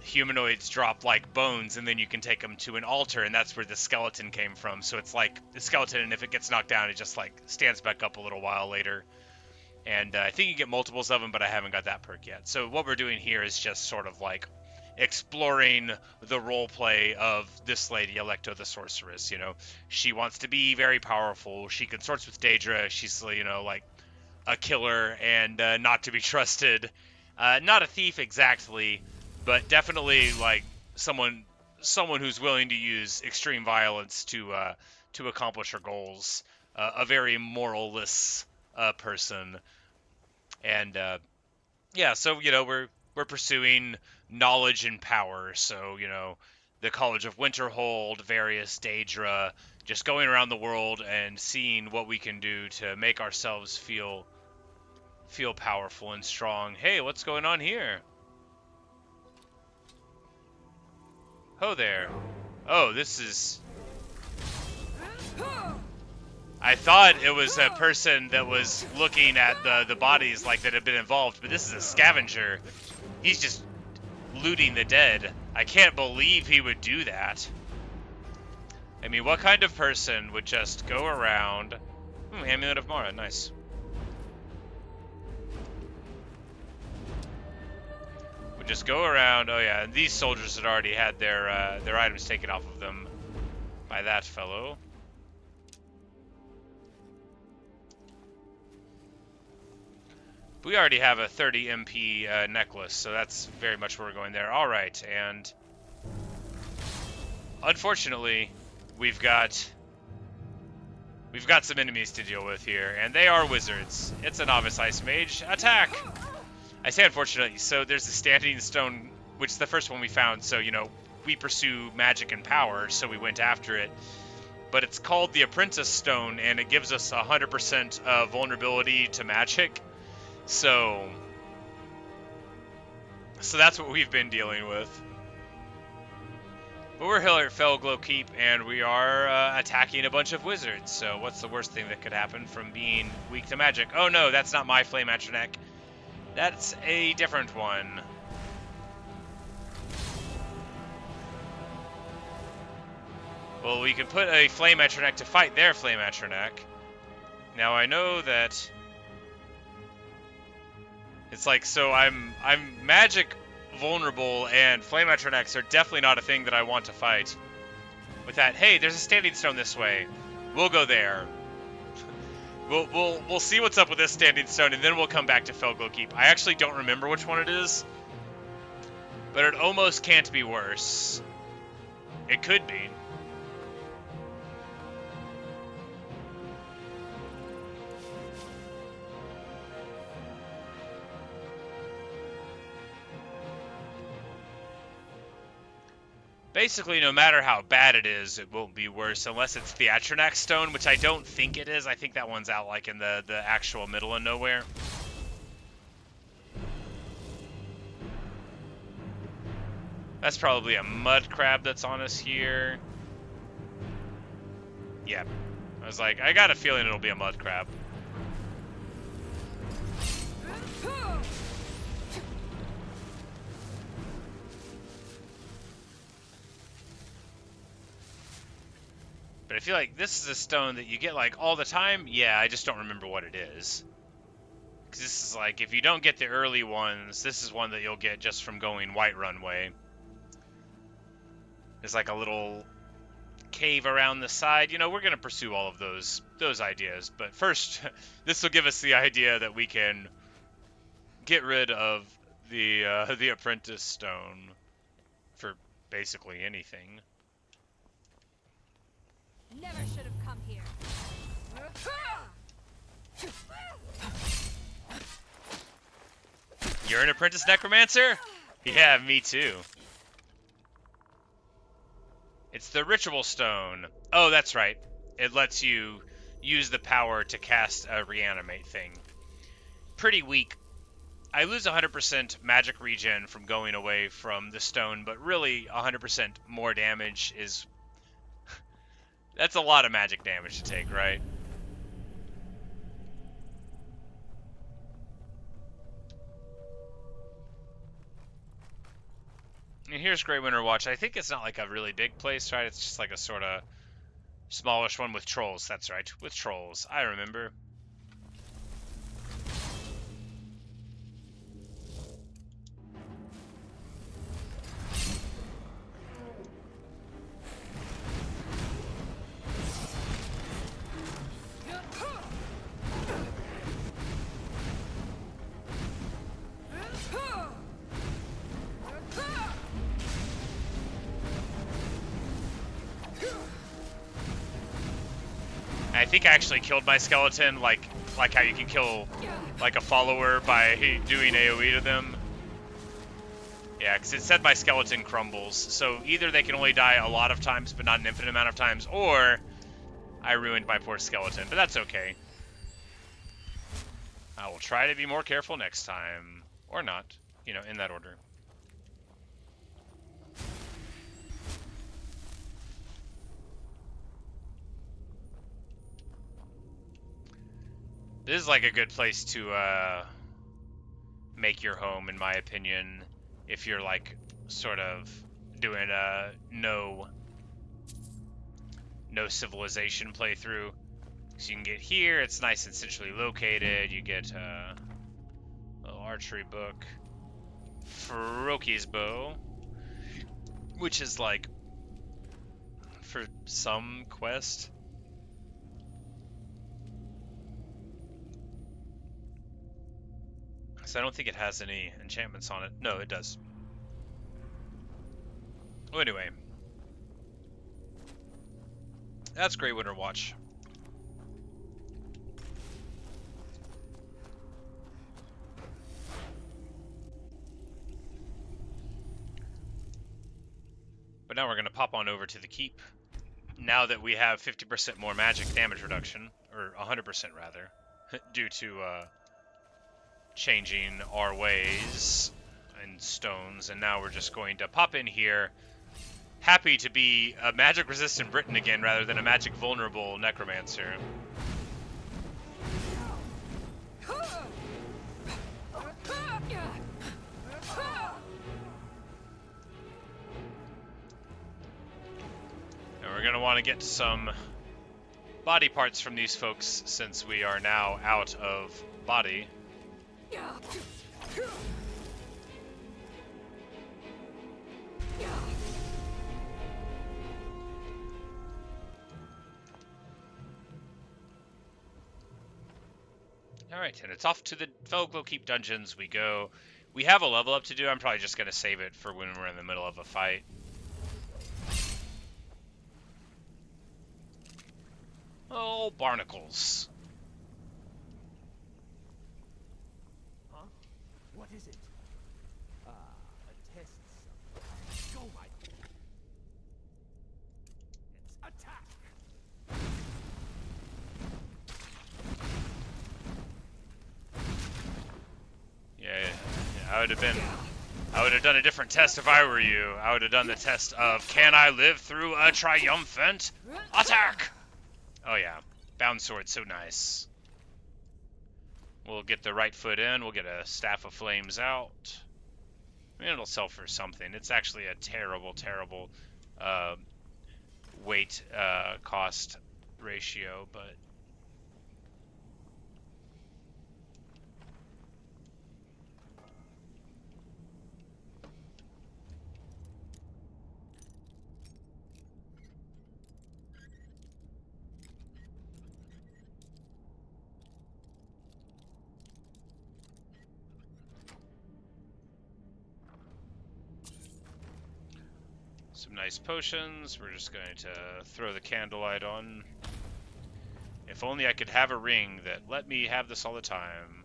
humanoids drop like bones, and then you can take them to an altar, and that's where the skeleton came from. So it's like the skeleton, and if it gets knocked down, it just like stands back up a little while later. And I think you get multiples of them, but I haven't got that perk yet. So what we're doing here is just sort of like exploring the role play of this lady, Alecto the Sorceress. You know, she wants to be very powerful. She consorts with Daedric. She's, you know, like a killer and not to be trusted. Not a thief exactly, but definitely like someone who's willing to use extreme violence to accomplish her goals. A very moralless person. And yeah, so, you know, we're pursuing knowledge and power. So, you know, the College of Winterhold, various Daedra, just going around the world and seeing what we can do to make ourselves feel powerful and strong. Hey, what's going on here? Oh, there. Oh, this is... I thought it was a person that was looking at the bodies, like, that had been involved, but this is a scavenger. He's just looting the dead. I can't believe he would do that. I mean, what kind of person would just go around... Amulet of Mara, nice. Would just go around... Oh yeah, and these soldiers had already had their items taken off of them by that fellow. We already have a 30 MP necklace, so that's very much where we're going there. All right, and unfortunately, we've got some enemies to deal with here, and they are wizards. It's a novice ice mage. Attack! I say unfortunately, so there's a standing stone, which is the first one we found, so, you know, we pursue magic and power, so we went after it. But it's called the Apprentice Stone, and it gives us 100% vulnerability to magic. So that's what we've been dealing with. But we're here at Felglow Keep, and we are attacking a bunch of wizards. So what's the worst thing that could happen from being weak to magic? Oh no, that's not my Flame Atronach. That's a different one. Well, we can put a Flame Atronach to fight their Flame Atronach. Now I know that... It's like, so I'm magic vulnerable, and Flame Atronachs are definitely not a thing that I want to fight. With that, hey, there's a standing stone this way. We'll go there. We'll see what's up with this standing stone, and then we'll come back to Felglow Keep. I actually don't remember which one it is, but it almost can't be worse. It could be. Basically, no matter how bad it is, it won't be worse unless it's the Atronach Stone, which I don't think it is. I think that one's out like in the actual middle of nowhere. That's probably a mud crab that's on us here. Yeah. I was like, I got a feeling it'll be a mud crab. But I feel like this is a stone that you get, like, all the time. Yeah, I just don't remember what it is. Because this is, like, if you don't get the early ones, this is one that you'll get just from going White Runway. There's, like, a little cave around the side. You know, we're going to pursue all of those ideas. But first, this will give us the idea that we can get rid of the apprentice stone for basically anything. Never should have come here. You're an apprentice necromancer? Yeah, me too. It's the ritual stone. Oh, that's right. It lets you use the power to cast a reanimate thing. Pretty weak. I lose 100% magic regen from going away from the stone, but really 100% more damage is... That's a lot of magic damage to take, right? And here's Grey Winter Watch. I think it's not like a really big place, right? It's just like a sort of smallish one with trolls. That's right, with trolls. I remember. I think I actually killed my skeleton, like how you can kill like a follower by doing AoE to them. Yeah, because it said my skeleton crumbles. So either they can only die a lot of times, but not an infinite amount of times, or I ruined my poor skeleton. But that's okay. I will try to be more careful next time, or not. You know, in that order. This is like a good place to make your home, in my opinion, if you're like sort of doing a no civilization playthrough. So you can get here, it's nice and centrally located. You get a little archery book, Froki's bow, which is like for some quest. So I don't think it has any enchantments on it. No, it does. Well, anyway. That's Grey Winter Watch. But now we're going to pop on over to the keep. Now that we have 50% more magic damage reduction, or 100% rather, due to changing our ways and stones, and now we're just going to pop in here, happy to be a magic resistant Briton again rather than a magic vulnerable necromancer. And we're gonna want to get some body parts from these folks since we are now out of body. Alright, and it's off to the Felglow Keep dungeons we go. We have a level up to do. I'm probably just going to save it for when we're in the middle of a fight. Oh, barnacles. Huh? What is it? A test. Go, my... It's attack! Yeah, I would have done a different test if I were you. I would have done the test of, can I live through a triumphant attack? Oh yeah, bound sword, so nice. We'll get the right foot in, we'll get a staff of flames out. I mean, it'll sell for something. It's actually a terrible, terrible weight cost ratio, but Some nice potions. We're just going to throw the candlelight on. If only I could have a ring that let me have this all the time.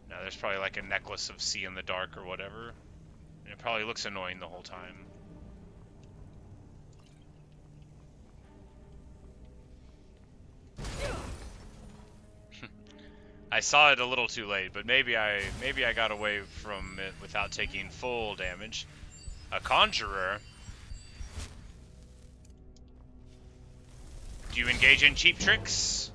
Now there's probably like a necklace of see in the dark or whatever. And it probably looks annoying the whole time. I saw it a little too late, but maybe I got away from it without taking full damage. A conjurer? Do you engage in cheap tricks?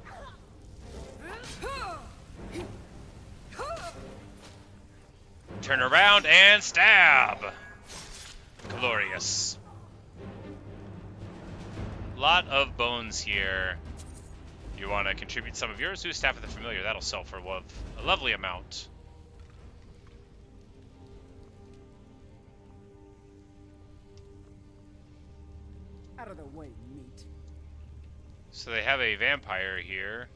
Turn around and stab! Glorious. Lot of bones here. You want to contribute some of yours to Staff of the Familiar. That'll sell for a lovely amount. Out of the way, meat. So they have a vampire here.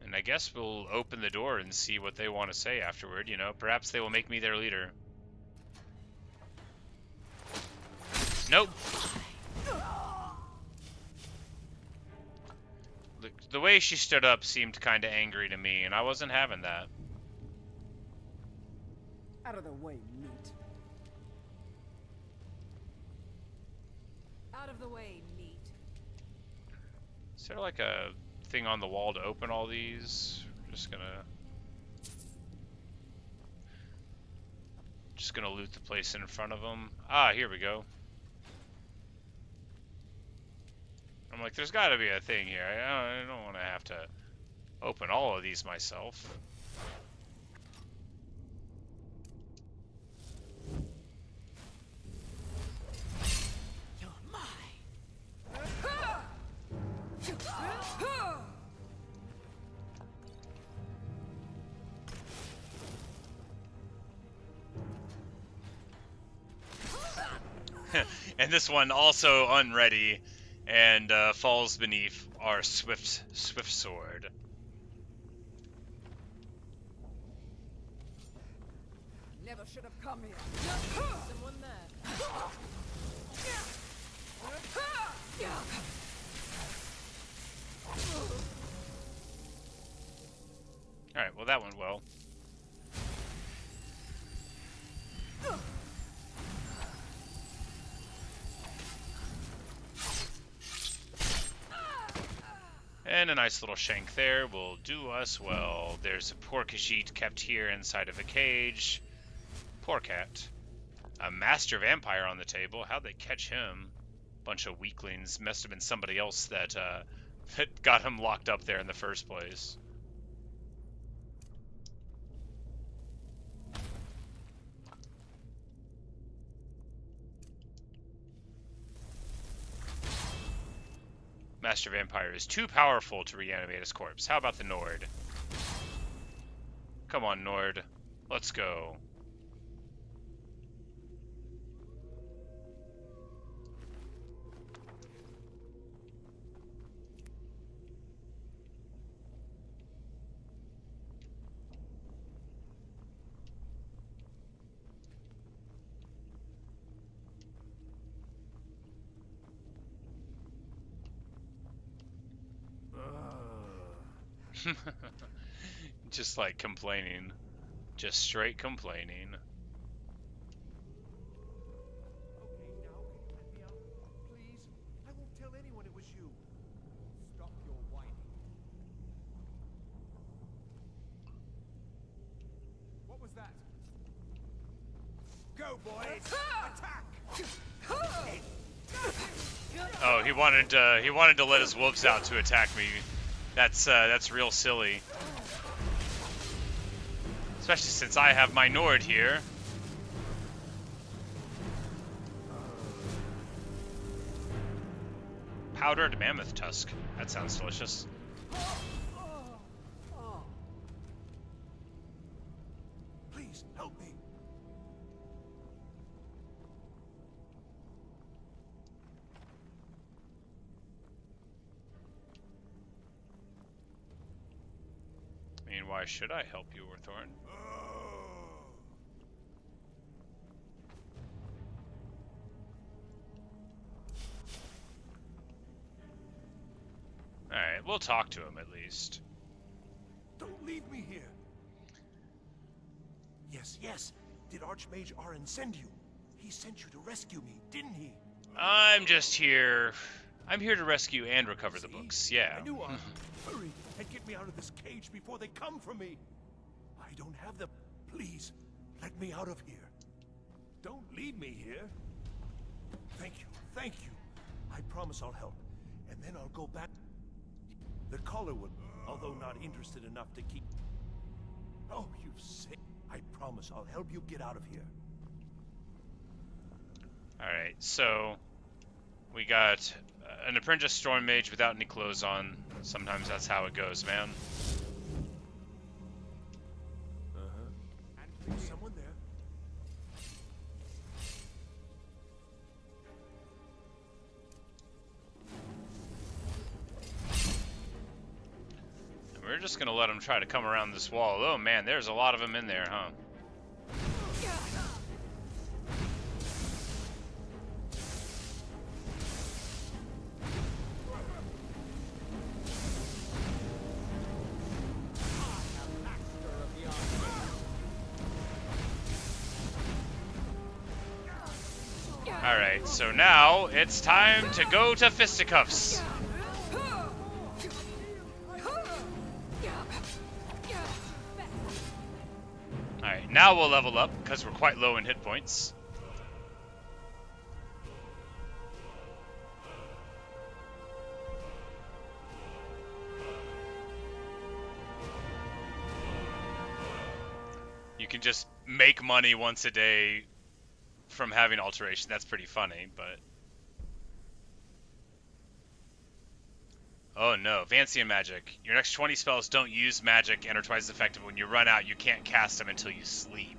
And I guess we'll open the door and see what they want to say afterward, you know. Perhaps they will make me their leader. Nope. The way she stood up seemed kind of angry to me, and I wasn't having that. Out of the way, meat. Out of the way, meat. Is there like a thing on the wall to open all these? Just gonna loot the place in front of them. Ah, here we go. I'm like, there's got to be a thing here. I don't want to have to open all of these myself. You're mine. And this one also unready and falls beneath our swift sword. Never should have come here. Someone there. Alright, well that went well. And a nice little shank there will do us well. There's a poor Khajiit kept here inside of a cage. Poor cat. A master vampire on the table. How'd they catch him? Bunch of weaklings. Must have been somebody else that that got him locked up there in the first place. Master Vampire is too powerful to reanimate his corpse. How about the Nord? Come on, Nord. Let's go. Just like complaining. Just straight complaining. Okay, now can you let me out? Please? I won't tell anyone it was you. Stop your whining. What was that? Go, boys! Attack! Oh, he wanted to let his wolves out to attack me. That's real silly. Especially since I have my Nord here. Powdered mammoth tusk. That sounds delicious. Please, help me. I mean, mean, why should I help you, Orthorn? Alright, we'll talk to him at least. Don't leave me here. Yes, yes. Did Archmage Arin send you? He sent you to rescue me, didn't he? I'm just here. I'm here to rescue and recover the books, yeah. I knew Arin. Hurry and get me out of this cage before they come for me. I don't have them. Please, let me out of here. Don't leave me here. Thank you, thank you. I promise I'll help, and then I'll go back. The caller would, although not interested enough to keep... Oh, you sick. I promise I'll help you get out of here. Alright, so... we got an apprentice storm mage without any clothes on. Sometimes that's how it goes, man. There's someone there. We're just gonna let them try to come around this wall. Oh man, there's a lot of them in there, huh? Alright, so now it's time to go to fisticuffs. Alright, now we'll level up, because we're quite low in hit points. You can just make money once a day from having alteration. That's pretty funny, but... oh no, Vancian magic. Your next 20 spells don't use magic and are twice as effective. When you run out, you can't cast them until you sleep.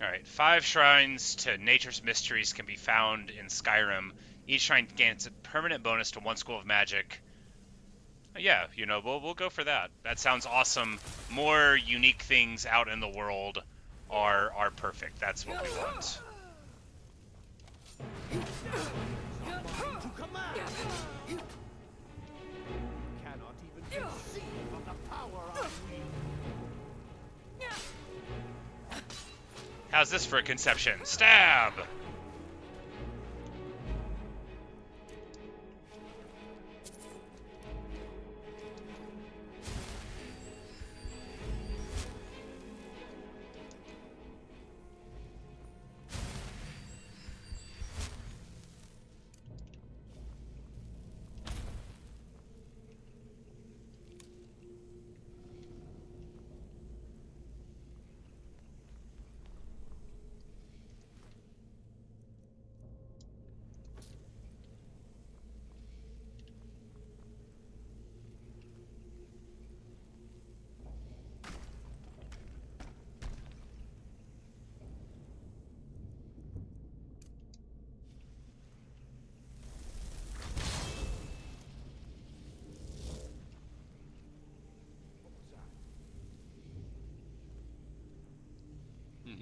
Alright, 5 shrines to nature's mysteries can be found in Skyrim. Each shrine gains a permanent bonus to 1 school of magic. Yeah, you know, we'll go for that. That sounds awesome. More unique things out in the world are perfect. That's what we want. Cannot even conceive of the power I wield. How's this for a conception? Stab!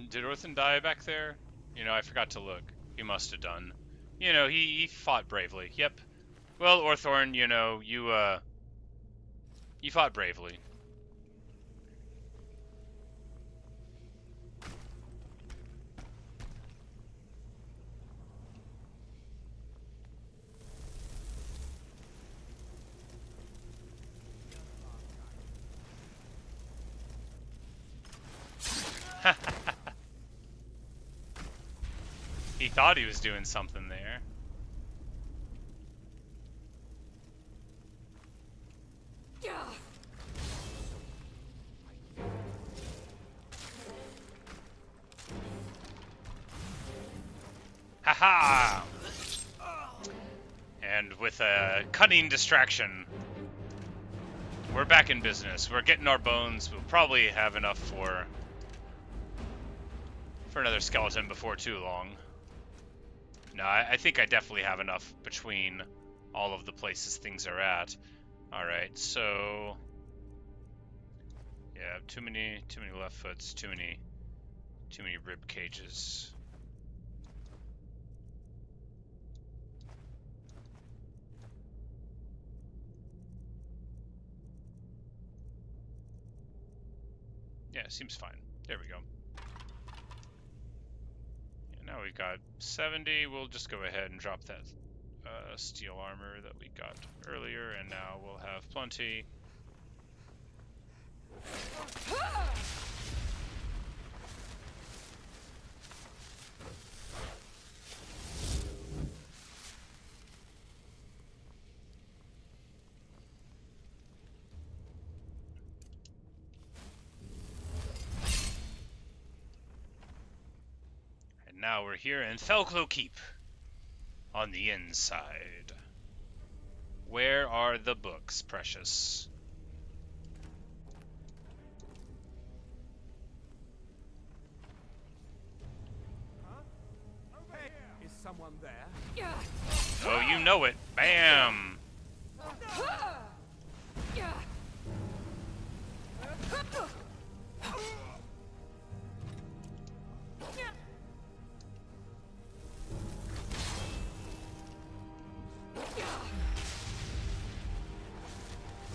Did Orthan die back there? You know, I forgot to look. He must have done. You know, he fought bravely. Yep. Well, Orthorn, you know, you fought bravely. He thought he was doing something there. Haha! And with a cunning distraction, we're back in business. We're getting our bones. We'll probably have enough for another skeleton before too long. No, I think I definitely have enough between all of the places things are at. Alright, so... yeah, too many left foots, too many rib cages. Yeah, seems fine. There we go. And now we've got 70. We'll just go ahead and drop that steel armor that we got earlier, and now we'll have plenty. Now we're here in Felclo Keep, on the inside. Where are the books, precious? Is someone there? Oh, you know it. Bam!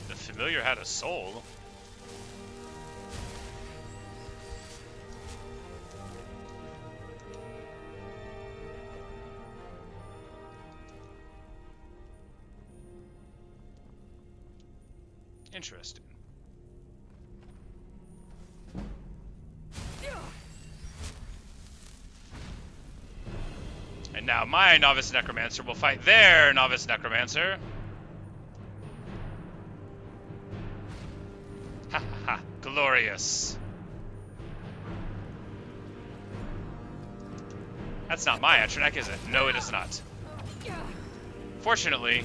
The familiar had a soul. Interesting. And now my novice necromancer will fight their novice necromancer. Ha ha ha, glorious. That's not my Atronach, is it? No, it is not. Fortunately,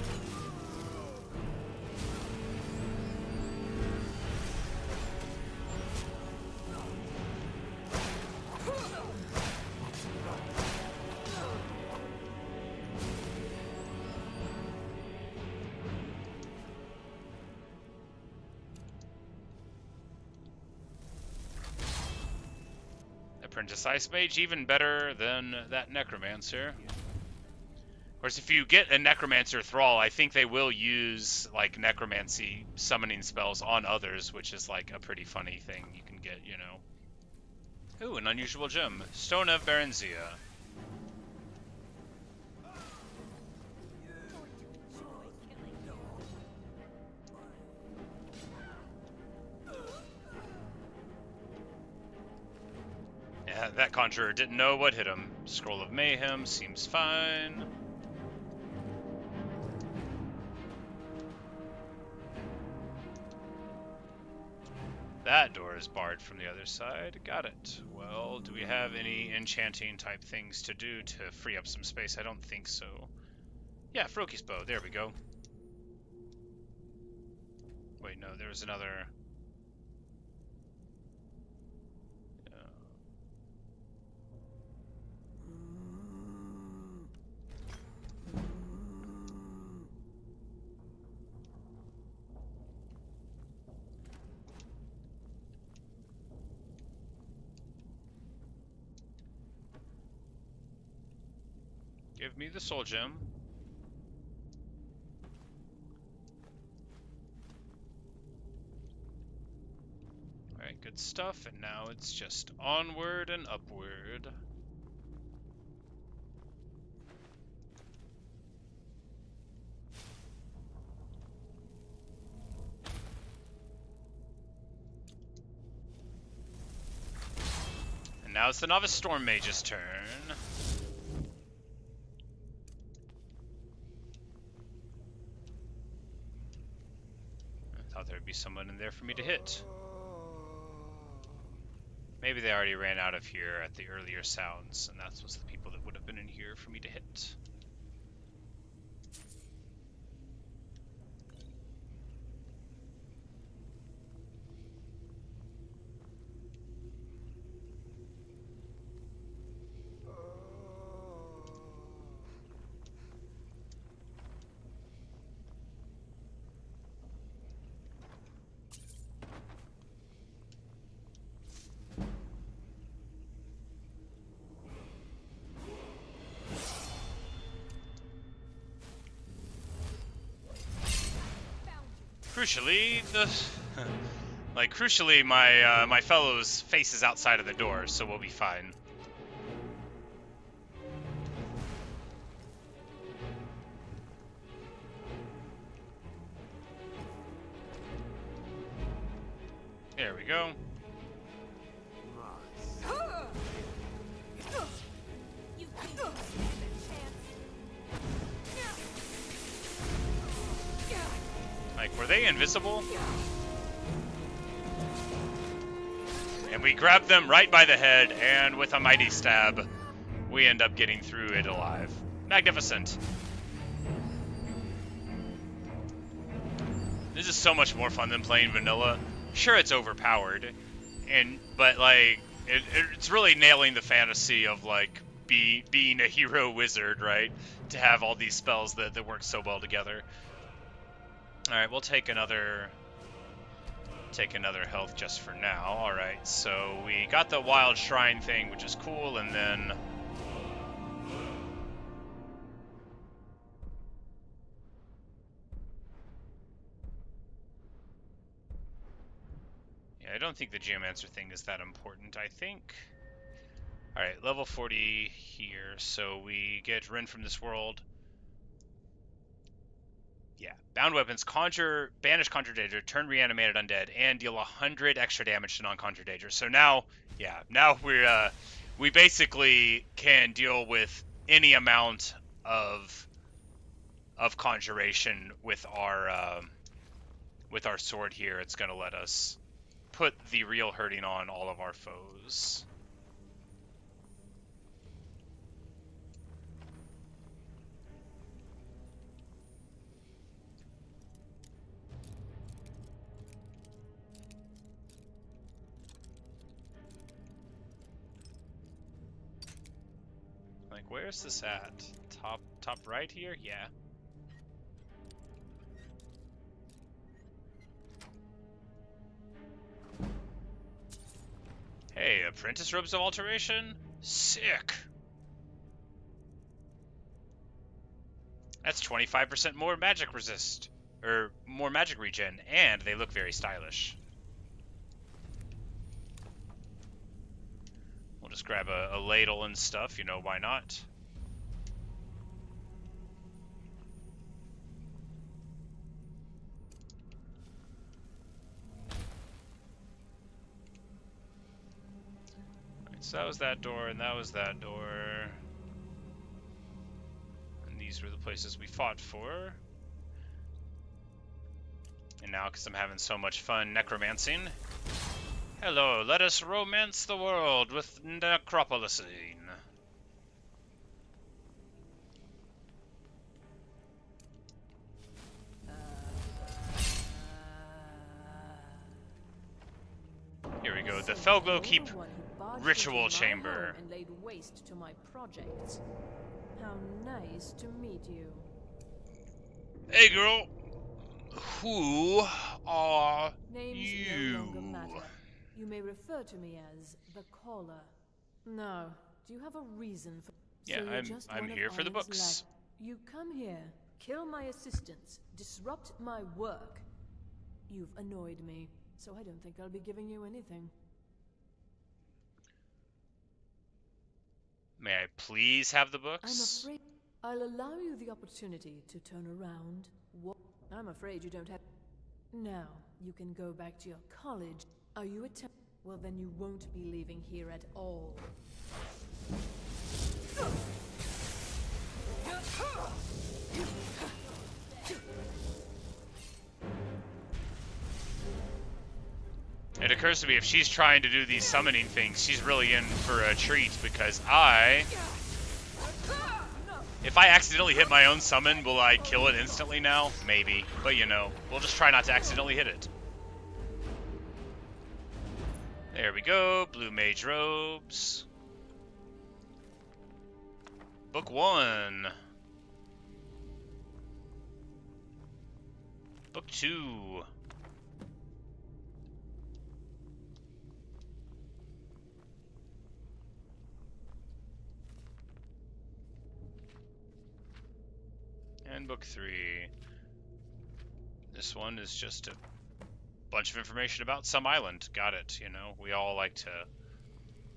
Apprentice Ice Mage, even better than that Necromancer. Of course, if you get a Necromancer Thrall, I think they will use, like, Necromancy summoning spells on others, which is, like, a pretty funny thing you can get, you know. Ooh, an unusual gem. Stone of Baranzia. Yeah, that conjurer didn't know what hit him. Scroll of Mayhem seems fine. That door is barred from the other side. Got it. Well, do we have any enchanting type things to do to free up some space? I don't think so. Yeah, Froki's bow. There we go. Wait, no, there's another... Give me the soul gem. Alright, good stuff, and now it's just onward and upward. And now it's the Novice Storm Mage's turn. Thought there'd be someone in there for me to hit. Maybe they already ran out of here at the earlier sounds, and that's what's the people that would have been in here for me to hit. Crucially, crucially, my fellow's face is outside of the door, so we'll be fine. There we go. Like, were they invisible? And we grab them right by the head, and with a mighty stab, we end up getting through it alive. Magnificent. This is so much more fun than playing vanilla. Sure, it's overpowered, but like, it's really nailing the fantasy of like being a hero wizard, right? To have all these spells that work so well together. All right, we'll take another health just for now. All right, so we got the wild shrine thing, which is cool, and then I don't think the geomancer thing is that important. I think. All right, level 40 here, so we get Rin from this world. Yeah, bound weapons, banish conjure Daedric, turn reanimated undead, and deal 100 extra damage to non-conjure Daedric. So now, yeah, now we basically can deal with any amount of conjuration with our sword here. It's gonna let us put the real hurting on all of our foes. Like, where's this at? Top right here? Yeah. Hey, apprentice robes of alteration? Sick. That's 25% more magic resist, or more magic regen, and they look very stylish. We'll just grab a ladle and stuff, you know, why not? Alright, so that was that door, and that was that door. And these were the places we fought for. And now, because I'm having so much fun necromancing, hello, let us romance the world with necropolising. Here we go, the Felglow Keep Ritual Chamber. And laid waste to my projects. How nice to meet you. Hey girl, who are Names you? no longer matter. You may refer to me as the Caller. Now, do you have a reason for? Yeah, So I'm here for the books. You come here, kill my assistants, disrupt my work. You've annoyed me, so I don't think I'll be giving you anything. May I please have the I'm books? afraid I'll allow you the opportunity to turn around. I'm afraid you don't have. Now, you can go back to your college. Are you well, then you won't be leaving here at all. It occurs to me if she's trying to do these summoning things, she's really in for a treat, because if I accidentally hit my own summon, will I kill it instantly now? Maybe, but you know, we'll just try not to accidentally hit it. There we go, blue mage robes. Book 1. Book 2. And book 3. This one is just a bunch of information about some island. Got it, you know. We all like to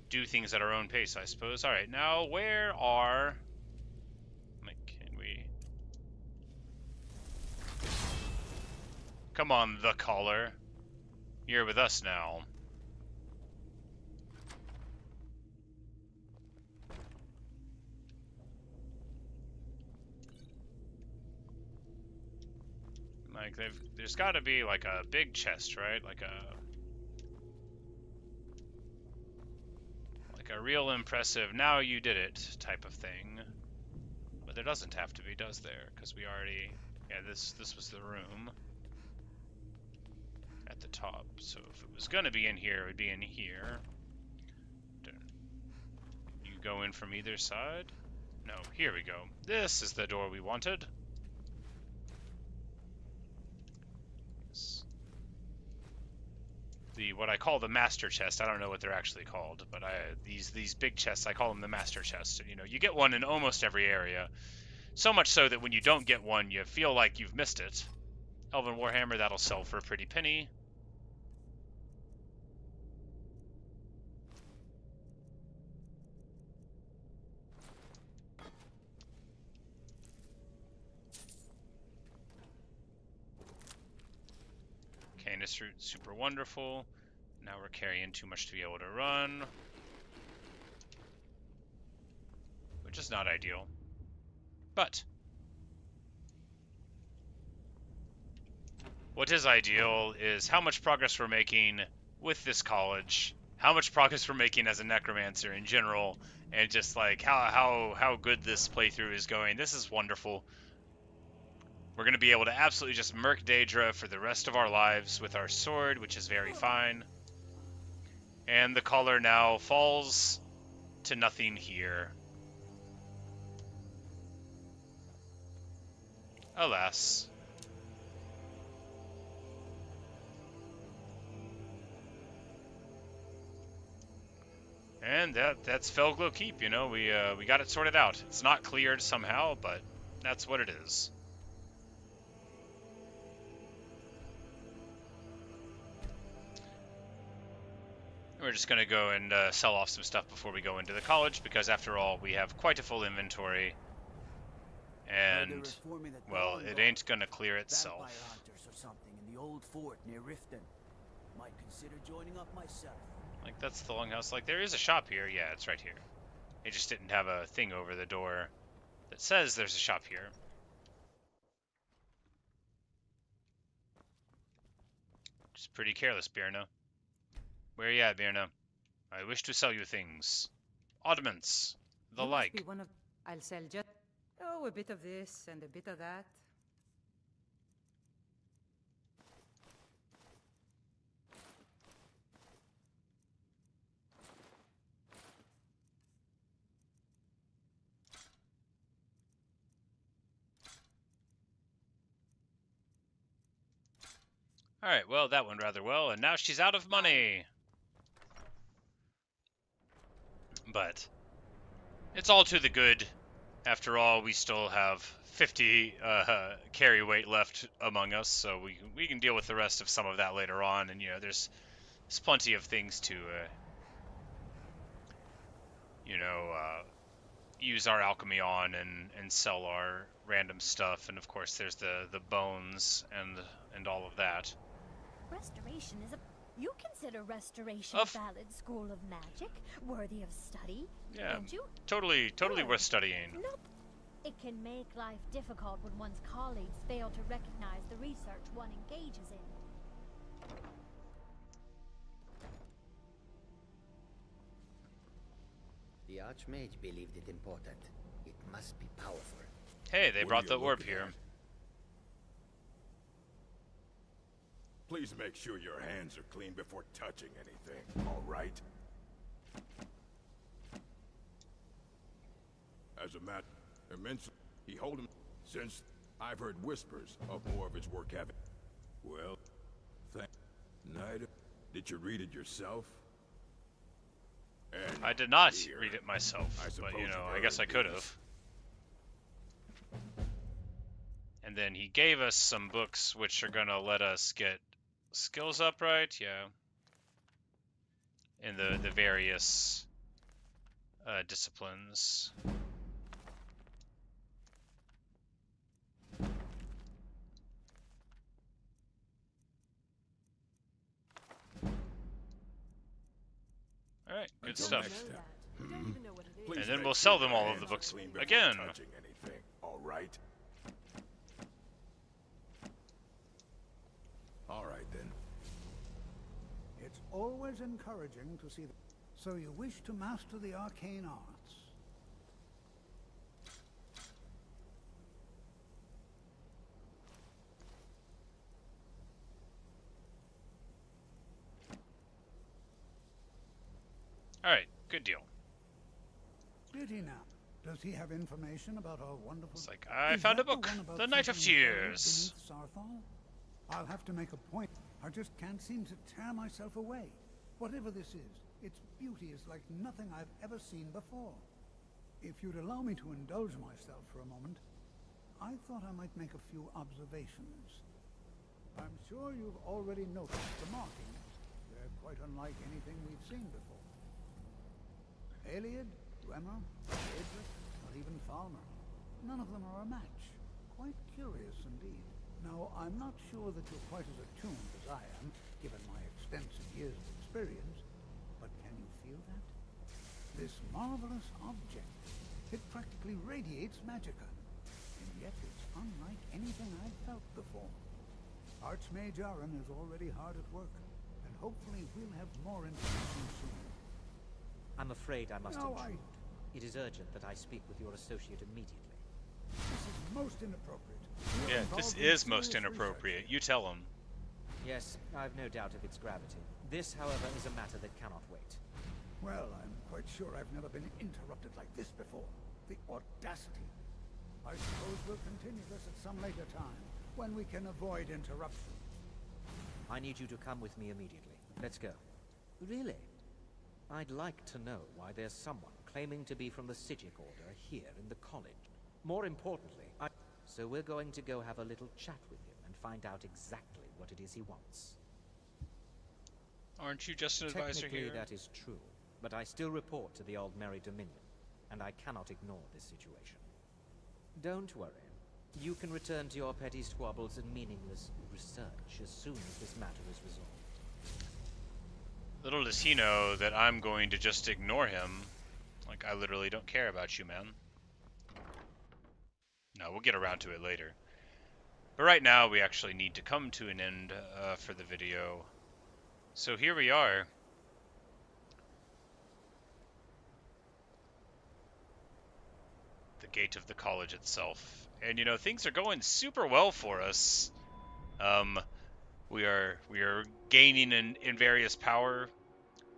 do things at our own pace, I suppose. Alright, now where are... Can we... Come on, the caller. You're with us now. Like, there's got to be, like, a big chest, right? Like a real impressive, now you did it type of thing. But there doesn't have to be, does there? Because we already... Yeah, this was the room. At the top. So if it was going to be in here, it would be in here. You go in from either side? No, here we go. This is the door we wanted. What I call the master chest. I don't know what they're actually called, but these big chests, I call them the master chest. You know, you get one in almost every area. So much so that when you don't get one, you feel like you've missed it. Elven Warhammer, that'll sell for a pretty penny. Canis root, super wonderful. Now we're carrying too much to be able to run. Which is not ideal. But what is ideal is how much progress we're making with this college, how much progress we're making as a necromancer in general, and just like how good this playthrough is going. This is wonderful. We're going to be able to absolutely just murk Daedra for the rest of our lives with our sword, which is very fine. And the caller now falls to nothing here. Alas. And that's Felglow Keep, you know, we got it sorted out. It's not cleared somehow, but that's what it is. We're just going to go and sell off some stuff before we go into the college, because after all, we have quite a full inventory. And, well, it ain't going to clear itself. Or something in the old fort near Riften. Might consider joining up myself. Like, that's the longhouse. Like, there is a shop here. Yeah, it's right here. It just didn't have a thing over the door that says there's a shop here. Just pretty careless, Birna. Where you at, Birna? I wish to sell you things. Oddments. The You must like. be one of... I'll sell just... Oh, a bit of this and a bit of that. Alright, well, that went rather well, and now she's out of money. But it's all to the good. After all, we still have 50 carry weight left among us, so we can deal with the rest of some of that later on. And, you know, there's plenty of things to, you know, use our alchemy on and sell our random stuff. And, of course, there's the bones and all of that. Restoration is a... You consider restoration a valid school of magic, worthy of study, don't you? Totally worth studying. Nope. It can make life difficult when one's colleagues fail to recognize the research one engages in. The Archmage believed it important. It must be powerful. Hey, they brought the orb here. Please make sure your hands are clean before touching anything, all right? As a matter immensely, he hold him since I've heard whispers of more of his work having. Well, Nida, did you read it yourself? And I did not read it myself, but you know, I guess I could have. And then he gave us some books which are going to let us get skills up, right? Yeah. In the various disciplines. Alright, good stuff. And then we'll sell them all of the books again. All right. All right, then. It's always encouraging to see them. So you wish to master the arcane arts? Alright, good deal. Did he now? Does he have information about our wonderful... It's like, I found a book. The Night of Tears. I'll have to make a point. I just can't seem to tear myself away. Whatever this is, its beauty is like nothing I've ever seen before. If you'd allow me to indulge myself for a moment, I thought I might make a few observations. I'm sure you've already noticed the markings. They're quite unlike anything we've seen before. Aliad, Remmer, Daedric, or even Falmer. None of them are a match. Quite curious indeed. Now, I'm not sure that you're quite as attuned as I am, given my extensive years of experience, but can you feel that? This marvelous object, it practically radiates magicka, and yet it's unlike anything I've felt before. Archmage Aaron is already hard at work, and hopefully we'll have more information soon. I'm afraid I must No, intrude. It is urgent that I speak with your associate immediately. This is most inappropriate. Yeah, this is most inappropriate. You tell him. Yes, I've no doubt of its gravity. This, however, is a matter that cannot wait. Well, I'm quite sure I've never been interrupted like this before. The audacity. I suppose we'll continue this at some later time, when we can avoid interruptions. I need you to come with me immediately. Let's go. Really? I'd like to know why there's someone claiming to be from the Sigic Order here in the college. More importantly, so we're going to go have a little chat with him and find out exactly what it is he wants. Aren't you just an advisor here? Technically, that is true, but I still report to the Old Merry Dominion, and I cannot ignore this situation. Don't worry. You can return to your petty squabbles and meaningless research as soon as this matter is resolved. Little does he know that I'm going to just ignore him. Like, I literally don't care about you, man. No, we'll get around to it later. But right now, we actually need to come to an end for the video. So here we are. The gate of the college itself. And, you know, things are going super well for us. We are gaining in various power.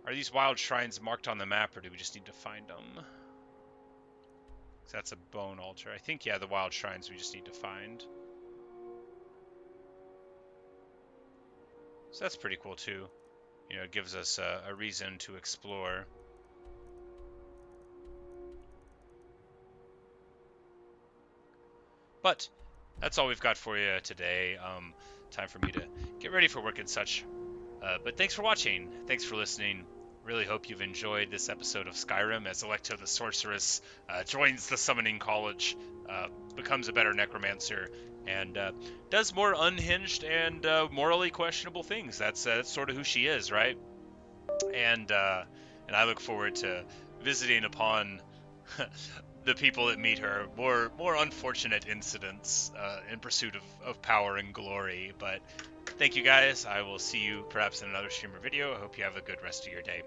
Are these wild shrines marked on the map, or do we just need to find them? That's a bone altar. I think, yeah, the wild shrines we just need to find. So that's pretty cool, too. You know, it gives us a reason to explore. But that's all we've got for you today. Time for me to get ready for work and such. But thanks for watching. Thanks for listening. Really hope you've enjoyed this episode of Skyrim as Alecto the Sorceress joins the Summoning College, becomes a better necromancer, and does more unhinged and morally questionable things. That's sort of who she is, right? And I look forward to visiting upon the people that meet her, more unfortunate incidents in pursuit of power and glory. But thank you guys. I will see you perhaps in another stream or video. I hope you have a good rest of your day.